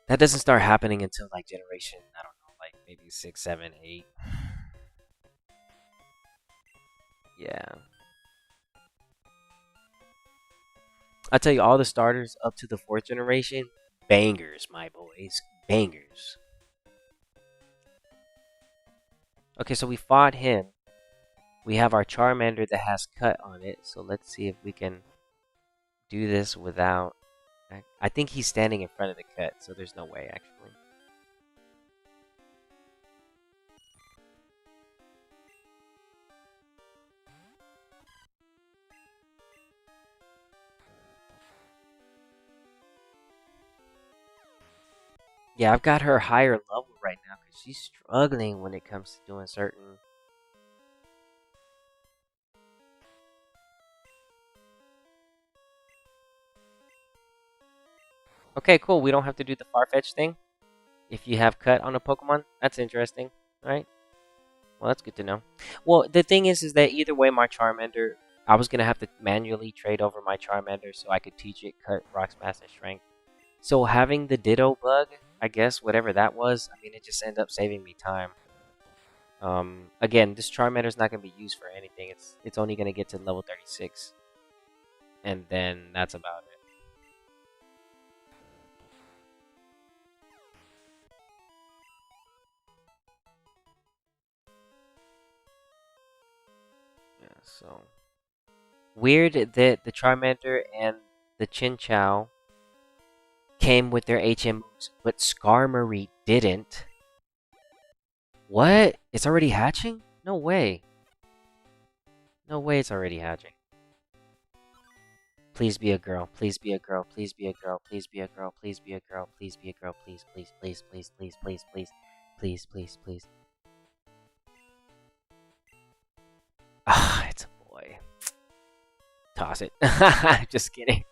That doesn't start happening until like generation, I don't know, like maybe 6, 7, 8. Yeah. I tell you, all the starters up to the 4th generation, bangers, my boys. Bangers. Okay, so we fought him. We have our Charmander that has cut on it. So let's see if we can do this without... I think he's standing in front of the cut, so there's no way, actually. Yeah, I've got her higher level right now because she's struggling when it comes to doing certain... Okay, cool. We don't have to do the Farfetch thing if you have cut on a Pokemon. That's interesting, right? Well, that's good to know. Well, the thing is that either way, my Charmander, I was gonna have to manually trade over my Charmander so I could teach it cut, Rock Smash, and Strength. So having the Ditto bug, I guess whatever that was, I mean, it just ended up saving me time. Again, this Charmander is not gonna be used for anything. It's only gonna get to level 36, and then that's about it. Yeah. So weird that the Charmander and the Chinchou came with their HM moves, but Skarmory didn't. What? It's already hatching? No way. No way it's already hatching. Please be a girl. Please be a girl. Please be a girl. Please be a girl. Please be a girl. Please be a girl. Please, please, please, please, please, please, please. Please, please, please. Ah, it's a boy. Toss it. Just kidding.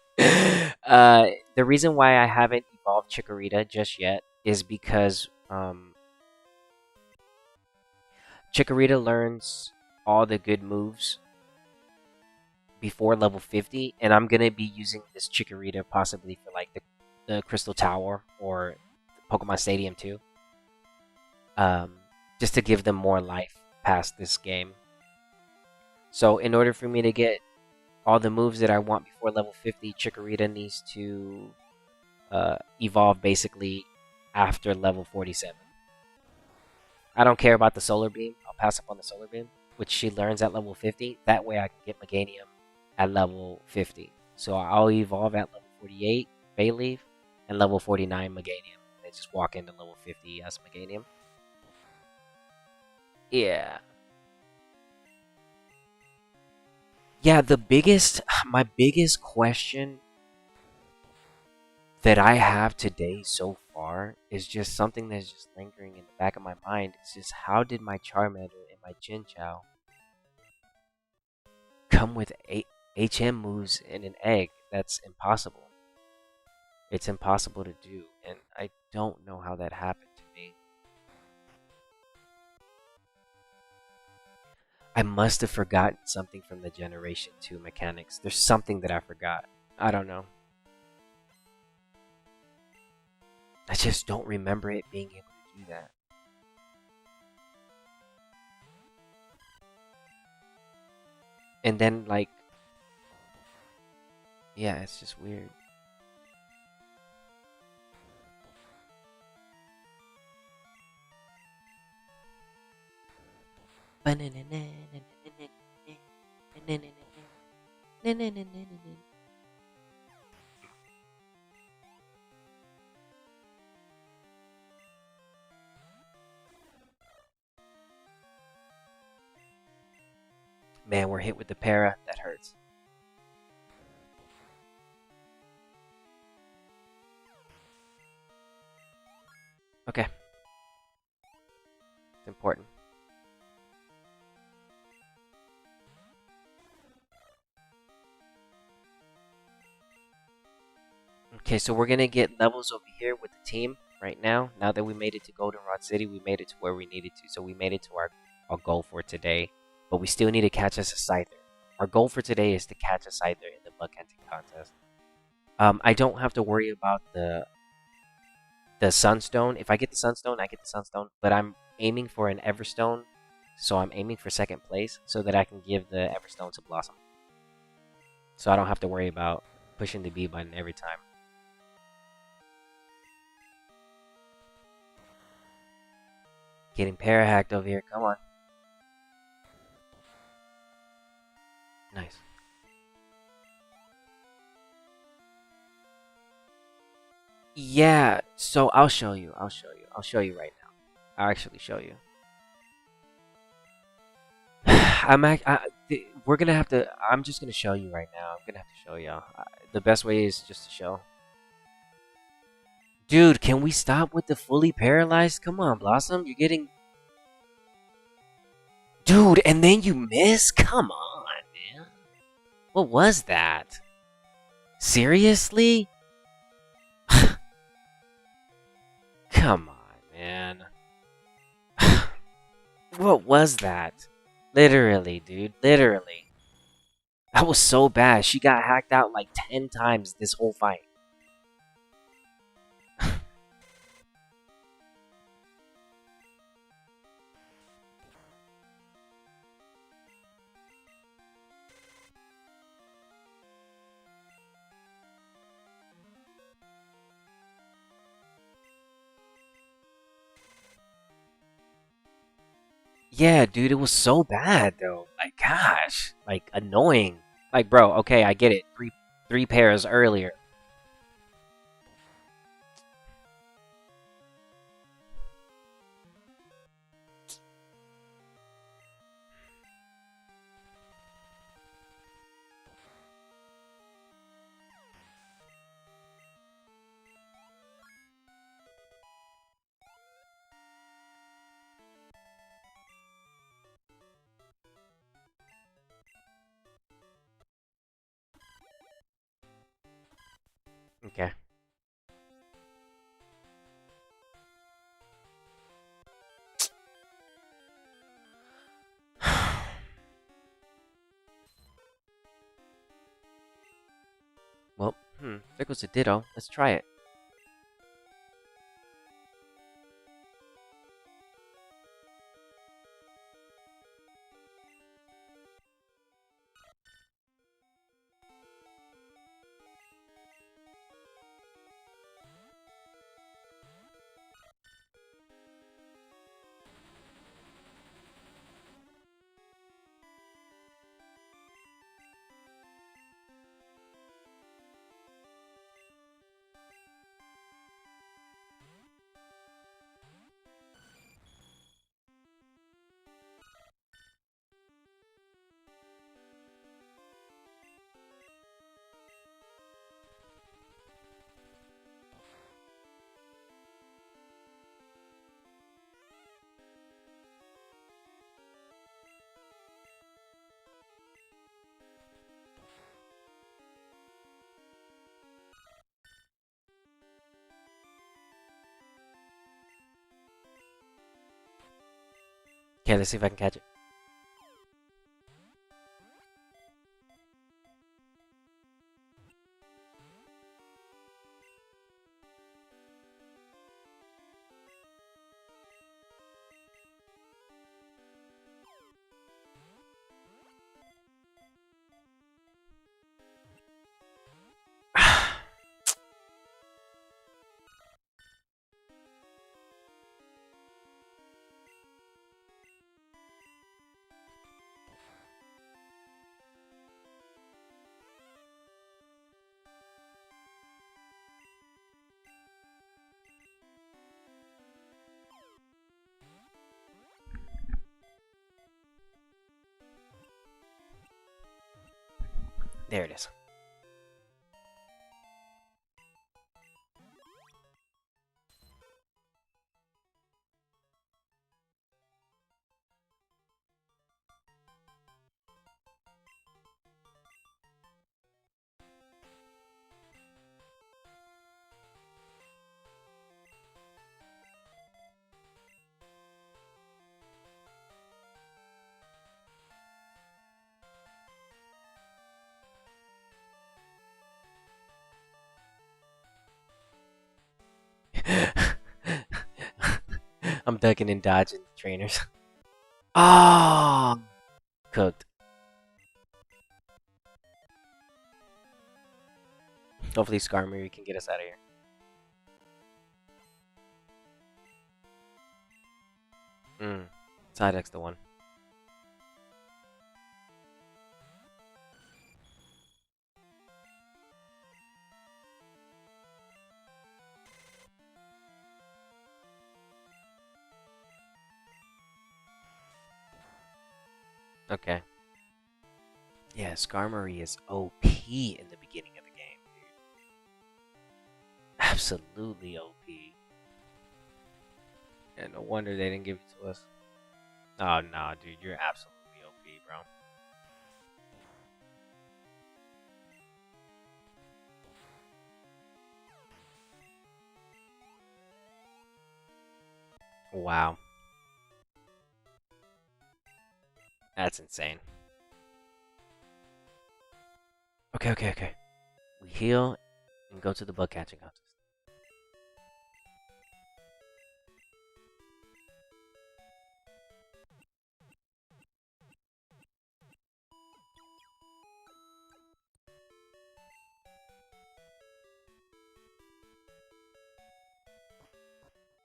The reason why I haven't evolved Chikorita just yet is because Chikorita learns all the good moves before level 50, and I'm gonna be using this Chikorita possibly for like the Crystal Tower or Pokemon Stadium too. Just to give them more life past this game. So in order for me to get all the moves that I want before level 50, Chikorita needs to evolve basically after level 47. I don't care about the Solar Beam. I'll pass up on the Solar Beam, which she learns at level 50. That way I can get Meganium at level 50. So I'll evolve at level 48, Bayleaf, and level 49, Meganium. And just walk into level 50 as Meganium. Yeah. Yeah, my biggest question that I have today so far is just something that's just lingering in the back of my mind. It's just how did my Charmander and my Chinchou come with HM moves in an egg? That's impossible. It's impossible to do, and I don't know how that happened to me. I must have forgotten something from the Generation 2 mechanics. There's something that I forgot. I don't know. I just don't remember it being able to do that. And then, like, yeah, it's just weird. Man, we're hit with the para. That hurts. Okay. It's important. Okay, so we're gonna get levels over here with the team right now. Now that we made it to Goldenrod City, we made it to where we needed to. So we made it to our goal for today. But we still need to catch us a Scyther. Our goal for today is to catch a Scyther in the bug hunting contest. I don't have to worry about the Sunstone. If I get the Sunstone, I get the Sunstone. But I'm aiming for an Everstone. So I'm aiming for second place so that I can give the Everstone to Blossom. So I don't have to worry about pushing the B button every time. Getting para-hacked over here. Come on. Nice. Yeah, so I'll show you. I'll show you right now. I'll actually show you. We're gonna have to. I'm just gonna show you right now. I'm gonna have to show y'all. The best way is just to show. Dude, can we stop with the fully paralyzed? Come on, Blossom. You're getting. Dude, and then you miss? Come on, man. What was that? Seriously? Come on, man. What was that? Literally, dude. Literally. That was so bad. She got hacked out like 10 times this whole fight. Yeah, dude, it was so bad though. Like, gosh, like annoying. Like, bro, okay, I get it. Three pairs earlier. Okay. Well, there goes a Ditto. Let's try it. Okay, let's see if I can catch it. There it is. I'm ducking and dodging trainers. Oh, cooked. Hopefully Skarmory can get us out of here. Psyduck's the one. Okay. Yeah, Skarmory is OP in the beginning of the game, dude. Absolutely OP. Yeah, no wonder they didn't give it to us. Oh, no, dude. You're absolutely OP, bro. Wow. That's insane. Okay. We heal and go to the bug catching contest.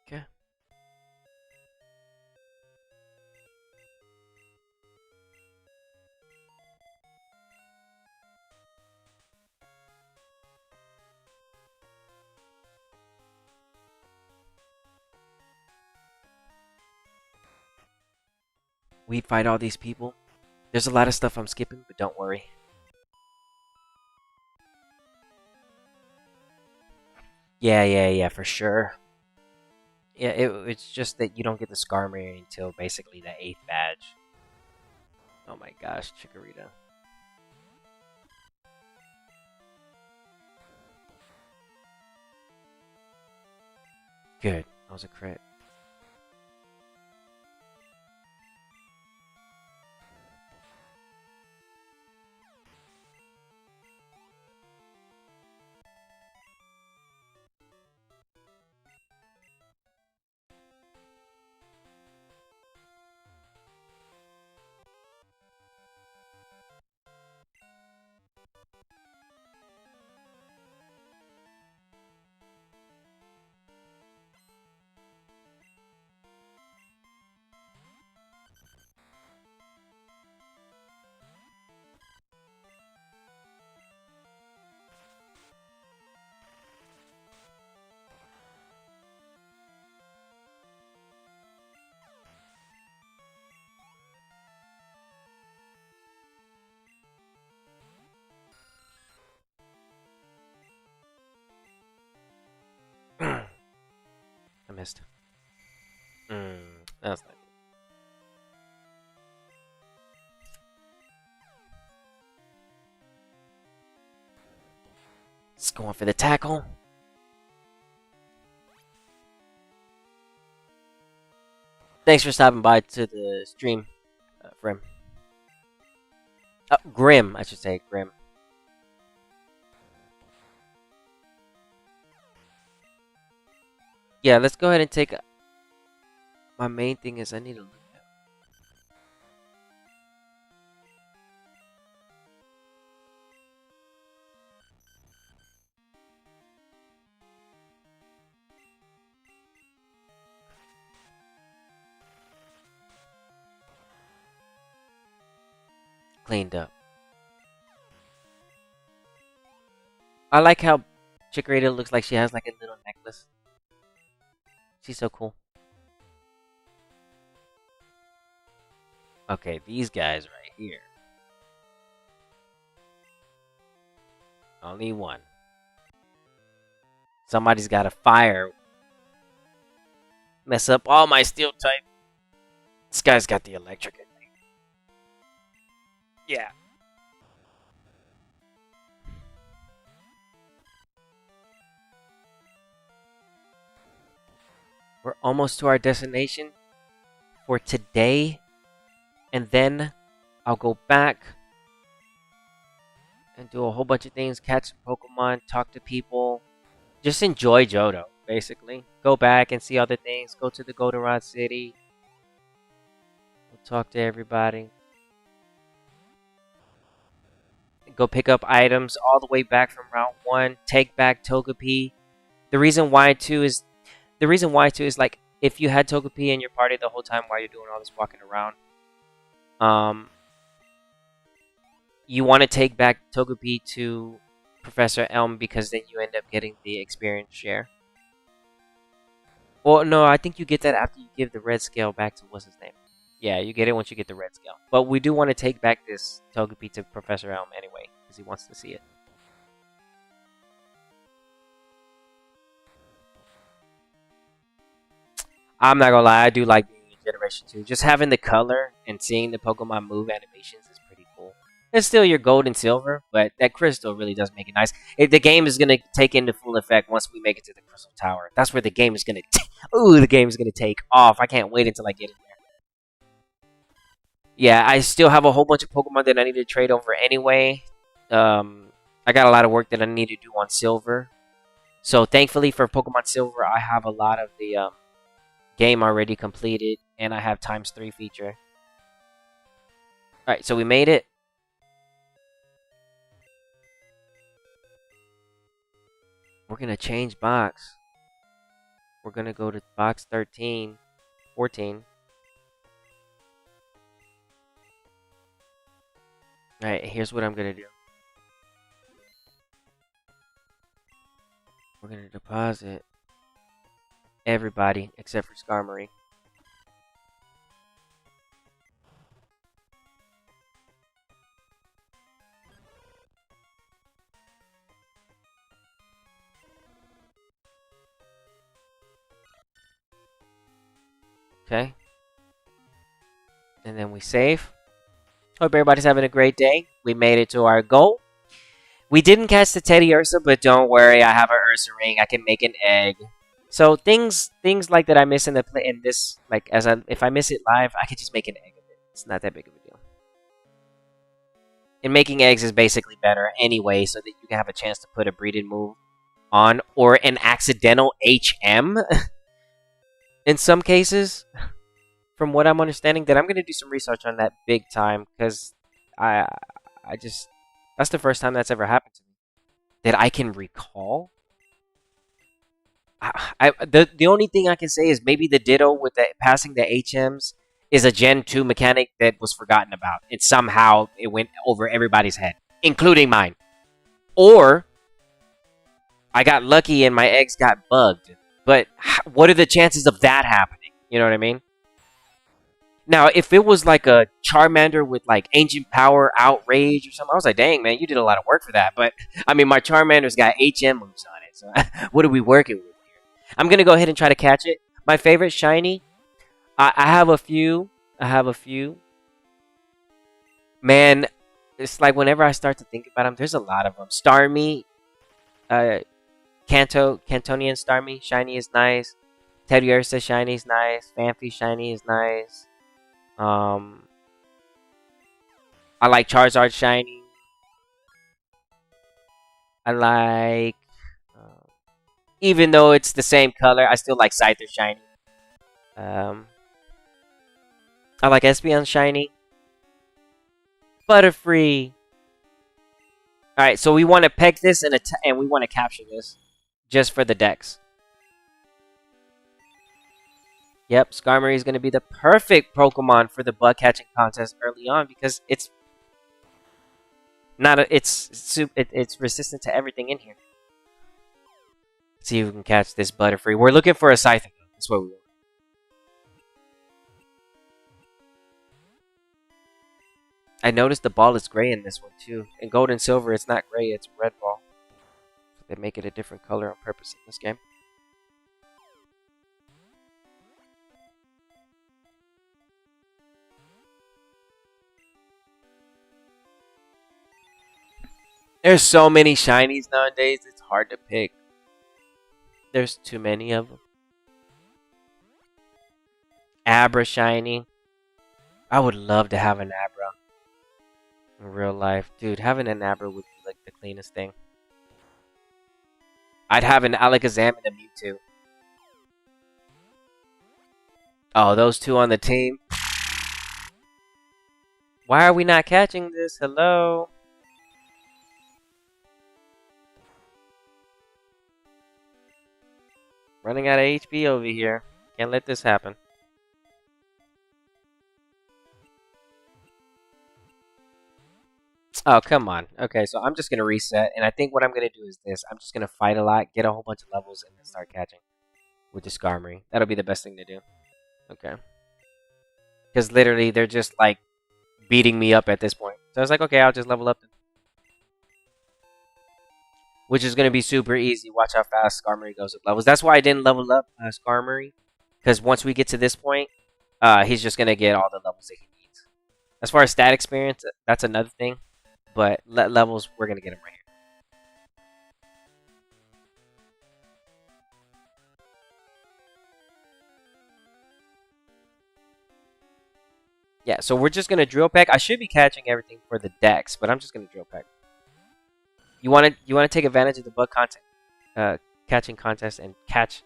Okay. We fight all these people. There's a lot of stuff I'm skipping, but don't worry. Yeah, for sure. Yeah, it's just that you don't get the Skarmory until basically the 8th badge. Oh my gosh, Chikorita. Good. That was a crit. I missed. That's not good. It's going for the tackle. Thanks for stopping by to the stream, Grim. Grim, I should say, Grim. Yeah, let's go ahead and take. My main thing is I need to look at. Cleaned up. I like how Chikorita looks like she has like a little necklace. She's so cool. Okay, these guys right here. Only one. Somebody's got a fire. Mess up all my steel type. This guy's got the electric, I think. Yeah. We're almost to our destination for today. And then I'll go back and do a whole bunch of things. Catch Pokemon, talk to people. Just enjoy Johto. basically. Go back and see other things. Go to the Goldenrod City. We'll talk to everybody. Go pick up items all the way back from Route 1. Take back Togepi. The reason why too is like if you had Togepi in your party the whole time while you're doing all this walking around, you want to take back Togepi to Professor Elm because then you end up getting the experience share. Well, no, I think you get that after you give the red scale back to what's his name. Yeah, you get it once you get the red scale. But we do want to take back this Togepi to Professor Elm anyway because he wants to see it. I'm not gonna lie, I do like being in Generation 2. Just having the color and seeing the Pokemon move animations is pretty cool. It's still your gold and silver, but that crystal really does make it nice. The game is gonna take into full effect once we make it to the Crystal Tower. That's where the game is gonna the game is gonna take off. I can't wait until I get in there. Yeah, I still have a whole bunch of Pokemon that I need to trade over anyway. I got a lot of work that I need to do on Silver. So thankfully for Pokemon Silver, I have a lot of the game already completed, and I have ×3 feature. Alright, so we made it. We're gonna change box. We're gonna go to box 13, 14. Alright, here's what I'm gonna do. We're gonna deposit everybody except for Skarmory. Okay. And then we save. Hope everybody's having a great day. We made it to our goal. We didn't catch the Teddiursa, but don't worry. I have an Ursa ring. I can make an egg. So things like that I miss in this like if I miss it live, I can just make an egg of it. It's not that big of a deal. And making eggs is basically better anyway, so that you can have a chance to put a breeding move on or an accidental HM. In some cases, from what I'm understanding, that I'm gonna do some research on that big time because that's the first time that's ever happened to me that I can recall. The only thing I can say is maybe the Ditto with the passing the HMs is a Gen 2 mechanic that was forgotten about. And somehow it went over everybody's head, including mine. Or I got lucky and my eggs got bugged. But what are the chances of that happening? You know what I mean? Now, if it was like a Charmander with like Ancient Power, Outrage, or something, I was like, dang, man, you did a lot of work for that. But, I mean, my Charmander's got HM moves on it. So, what are we working with here? I'm going to go ahead and try to catch it. My favorite shiny, I have a few. Man, it's like whenever I start to think about them, there's a lot of them. Starmie, Cantonian Starmie, shiny is nice. Teddiursa shiny is nice. Phanpy shiny is nice. I like Charizard shiny. I like, even though it's the same color, I still like Scyther shiny. I like Espeon shiny. Butterfree. Alright, so we want to peg this and we want to capture this. Just for the dex. Yep, Skarmory is going to be the perfect Pokemon for the bug catching contest early on because it's not it's resistant to everything in here. Let's see if we can catch this Butterfree. We're looking for a Scyther. That's what we want. I noticed the ball is gray in this one too. In Gold and Silver, it's not gray; it's red ball. They make it a different color on purpose in this game. There's so many shinies nowadays, it's hard to pick. There's too many of them. Abra shiny. I would love to have an Abra in real life. Dude, having an Abra would be like the cleanest thing. I'd have an Alakazam and a Mewtwo. Oh, those two on the team. Why are we not catching this? Hello? Running out of HP over here. Can't let this happen. Oh, come on. Okay, so I'm just going to reset. And I think what I'm going to do is this. I'm just going to fight a lot, get a whole bunch of levels, and then start catching with the Skarmory. That'll be the best thing to do. Okay. Because literally, they're just like beating me up at this point. So I was like, okay, I'll just level up. Which is going to be super easy. Watch how fast Skarmory goes up levels. That's why I didn't level up Skarmory. Because once we get to this point, he's just going to get all the levels that he needs. As far as stat experience, that's another thing. But levels, we're going to get him right here. Yeah, so we're just going to drill peck. I should be catching everything for the Dex, but I'm just going to drill peck. You want to take advantage of the bug content, catching contest and catch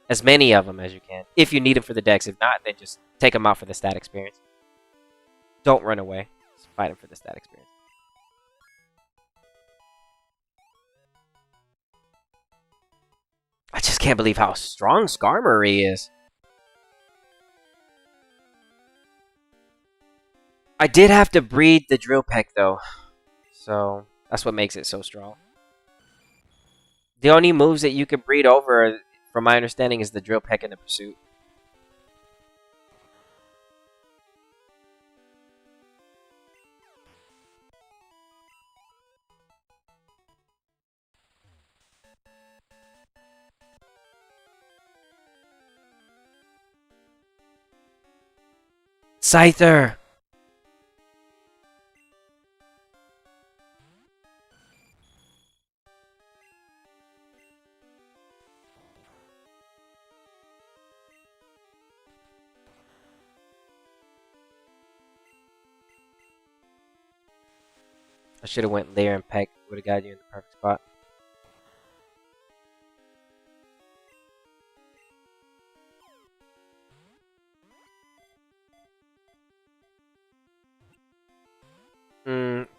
as many of them as you can. If you need them for the Dex. If not, then just take them out for the stat experience. Don't run away. Just fight them for the stat experience. I just can't believe how strong Skarmory is. I did have to breed the drill peck though. So that's what makes it so strong. The only moves that you can breed over, from my understanding, is the drill peck and the pursuit. Scyther! I should have went layer and peck. Would have got you in the perfect spot.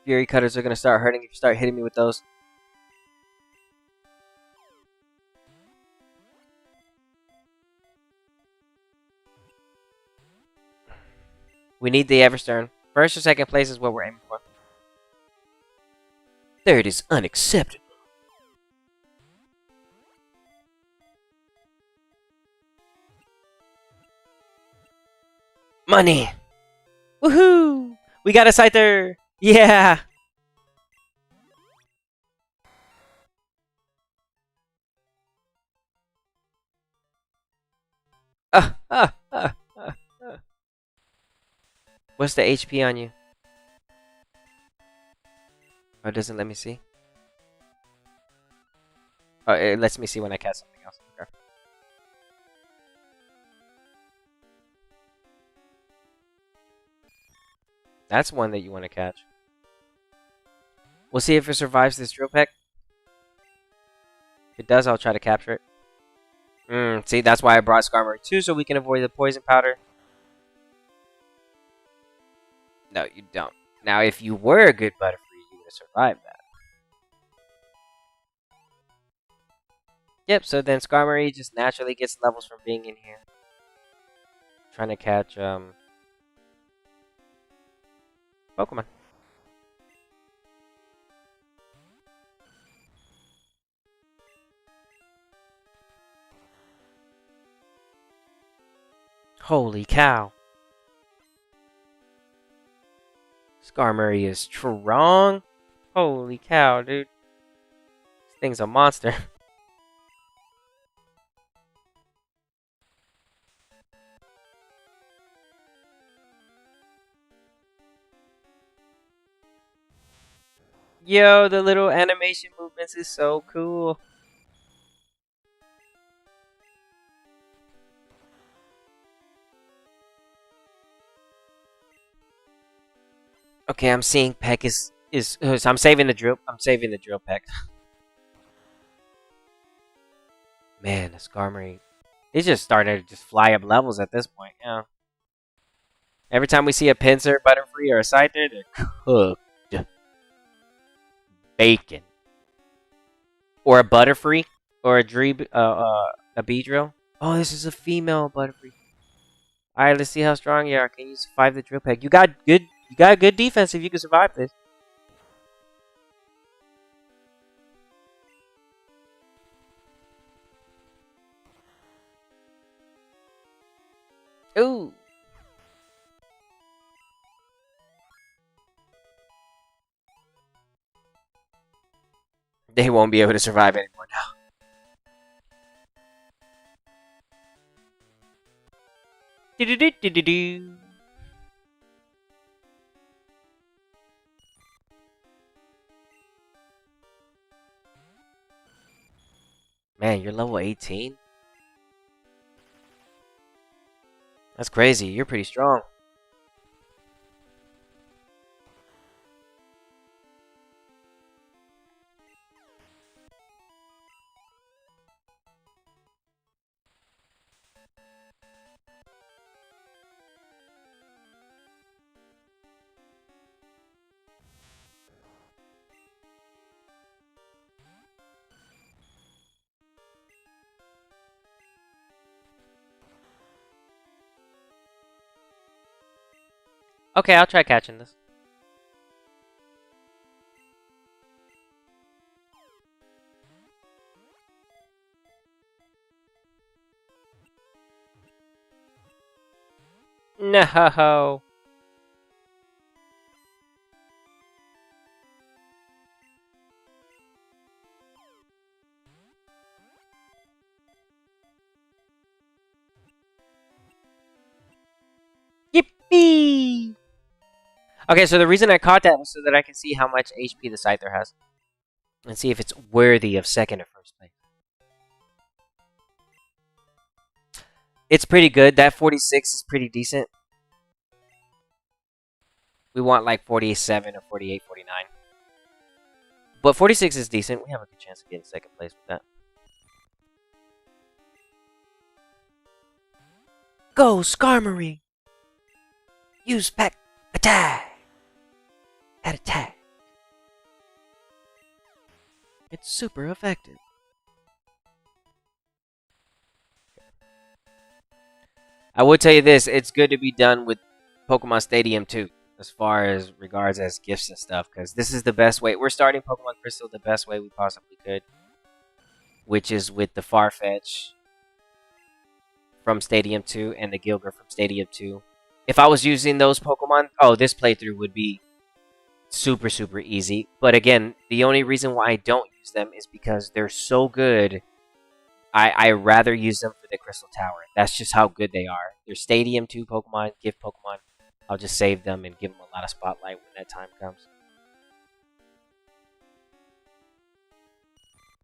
Fury cutters are gonna start hurting if you start hitting me with those. We need the Everstern. First or second place is what we're aiming for. Third is unacceptable. Money! Woohoo! We got a Scyther! Yeah! What's the HP on you? Oh, it doesn't let me see? Oh, it lets me see when I catch something else. Okay. That's one that you want to catch. We'll see if it survives this drill peck. If it does, I'll try to capture it. See, that's why I brought Skarmory 2, so we can avoid the poison powder. No, you don't. Now, if you were a good Butterfree, you would have survived that. Yep, so then Skarmory just naturally gets levels from being in here. Trying to catch, Pokemon. Holy cow. Skarmory is strong. Holy cow, dude. This thing's a monster. Yo, the little animation movements is so cool. Okay, I'm seeing Peck is I'm saving the drill. I'm saving the drill Peck. Man, the Skarmory. He's just starting to just fly up levels at this point. Yeah. Every time we see a Pinsir, Butterfree, or a Scyther, they're cooked. Bacon. Or a Butterfree, or a a Beedrill. Oh, this is a female Butterfree. All right, let's see how strong you are. Can you survive the drill peck? You got good defense if you can survive this. Ooh. They won't be able to survive anymore now. Do-do-do-do-do-do. Man, you're level 18? That's crazy. You're pretty strong. Okay, I'll try catching this. No. Yippee! Okay, so the reason I caught that was so that I can see how much HP the Scyther has. And see if it's worthy of second or first place. It's pretty good. That 46 is pretty decent. We want like 47 or 48, 49. But 46 is decent. We have a good chance of getting second place with that. Go, Skarmory! Use pack attack! That attack. It's super effective. I will tell you this, it's good to be done with Pokemon Stadium too, as far as regards as gifts and stuff, because this is the best way. We're starting Pokemon Crystal the best way we possibly could, which is with the Farfetch from Stadium 2 and the Gilgar from Stadium 2. If I was using those Pokemon, oh, this playthrough would be super, super easy. But again, the only reason why I don't use them is because they're so good. I rather use them for the Crystal Tower. That's just how good they are. They're Stadium 2 Pokemon, gift Pokemon. I'll just save them and give them a lot of spotlight when that time comes.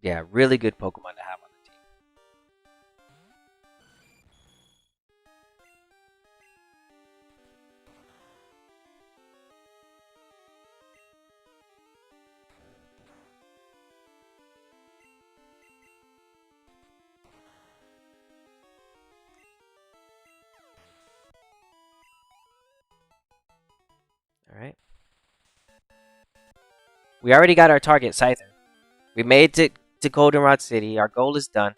Yeah, really good Pokemon to have on the team. Alright. We already got our target, Scyther. We made it to Goldenrod City. Our goal is done.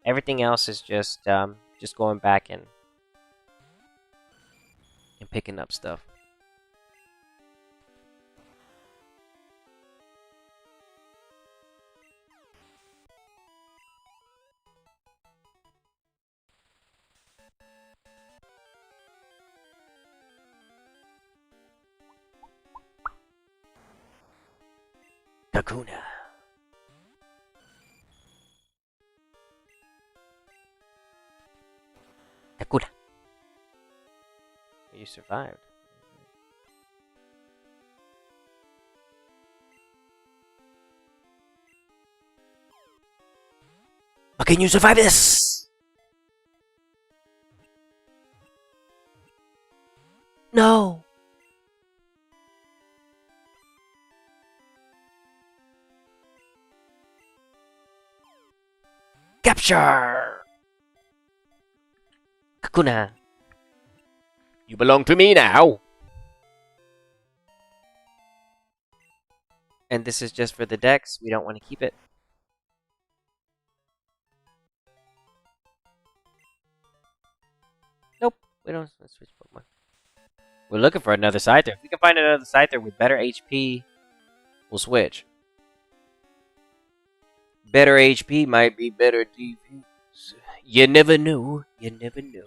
Everything else is just going back and picking up stuff. Kakuna. Kakuna. You survived. But can you survive this? No. Capture. Sukuna. You belong to me now. And this is just for the Dex. We don't want to keep it. Nope. We don't want to switch Pokemon. We're looking for another Scyther. If we can find another Scyther with better HP, we'll switch. Better HP might be better defense. You never know. You never know.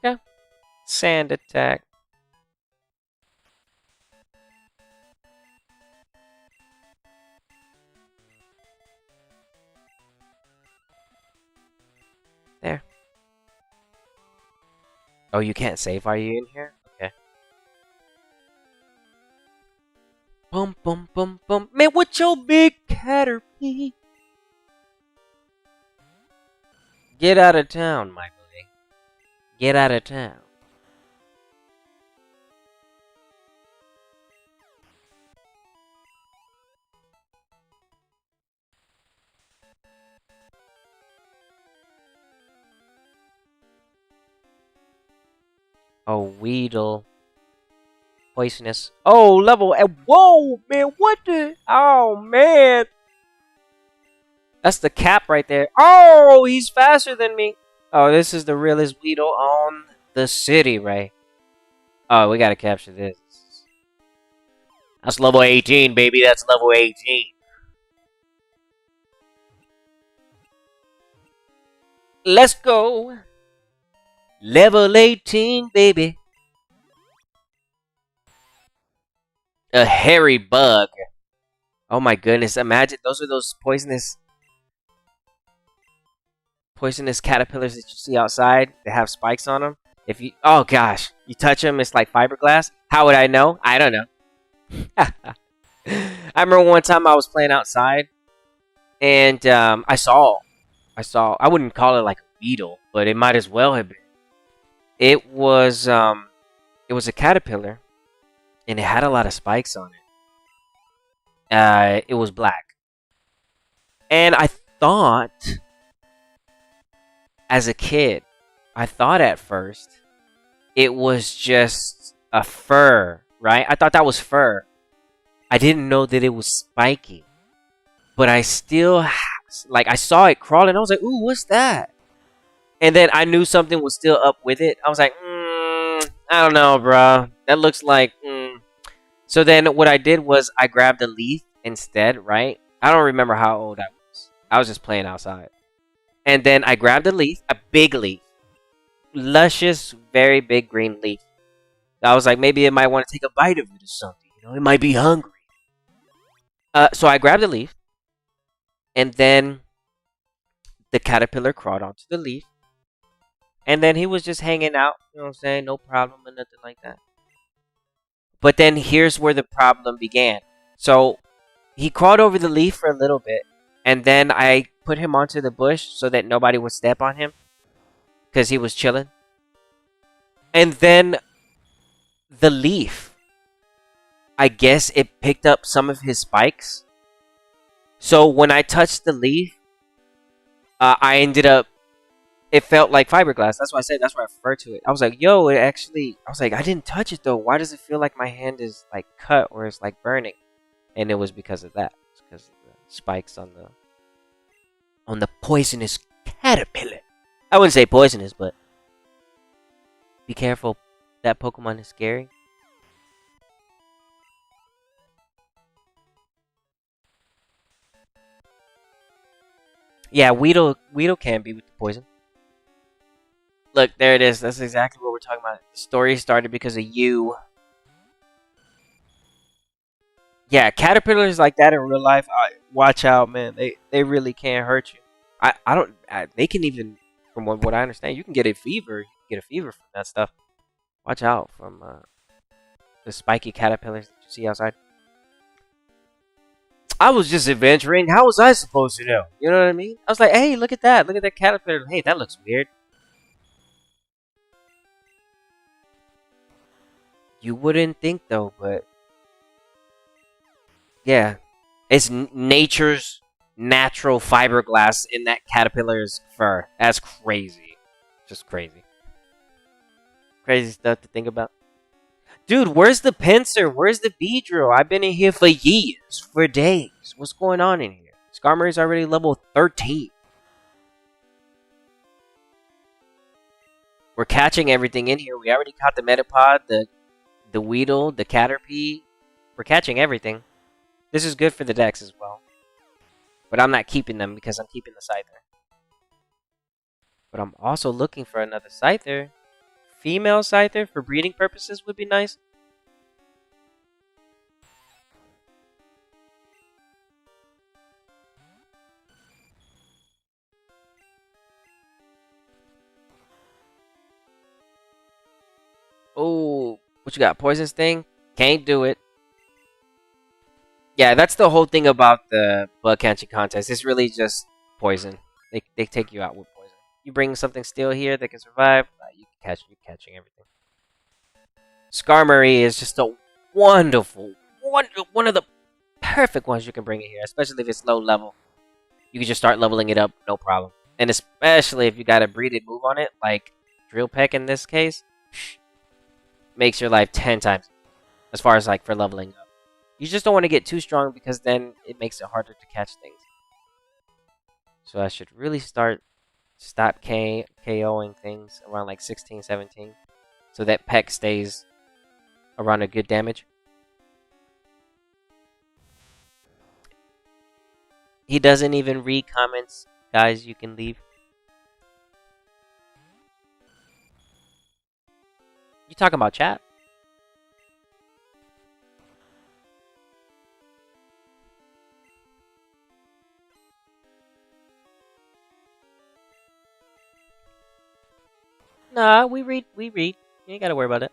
Yeah. Sand attack. There. Oh, you can't save, are you in here? Okay. Bum bum bum bum. Man, what's your big Caterpie? Get out of town, my boy. Get out of town. Oh, Weedle. Poisonous. Oh, level. Whoa, man, what the? Oh, man. That's the cap right there. Oh, he's faster than me. Oh, this is the realest Weedle on the city, right? Oh, we gotta capture this. That's level 18, baby. That's level 18. Let's go. Level 18, baby. A hairy bug. Oh my goodness. Imagine those are those poisonous caterpillars that you see outside that have spikes on them. If you, oh gosh, you touch them, it's like fiberglass. How would I know? I don't know. I remember one time I was playing outside, and I saw. I wouldn't call it like a beetle, but it might as well have been. It was a caterpillar, and it had a lot of spikes on it. It was black, and I thought, as a kid, I thought at first it was just a fur, right? I thought that was fur. I didn't know that it was spiky. But I still, like, I saw it crawling. I was like, ooh, what's that? And then I knew something was still up with it. I was like, I don't know, bro. That looks like, So then what I did was I grabbed a leaf instead, right? I don't remember how old I was. I was just playing outside. And then I grabbed a leaf, a big leaf. Luscious, very big green leaf. I was like, maybe it might want to take a bite of it or something. You know, it might be hungry. So I grabbed the leaf. And then the caterpillar crawled onto the leaf. And then he was just hanging out. You know what I'm saying? No problem or nothing like that. But then here's where the problem began. So he crawled over the leaf for a little bit. And then I put him onto the bush so that nobody would step on him. Because he was chilling. And then the leaf, I guess it picked up some of his spikes. So when I touched the leaf, I ended up, it felt like fiberglass. That's why I said, that's why I refer to it. I was like, yo, it actually, I was like, I didn't touch it though. Why does it feel like my hand is like cut or it's like burning? And it was because of that. It's because of the spikes on the poisonous caterpillar. I wouldn't say poisonous, but be careful. That Pokemon is scary. Yeah, Weedle can be with the poison. Look, there it is. That's exactly what we're talking about. The story started because of you. Yeah, caterpillars like that in real life, watch out, man. They really can't hurt you. They can even, from what I understand, you can get a fever. You can get a fever from that stuff. Watch out from the spiky caterpillars that you see outside. I was just adventuring. How was I supposed to know? You know what I mean? I was like, hey, look at that. Look at that caterpillar. Hey, that looks weird. You wouldn't think though, but yeah, it's nature's natural fiberglass in that caterpillar's fur. That's crazy. Just crazy. Crazy stuff to think about. Dude, where's the pincer? Where's the Beedrill? I've been in here for years, for days. What's going on in here? Skarmory's already level 13. We're catching everything in here. We already caught the Metapod, the Weedle, the Caterpie. We're catching everything. This is good for the Dex as well. But I'm not keeping them because I'm keeping the Scyther. But I'm also looking for another Scyther. Female Scyther for breeding purposes would be nice. Oh, what you got? Poison Sting? Can't do it. Yeah, that's the whole thing about the bug catching contest. It's really just poison. They take you out with poison. You bring something still here that can survive, you're catching everything. Skarmory is just a wonderful, one of the perfect ones you can bring in here, especially if it's low level. You can just start leveling it up, no problem. And especially if you got a breeded move on it, like Drill Peck in this case, makes your life 10 times as far as like for leveling up. You just don't want to get too strong because then it makes it harder to catch things. So I should really stop KOing things around like 16, 17. So that Peck stays around a good damage. He doesn't even read comments, guys. You can leave. You talking about chat? Nah, we read. You ain't gotta worry about it.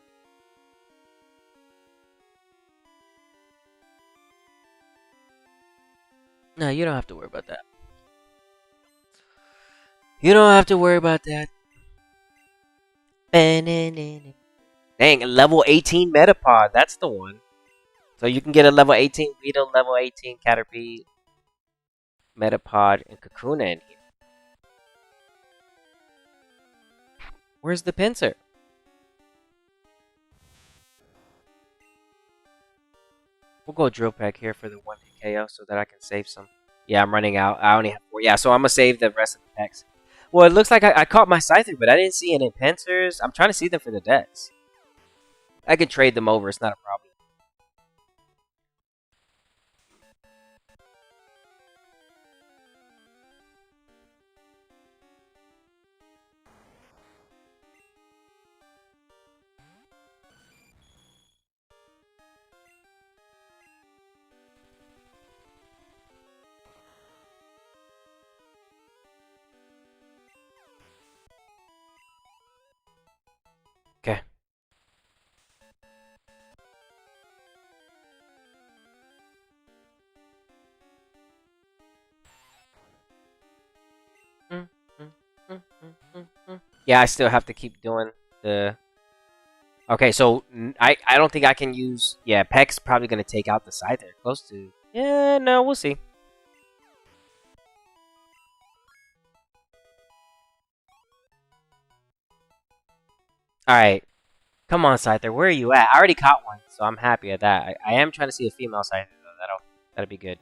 No, you don't have to worry about that. You don't have to worry about that. Dang, level 18 Metapod. That's the one. So you can get a level 18 Weedle, level 18 Caterpie, Metapod, and Kakuna in here. Where's the pincer? We'll go Drill Peck here for the 1-hit KO so that I can save some. Yeah, I'm running out. I only have 4. Yeah, so I'm going to save the rest of the packs. Well, it looks like I caught my Scyther, but I didn't see any pincers. I'm trying to see them for the Dex. I can trade them over. It's not a problem. Okay. Yeah, I still have to keep doing the... Okay, so I don't think I can use... Yeah, Peck's probably going to take out the Scyther. Close to... Yeah, no, we'll see. Alright. Come on, Scyther. Where are you at? I already caught one, so I'm happy at that. I am trying to see a female Scyther, though. That'll be good.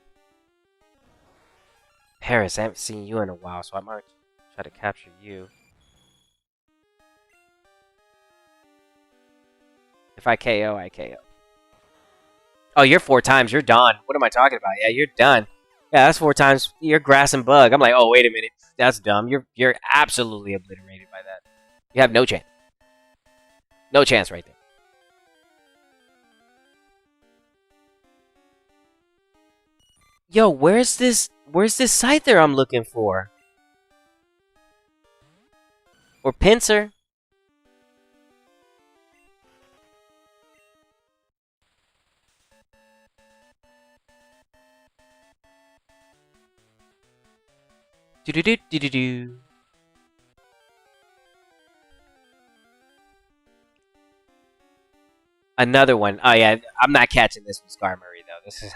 Paris, I haven't seen you in a while, so I might try to capture you. If I KO, I KO. Oh, you're 4 times. You're done. What am I talking about? Yeah, you're done. Yeah, that's 4 times. You're grass and bug. I'm like, oh, wait a minute. That's dumb. You're absolutely obliterated by that. You have no chance. No chance right there. Yo, where's this Scyther I'm looking for? Or Pincer? Do-do-do-do-do-do. Another one. Oh yeah, I'm not catching this with Skarmory though. This is.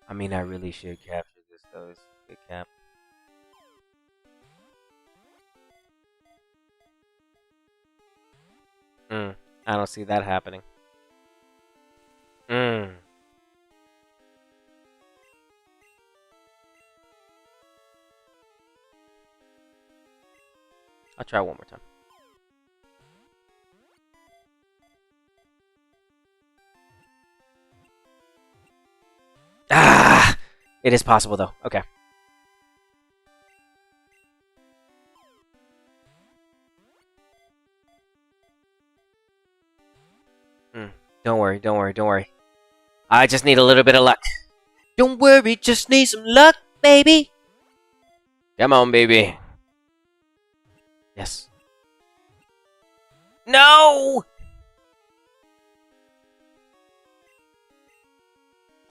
I mean, I really should capture this though. It's a good cap. I don't see that happening. I'll try one more time. Ah! It is possible though. Okay. Don't worry, don't worry, don't worry. I just need a little bit of luck. Don't worry, just need some luck, baby. Come on, baby. Yes. No!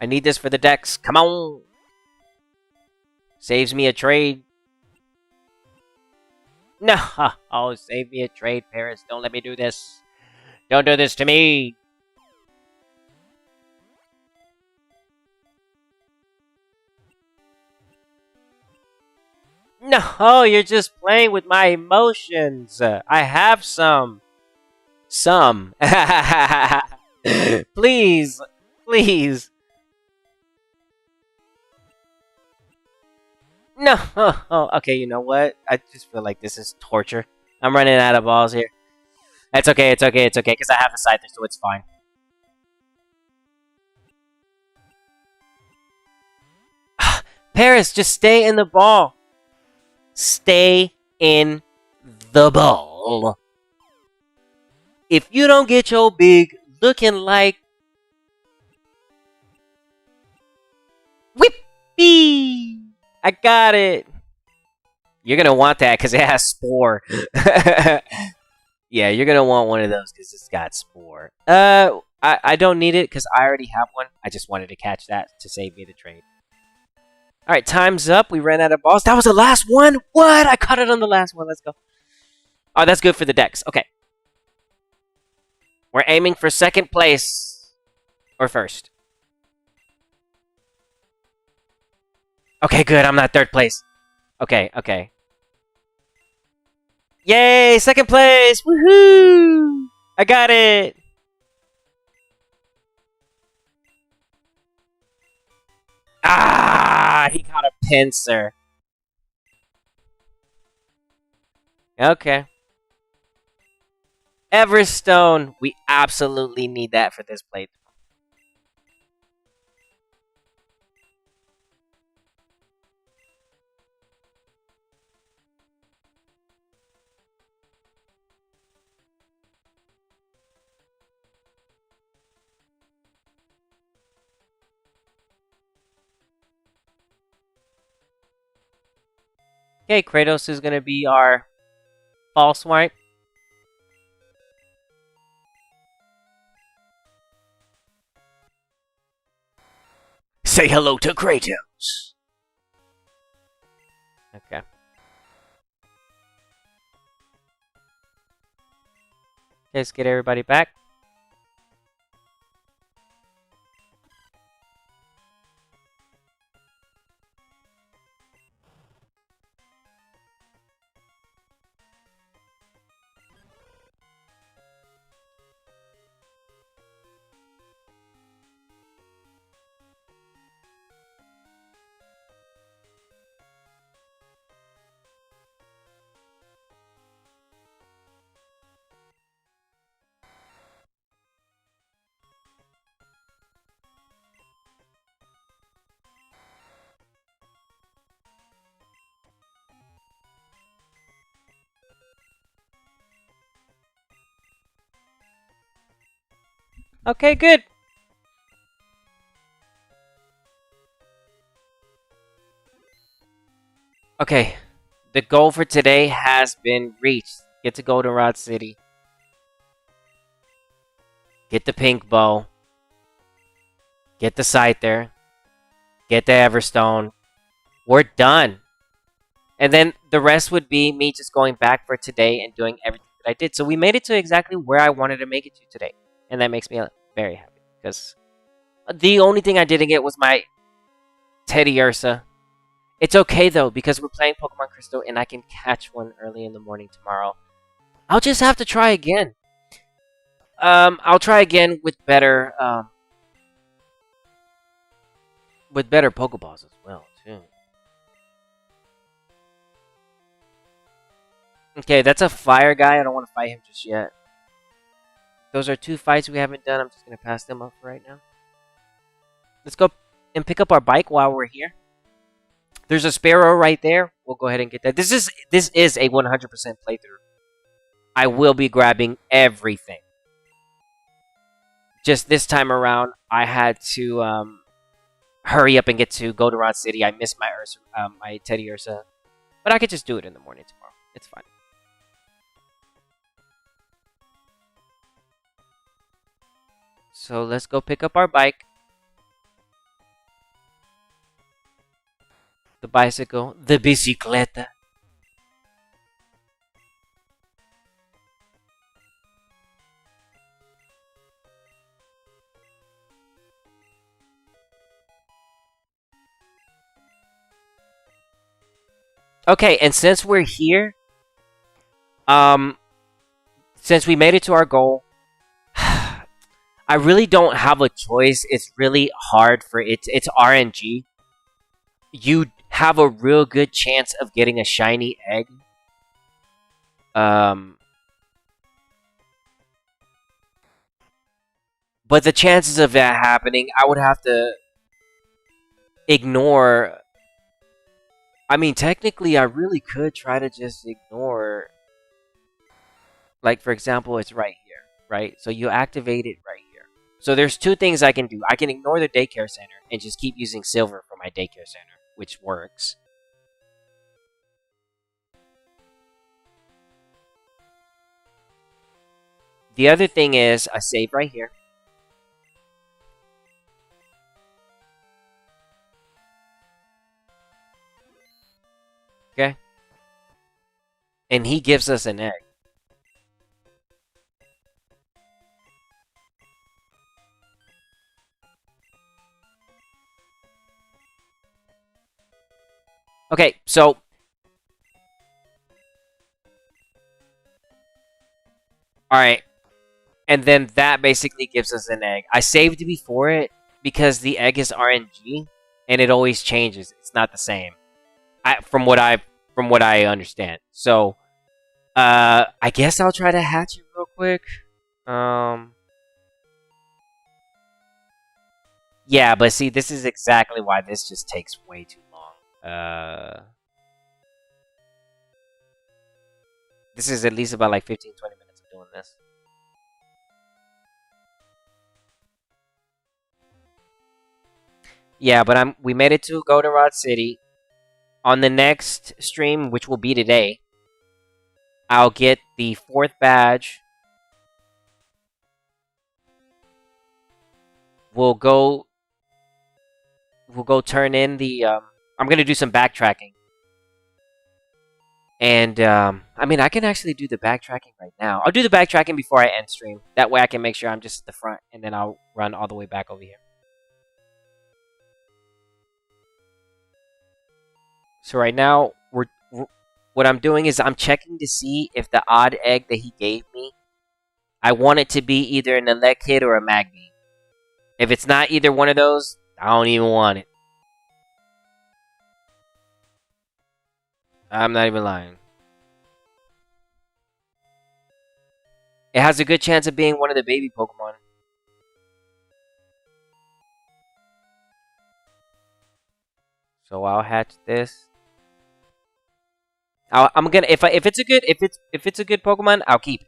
I need this for the decks. Come on. Saves me a trade. No. Oh, save me a trade, Paris. Don't let me do this. Don't do this to me. No, you're just playing with my emotions. I have some. Some. Please. Please. No. Oh, okay, you know what? I just feel like this is torture. I'm running out of balls here. It's okay, it's okay, it's okay, because I have a Scyther, so it's fine. Paris, just stay in the ball. Stay in the ball. If you don't get your big looking like Whippy, I got it. You're gonna want that because it has Spore. Yeah, you're gonna want one of those because it's got Spore. I don't need it because I already have one. I just wanted to catch that to save me the trade. Alright, time's up. We ran out of balls. That was the last one? What? I caught it on the last one. Let's go. Oh, that's good for the decks. Okay. We're aiming for second place. Or first. Okay, good. I'm not third place. Okay, okay. Yay! Second place! Woohoo! I got it! Ah! He caught a pincer. Okay. Everstone. We absolutely need that for this plate. Okay, Kratos is going to be our false wipe. Say hello to Kratos. Okay. Okay, let's get everybody back. Okay, good. Okay, the goal for today has been reached. Get to Goldenrod City. Get the pink bow. Get the Scyther. Get the Everstone. We're done. And then the rest would be me just going back for today and doing everything that I did. So we made it to exactly where I wanted to make it to today. And that makes me very happy. Because the only thing I didn't get was my Teddiursa. It's okay though, because we're playing Pokemon Crystal and I can catch one early in the morning tomorrow. I'll just have to try again. I'll try again with better Pokeballs as well, too. Okay, that's a fire guy. I don't want to fight him just yet. Those are 2 fights we haven't done. I'm just going to pass them up for right now. Let's go and pick up our bike while we're here. There's a Sparrow right there. We'll go ahead and get that. This is a 100% playthrough. I will be grabbing everything. Just this time around, I had to hurry up and get to Goldenrod City. I missed my my Teddiursa. But I could just do it in the morning tomorrow. It's fine. So let's go pick up our bike. The bicycle. The bicicleta. Okay, and since we're here, since we made it to our goal, I really don't have a choice. It's really hard for it's RNG. You have a real good chance of getting a shiny egg. But the chances of that happening, I would have to ignore. I mean, technically, I really could try to just ignore. Like, for example, it's right here, right? So you activate it right here. So there's 2 things I can do. I can ignore the daycare center and just keep using silver for my daycare center, which works. The other thing is, I save right here. Okay? And he gives us an egg. Okay, so alright. And then that basically gives us an egg. I saved before it because the egg is RNG and it always changes. It's not the same. From what I understand. So I guess I'll try to hatch it real quick. Yeah, but see, this is exactly why this just takes way too long. This is at least about like 15-20 minutes of doing this. Yeah, but we made it to Goldenrod City. On the next stream, which will be today, I'll get the 4th badge. We'll go turn in the I'm gonna do some backtracking. And I mean, I can actually do the backtracking right now. I'll do the backtracking before I end stream. That way I can make sure I'm just at the front, and then I'll run all the way back over here. So right now, what I'm doing is I'm checking to see if the odd egg that he gave me, I want it to be either an Elekid or a Magby. If it's not either one of those, I don't even want it. I'm not even lying. It has a good chance of being one of the baby Pokemon. So I'll hatch this. I'm gonna if it's a good Pokemon, I'll keep it.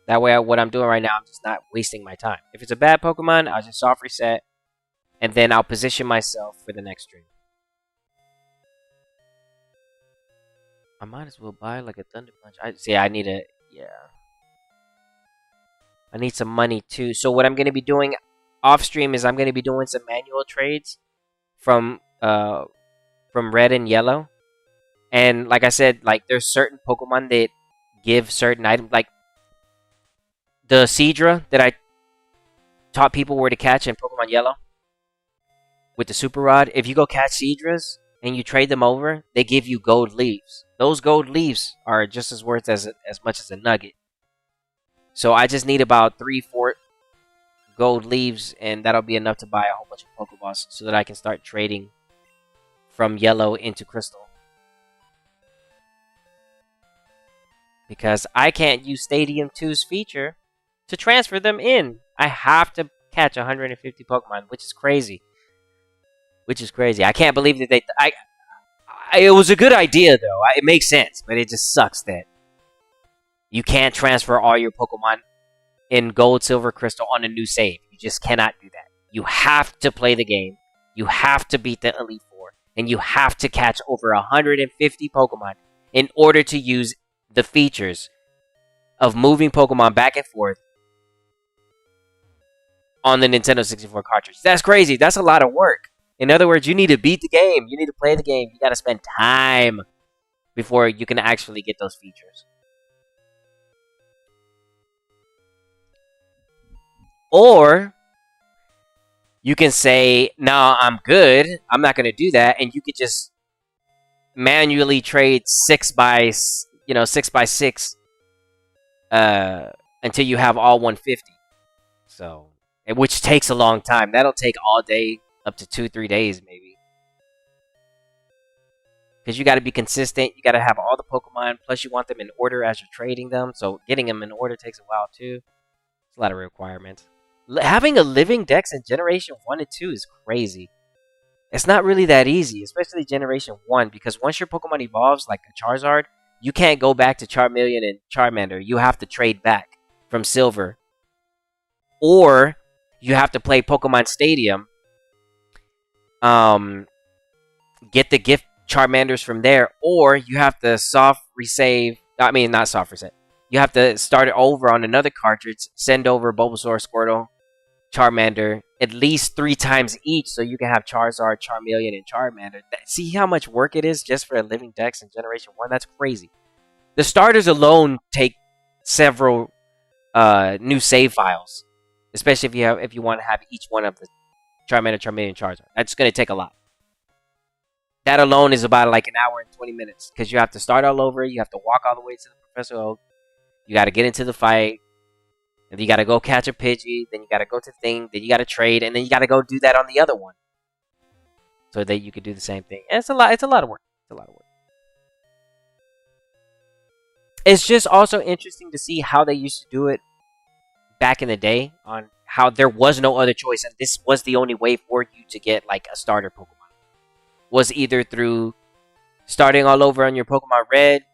That way, what I'm doing right now, I'm just not wasting my time. If it's a bad Pokemon, I'll just soft reset, and then I'll position myself for the next stream. I might as well buy like a Thunder Punch. I need I need some money too. So what I'm gonna be doing off stream is I'm gonna be doing some manual trades from Red and Yellow. And like I said, like there's certain Pokemon that give certain items. Like the Seadra that I taught people where to catch in Pokemon Yellow with the Super Rod. If you go catch Seadras and you trade them over, they give you gold leaves. Those gold leaves are just as worth as much as a nugget. So I just need about 3-4 gold leaves, and that'll be enough to buy a whole bunch of Pokeballs so that I can start trading from Yellow into Crystal. Because I can't use Stadium 2's feature to transfer them in. I have to catch 150 Pokemon, which is crazy. I can't believe that it was a good idea, though. It makes sense, but it just sucks that you can't transfer all your Pokemon in Gold, Silver, Crystal on a new save. You just cannot do that. You have to play the game. You have to beat the Elite Four. And you have to catch over 150 Pokemon in order to use the features of moving Pokemon back and forth on the Nintendo 64 cartridge. That's crazy. That's a lot of work. In other words, you need to beat the game. You need to play the game. You got to spend time before you can actually get those features. Or you can say, no, I'm good. I'm not going to do that. And you could just manually trade 6x6 until you have all 150. So, which takes a long time. That'll take all day, up to 2-3 days maybe. Because you got to be consistent. You got to have all the Pokemon. Plus you want them in order as you're trading them. So getting them in order takes a while too. It's a lot of requirements. Having a living dex in Generation 1 and 2 is crazy. It's not really that easy, especially Generation 1, because once your Pokemon evolves, like a Charizard, you can't go back to Charmeleon and Charmander. You have to trade back from Silver. Or you have to play Pokemon Stadium, get the gift Charmanders from there, or you have to not soft reset. You have to start it over on another cartridge, send over Bulbasaur, Squirtle, Charmander at least 3 times each, so you can have Charizard, Charmeleon, and Charmander. See how much work it is just for a living dex in Generation 1? That's crazy. The starters alone take several new save files, especially if you want to have each one of the Charmander, Charmeleon, and Charizard. That's going to take a lot. That alone is about like an hour and 20 minutes, because you have to start all over. You have to walk all the way to the Professor Oak. You got to get into the fight. And then you got to go catch a Pidgey. Then you got to go to the thing. Then you got to trade. And then you got to go do that on the other one, so that you could do the same thing. And it's a lot of work. It's just also interesting to see how they used to do it back in the day, on how there was no other choice. And this was the only way for you to get like a starter Pokemon. Was either through starting all over on your Pokemon Red,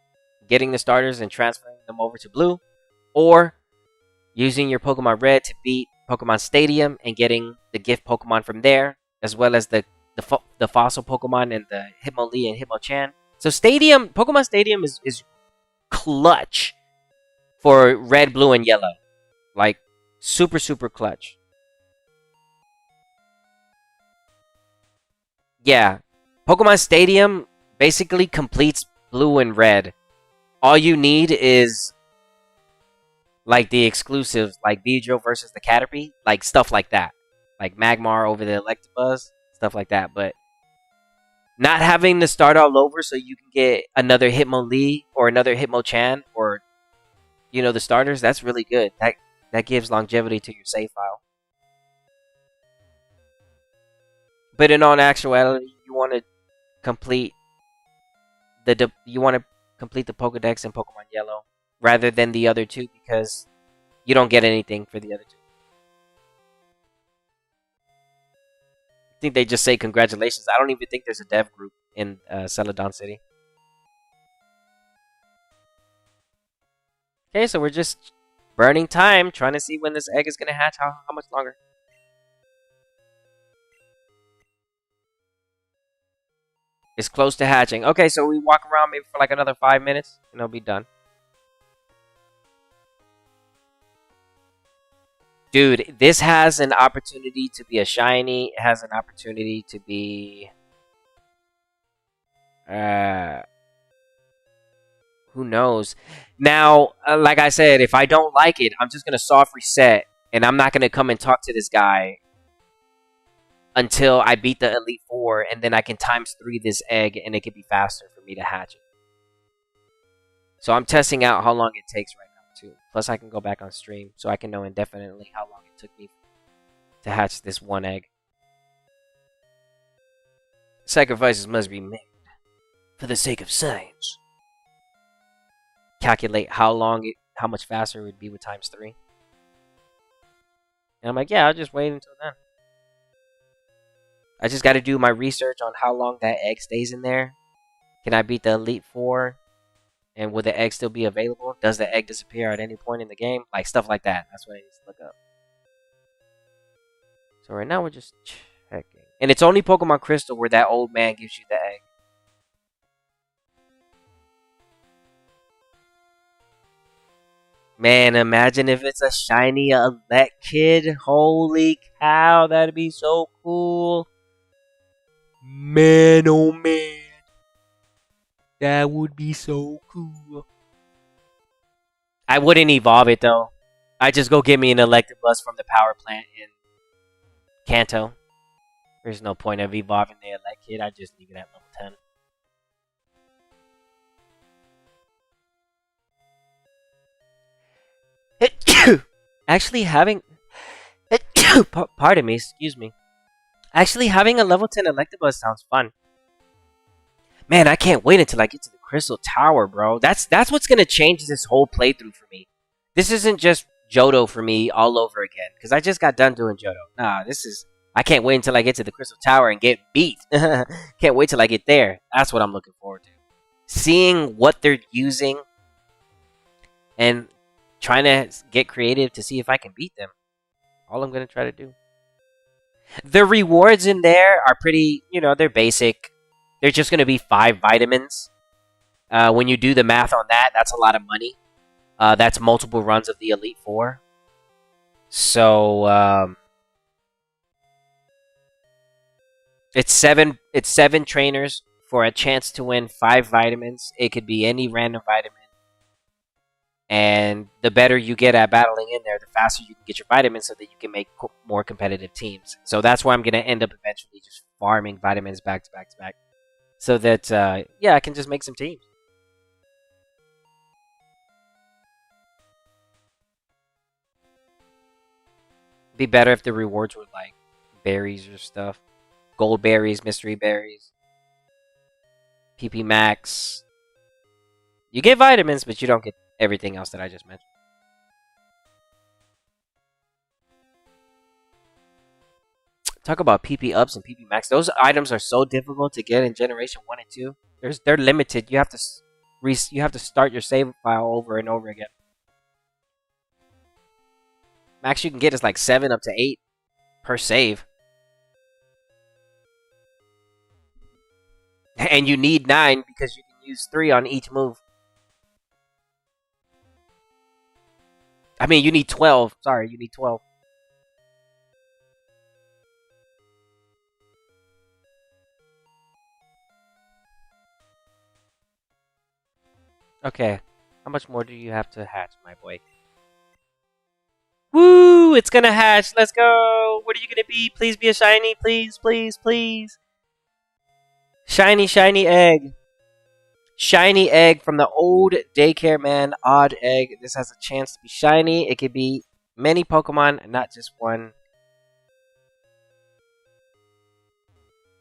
getting the starters and transferring them over to Blue, or using your Pokemon Red to beat Pokemon Stadium and getting the gift Pokemon from there, as well as the fossil Pokemon and the Hitmonlee and Hitmonchan. So Pokemon Stadium is clutch for Red, Blue, and Yellow. Like, super, super clutch. Yeah. Pokemon Stadium basically completes Blue and Red. All you need is like the exclusives, like Beedrill versus the Caterpie, like stuff like that. Like Magmar over the Electabuzz, stuff like that. But not having to start all over so you can get another Hitmonlee or another Hitmonchan or, the starters, that's really good. That gives longevity to your save file. But in all actuality, you want to complete the Pokedex in Pokemon Yellow rather than the other two, because you don't get anything for the other two. I think they just say congratulations. I don't even think there's a dev group in Celadon City. Okay, so we're just burning time trying to see when this egg is going to hatch. How much longer? It's close to hatching. Okay, so we walk around maybe for like another 5 minutes and it'll be done. Dude, this has an opportunity to be a shiny. It has an opportunity to be... Who knows? Now, like I said, if I don't like it, I'm just gonna soft reset, and I'm not gonna come and talk to this guy until I beat the Elite Four, and then I can times 3 this egg, and it can be faster for me to hatch it. So I'm testing out how long it takes right now too. Plus, I can go back on stream, so I can know indefinitely how long it took me to hatch this one egg. Sacrifices must be made for the sake of science. Calculate how much faster it would be with times 3. And I'm like, yeah, I'll just wait until then. I just got to do my research on how long that egg stays in there. Can I beat the Elite Four? And will the egg still be available? Does the egg disappear at any point in the game? Like, stuff like that. That's what I need to look up. So right now we're just checking. And it's only Pokemon Crystal where that old man gives you the egg. Man, imagine if it's a shiny Kid. Holy cow, that'd be so cool. Man, oh man. That would be so cool. I wouldn't evolve it though. I just go get me an Electabuzz from the power plant in Kanto. There's no point of evolving the Kid. I just leave it at level 10. Actually having pardon me, excuse me. Actually having a level 10 Electabuzz sounds fun. Man, I can't wait until I get to the Crystal Tower, bro. That's what's gonna change this whole playthrough for me. This isn't just Johto for me all over again, because I just got done doing Johto. Nah, I can't wait until I get to the Crystal Tower and get beat. Can't wait till I get there. That's what I'm looking forward to. Seeing what they're using and trying to get creative to see if I can beat them. All I'm going to try to do. The rewards in there are pretty, they're basic. They're just going to be 5 vitamins. When you do the math on that, that's a lot of money. That's multiple runs of the Elite Four. So, it's seven trainers for a chance to win 5 vitamins. It could be any random vitamin. And the better you get at battling in there, the faster you can get your vitamins so that you can make more competitive teams. So that's why I'm going to end up eventually just farming vitamins back to back to back. So that, I can just make some teams. Be better if the rewards were like berries or stuff. Gold berries, mystery berries. PP Max. You get vitamins, but you don't get everything else that I just mentioned. Talk about PP ups and PP max. Those items are so difficult to get in Generation 1 and 2. They're limited. You have to start your save file over and over again. Max you can get is like 7 up to 8 per save. And you need 9 because you can use 3 on each move. I mean, you need 12. Sorry, you need 12. Okay. How much more do you have to hatch, my boy? Woo! It's gonna hatch. Let's go. What are you gonna be? Please be a shiny. Please, please, please. Shiny, shiny egg. Shiny egg from the old daycare man. Odd egg. This has a chance to be shiny. It could be many Pokemon, not just one.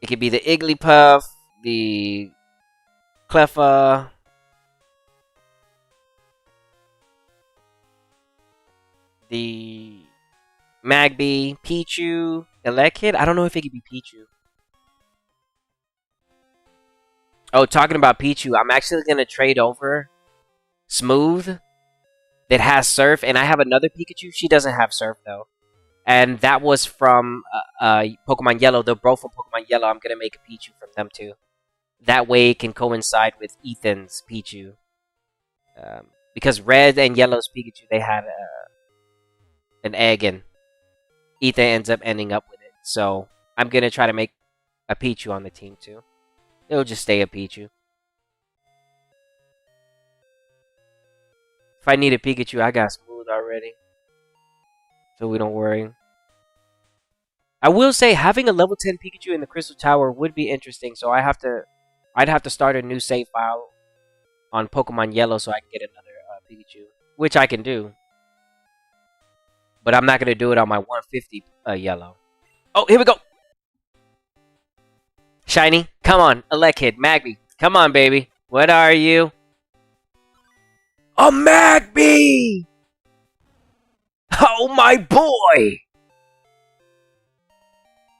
It could be the Igglypuff, the Cleffa, the Magby, Pichu, Elekid. I don't know if it could be Pichu. Oh, talking about Pichu, I'm actually going to trade over Smooth that has Surf, and I have another Pikachu. She doesn't have Surf, though. And that was from Pokemon Yellow. They're both from Pokemon Yellow. I'm going to make a Pichu from them, too. That way it can coincide with Ethan's Pichu. Because Red and Yellow's Pikachu, they had an egg, and Ethan ends up ending up with it. So I'm going to try to make a Pichu on the team, too. It'll just stay a Pichu. If I need a Pikachu, I got Smooth already. So we don't worry. I will say having a level 10 Pikachu in the Crystal Tower would be interesting. So I'd have to start a new save file on Pokemon Yellow so I can get another Pikachu. Which I can do. But I'm not going to do it on my 150 Yellow. Oh, here we go. Shiny, come on. Elekid, Magby. Come on, baby. What are you? A Magby! Oh, my boy!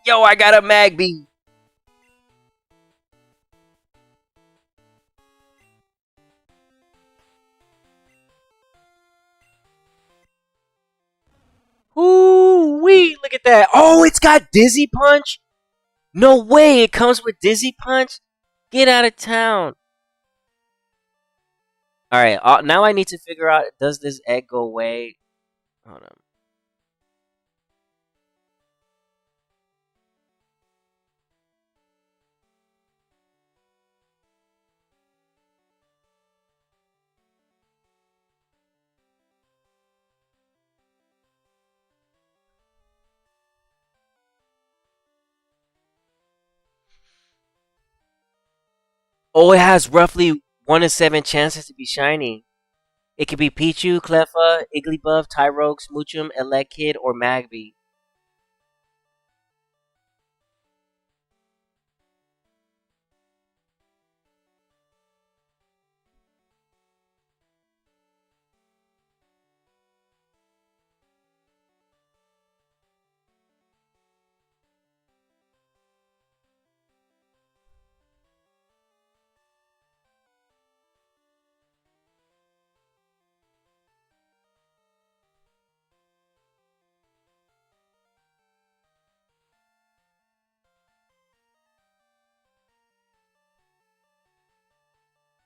Yo, I got a Magby. Ooh-wee, look at that. Oh, it's got Dizzy Punch? No way, it comes with Dizzy Punch? Get out of town. Alright, now I need to figure out, does this egg go away? Hold on. Oh, it has roughly 1 in 7 chances to be shiny. It could be Pichu, Cleffa, Igglybuff, Tyrogue, Smoochum, Elekid, or Magby.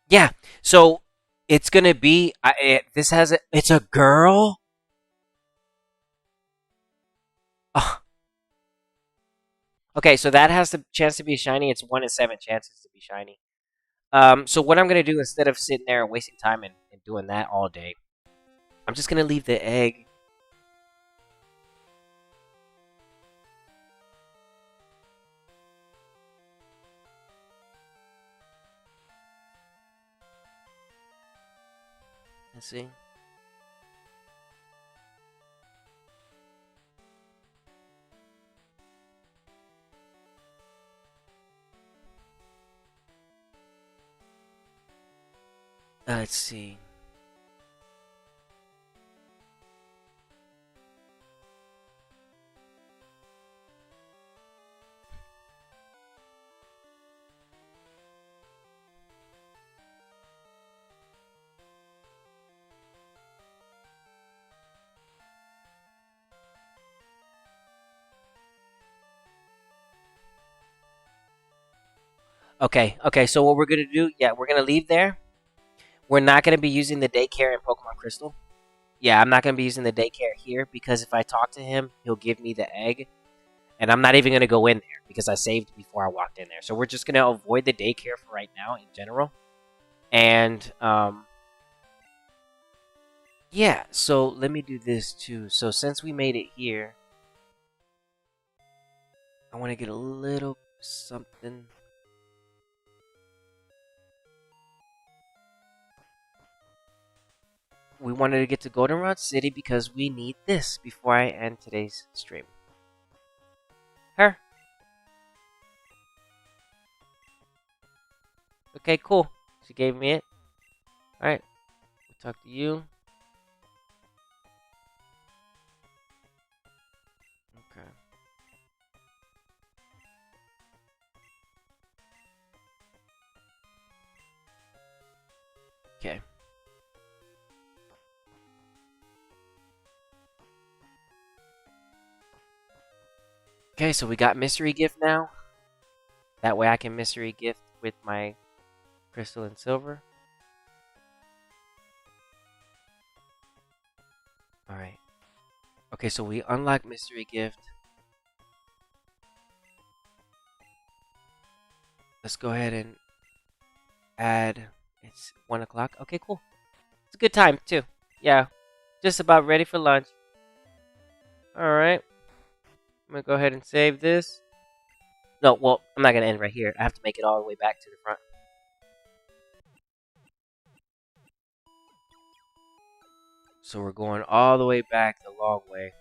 Yeah, so it's gonna be. This has a. It's a girl. Oh, okay, so that has the chance to be shiny. It's 1 in 7 chances to be shiny. So what I'm gonna do instead of sitting there and wasting time and doing that all day, I'm just gonna leave the egg. Let's see. Let's see. Okay. So what we're gonna do? Yeah, we're gonna leave there. We're not gonna be using the daycare in Pokemon Crystal. Yeah, I'm not gonna be using the daycare here because if I talk to him, he'll give me the egg, and I'm not even gonna go in there because I saved before I walked in there. So we're just gonna avoid the daycare for right now in general. And yeah. So let me do this too. So since we made it here, I want to get a little something. We wanted to get to Goldenrod City because we need this before I end today's stream. Her. Okay, cool. She gave me it. Alright. We'll talk to you. Okay. Okay. Okay, so we got mystery gift now. That way I can mystery gift with my crystal and silver. Alright. Okay, so we unlock mystery gift. Let's go ahead and add. It's 1 o'clock. Okay, cool. It's a good time too. Yeah, just about ready for lunch. Alright. I'm gonna go ahead and save this. No, well, I'm not gonna end right here. I have to make it all the way back to the front. So we're going all the way back the long way.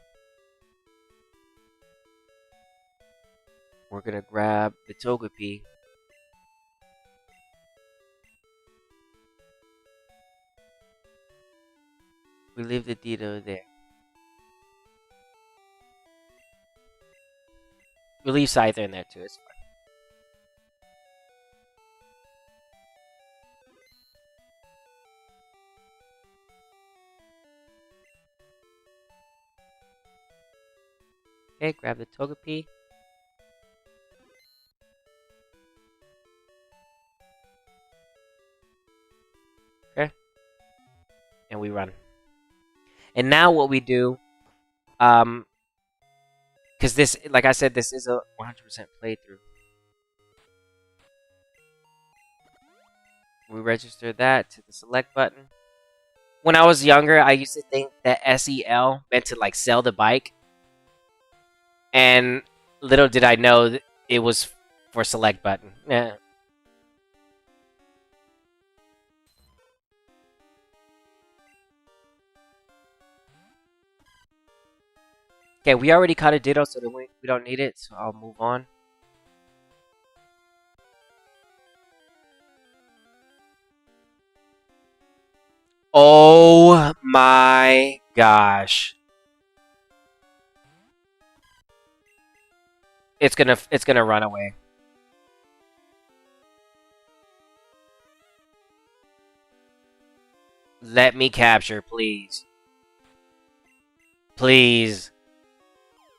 We're gonna grab the Togepi. We leave the Ditto there. We leave Scyther in there too, it's fine. Okay, grab the Togepi. Okay. And we run. And now what we do, because this, like I said, this is a 100% playthrough. We register that to the select button. When I was younger, I used to think that SEL meant to like sell the bike. And little did I know that it was for select button. Yeah. Okay, we already caught a Ditto, so we don't need it, so I'll move on. Oh my gosh. It's gonna run away. Let me capture, please. Please.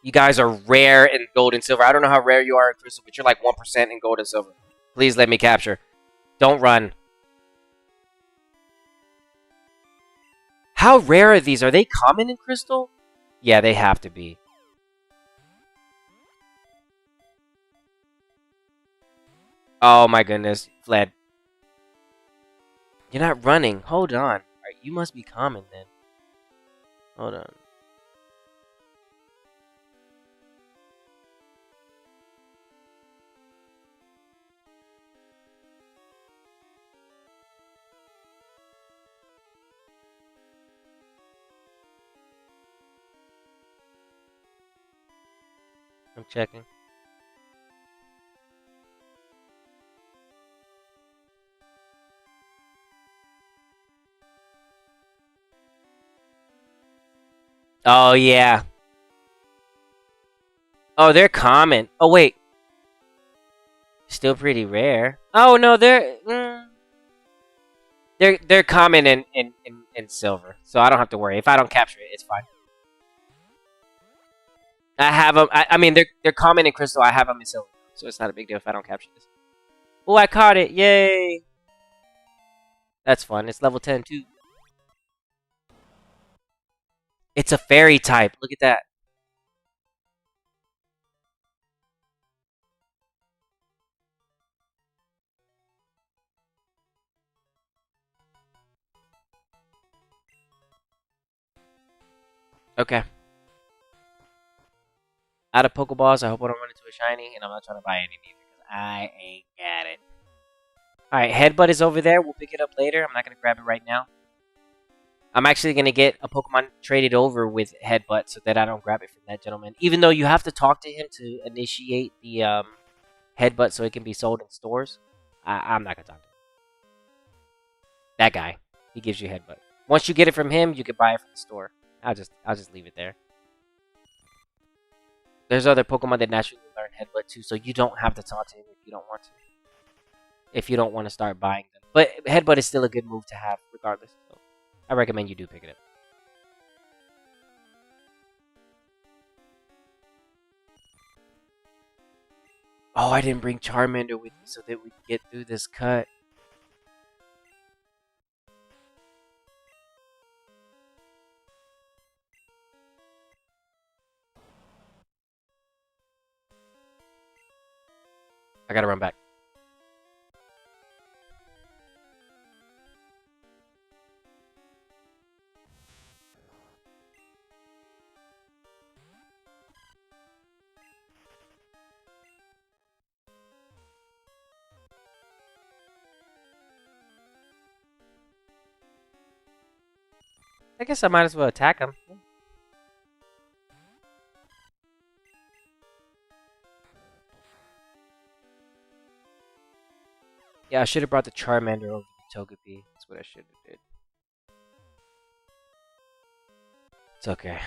You guys are rare in gold and silver. I don't know how rare you are in crystal, but you're like 1% in gold and silver. Please let me capture. Don't run. How rare are these? Are they common in crystal? Yeah, they have to be. Oh my goodness. Fled. You're not running. Hold on. Right, you must be common then. Hold on. I'm checking. Oh, yeah. Oh, they're common. Oh, wait. Still pretty rare. Oh, no, they're common in silver. So I don't have to worry. If I don't capture it, it's fine. I have them. I mean, they're common in crystal. I have them in silver. So it's not a big deal if I don't capture this. Oh, I caught it. Yay. That's fun. It's level 10, too. It's a fairy type. Look at that. Okay. Out of Pokeballs, I hope I don't run into a shiny, and I'm not trying to buy any neither, because I ain't got it. Alright, Headbutt is over there. We'll pick it up later. I'm not going to grab it right now. I'm actually going to get a Pokemon traded over with Headbutt so that I don't grab it from that gentleman. Even though you have to talk to him to initiate the Headbutt so it can be sold in stores. I'm not going to talk to him. That guy. He gives you Headbutt. Once you get it from him, you can buy it from the store. I'll just leave it there. There's other Pokemon that naturally learn Headbutt too, so you don't have to talk to him if you don't want to. If you don't want to start buying them. But Headbutt is still a good move to have, regardless. So I recommend you do pick it up. Oh, I didn't bring Charmander with me so that we can get through this cut. I gotta run back. I guess I might as well attack him. Yeah, I should have brought the Charmander over to Togepi. That's what I should have did. It's okay.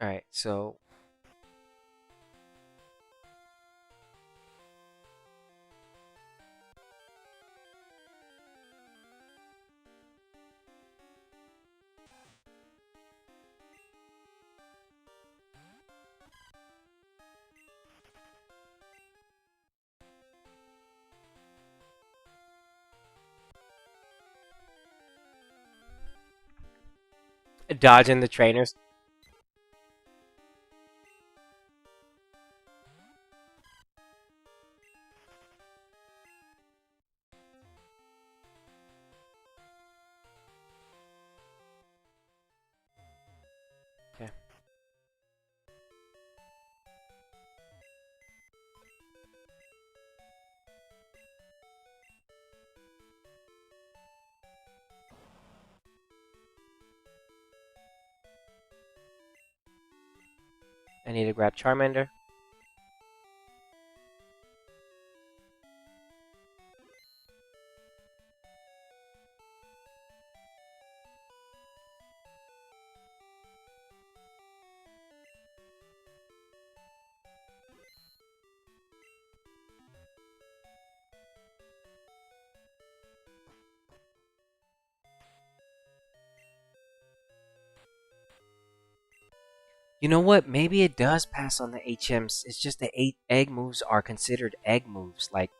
Alright, so... dodging the trainers. Okay. I need to grab Charmander. You know what? Maybe it does pass on the HMs. It's just the 8 egg moves are considered egg moves. Like,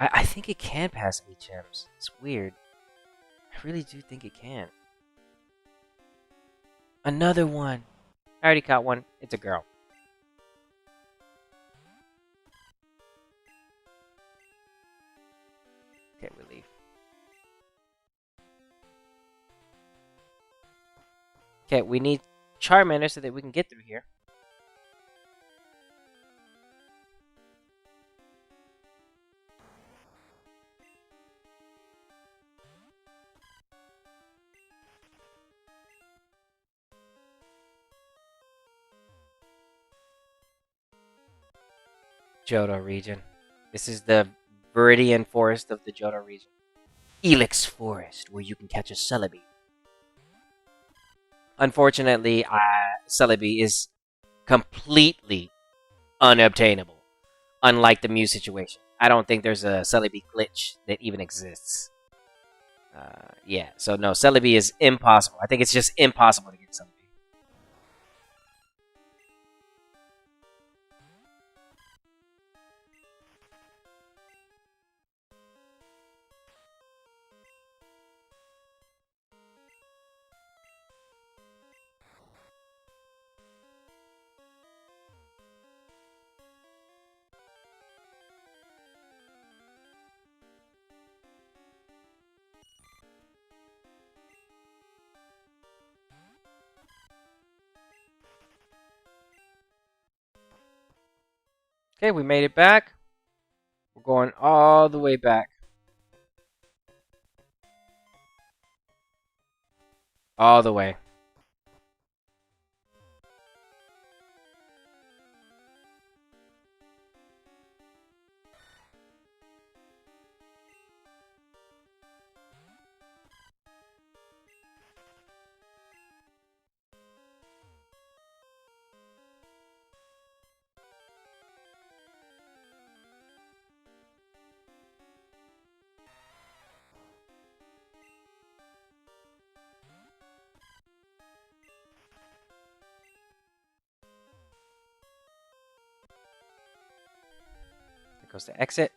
I think it can pass HMs. It's weird. I really do think it can. Another one. I already caught one. It's a girl. Okay, we leave. Okay, we need Charmander so that we can get through here. Johto Region. This is the Viridian Forest of the Johto Region. Elix Forest, where you can catch a Celebi. Unfortunately, Celebi is completely unobtainable, unlike the Mew situation. I don't think there's a Celebi glitch that even exists. Yeah, so no, Celebi is impossible. I think it's just impossible to get Celebi. Okay, we made it back. We're going all the way back. All the way. There goes the exit.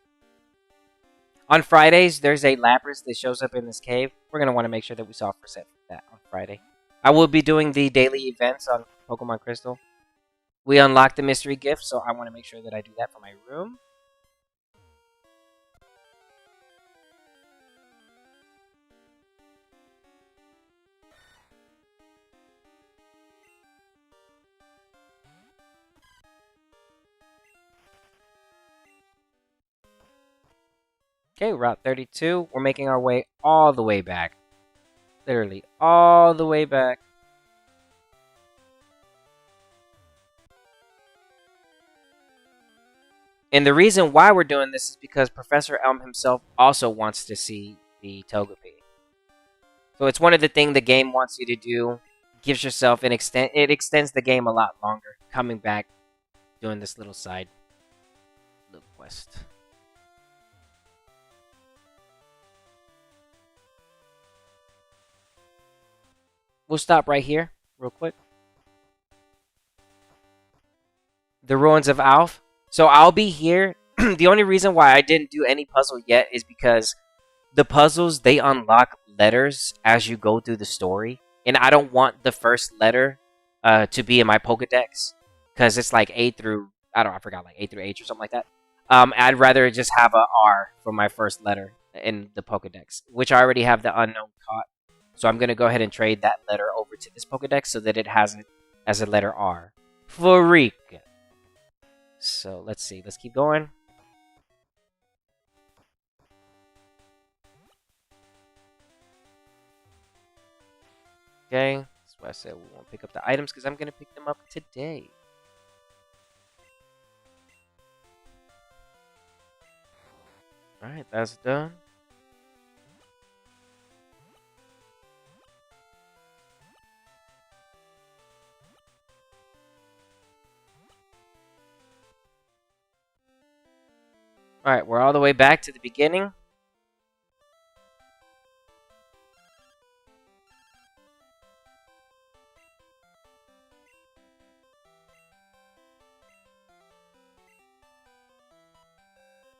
On Fridays, there's a Lapras that shows up in this cave. We're going to want to make sure that we soft reset for that on Friday. I will be doing the daily events on Pokemon Crystal. We unlocked the mystery gift, so I want to make sure that I do that for my room. Okay, Route 32. We're making our way all the way back. Literally, all the way back. And the reason why we're doing this is because Professor Elm himself also wants to see the Togepi. So it's one of the things the game wants you to do. Gives yourself an extent. It extends the game a lot longer. Coming back, doing this little side quest. We'll stop right here, real quick. The ruins of Alf. So I'll be here. The only reason why I didn't do any puzzle yet is because the puzzles, they unlock letters as you go through the story. And I don't want the first letter to be in my Pokedex. Because it's like A through, I forgot, like A through H or something like that. I'd rather just have a R for my first letter in the Pokedex. Which I already have the unknown caught. So I'm going to go ahead and trade that letter over to this Pokedex so that it has it as a letter R. For Rico. So let's see. Let's keep going. Okay. That's why I said we won't pick up the items because I'm going to pick them up today. Alright, that's done. Alright, we're all the way back to the beginning.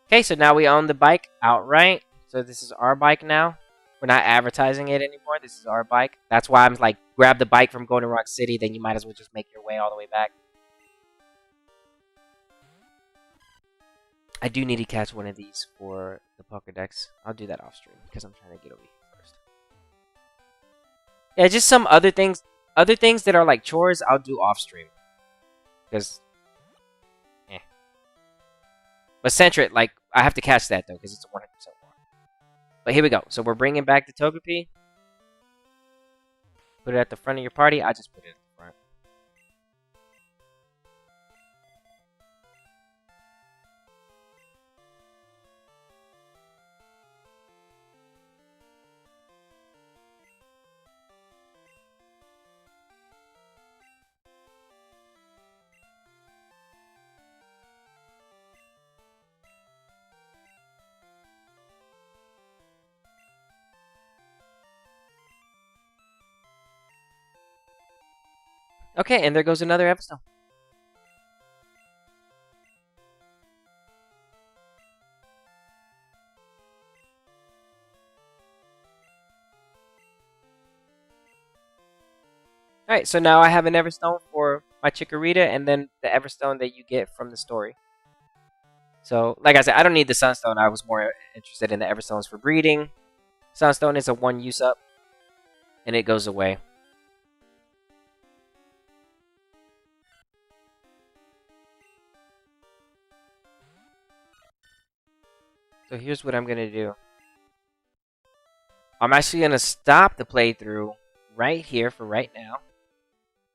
Okay, so now we own the bike outright. So this is our bike now. We're not advertising it anymore. This is our bike. That's why I'm like, grab the bike from Goldenrod City, then you might as well just make your way all the way back. I do need to catch one of these for the Pokedex. I'll do that off stream because I'm trying to get over here first. Yeah, just some other things that are like chores, I'll do off stream. Because, But Centret, like, I have to catch that though because it's a 100% one. But here we go. So we're bringing back the Togepi. Put it at the front of your party. I just put it at the front. Okay, and there goes another episode. Alright, so now I have an Everstone for my Chikorita and then the Everstone that you get from the story. So, like I said, I don't need the Sunstone. I was more interested in the Everstones for breeding. Sunstone is a 1 use up, and it goes away. So here's what I'm going to do. I'm actually going to stop the playthrough right here for right now.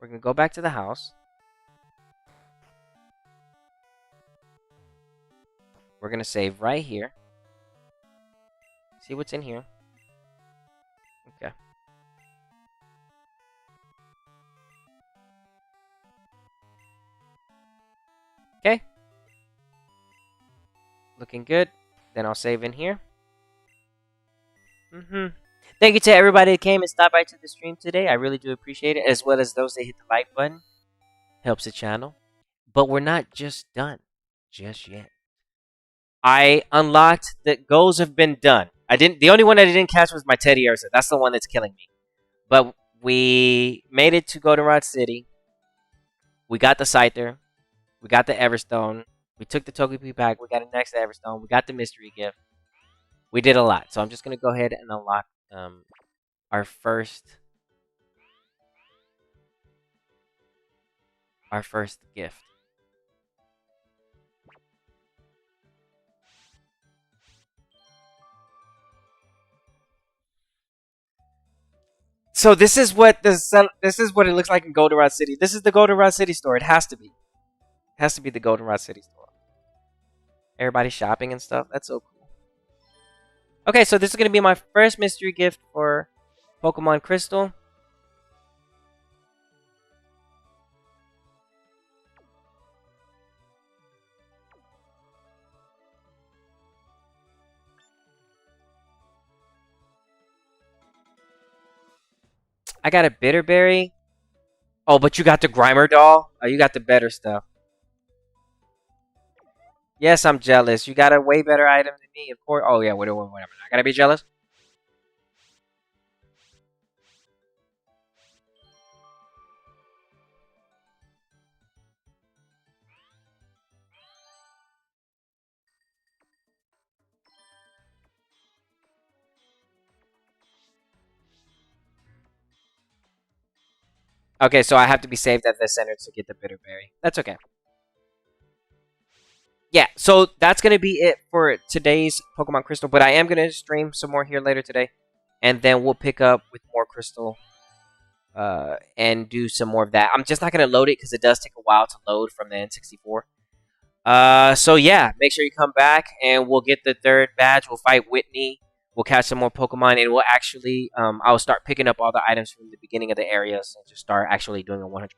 We're going to go back to the house. We're going to save right here. See what's in here. Okay. Okay. Looking good. Then I'll save in here. Thank you to everybody that came and stopped by to the stream today. I really do appreciate it, as well as those that hit the like button. Helps the channel. But we're not just done just yet. I unlocked the goals have been done. The only one that I didn't catch was my Teddiursa. That's the one that's killing me. But we made it to Goldenrod City. We got the Scyther. We got the Everstone. We took the Togepi back. We got a next Everstone. We got the mystery gift. We did a lot. So I'm just going to go ahead and unlock our first gift. So this is what this is what it looks like in Goldenrod City. This is the Goldenrod City store. It has to be. It has to be the Goldenrod City store. Everybody shopping and stuff. That's so cool. Okay, so this is gonna be my first mystery gift for Pokemon Crystal. I got a Bitterberry. Oh, but you got the Grimer doll. Oh, you got the better stuff. Yes, I'm jealous. You got a way better item than me, of course. Oh yeah, whatever. I gotta be jealous. Okay, so I have to be saved at the center to get the Bitterberry. That's okay. Yeah, so that's going to be it for today's Pokemon Crystal. But I am going to stream some more here later today. And then we'll pick up with more Crystal and do some more of that. I'm just not going to load it because it does take a while to load from the N64. So yeah, make sure you come back and we'll get the third badge. We'll fight Whitney. We'll catch some more Pokemon, and we'll actually, I'll start picking up all the items from the beginning of the areas and just start actually doing a 100%.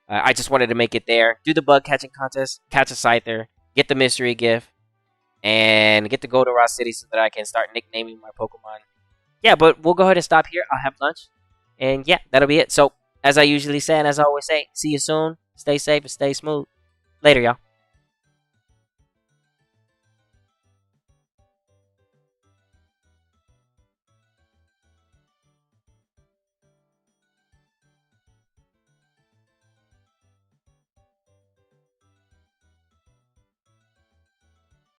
I just wanted to make it there, do the bug catching contest, catch a Scyther, get the mystery gift, and get the Goldenrod City so that I can start nicknaming my Pokemon. Yeah, but we'll go ahead and stop here. I'll have lunch, and yeah, that'll be it. So, as I usually say, and as I always say, see you soon, stay safe, and stay smooth. Later, y'all.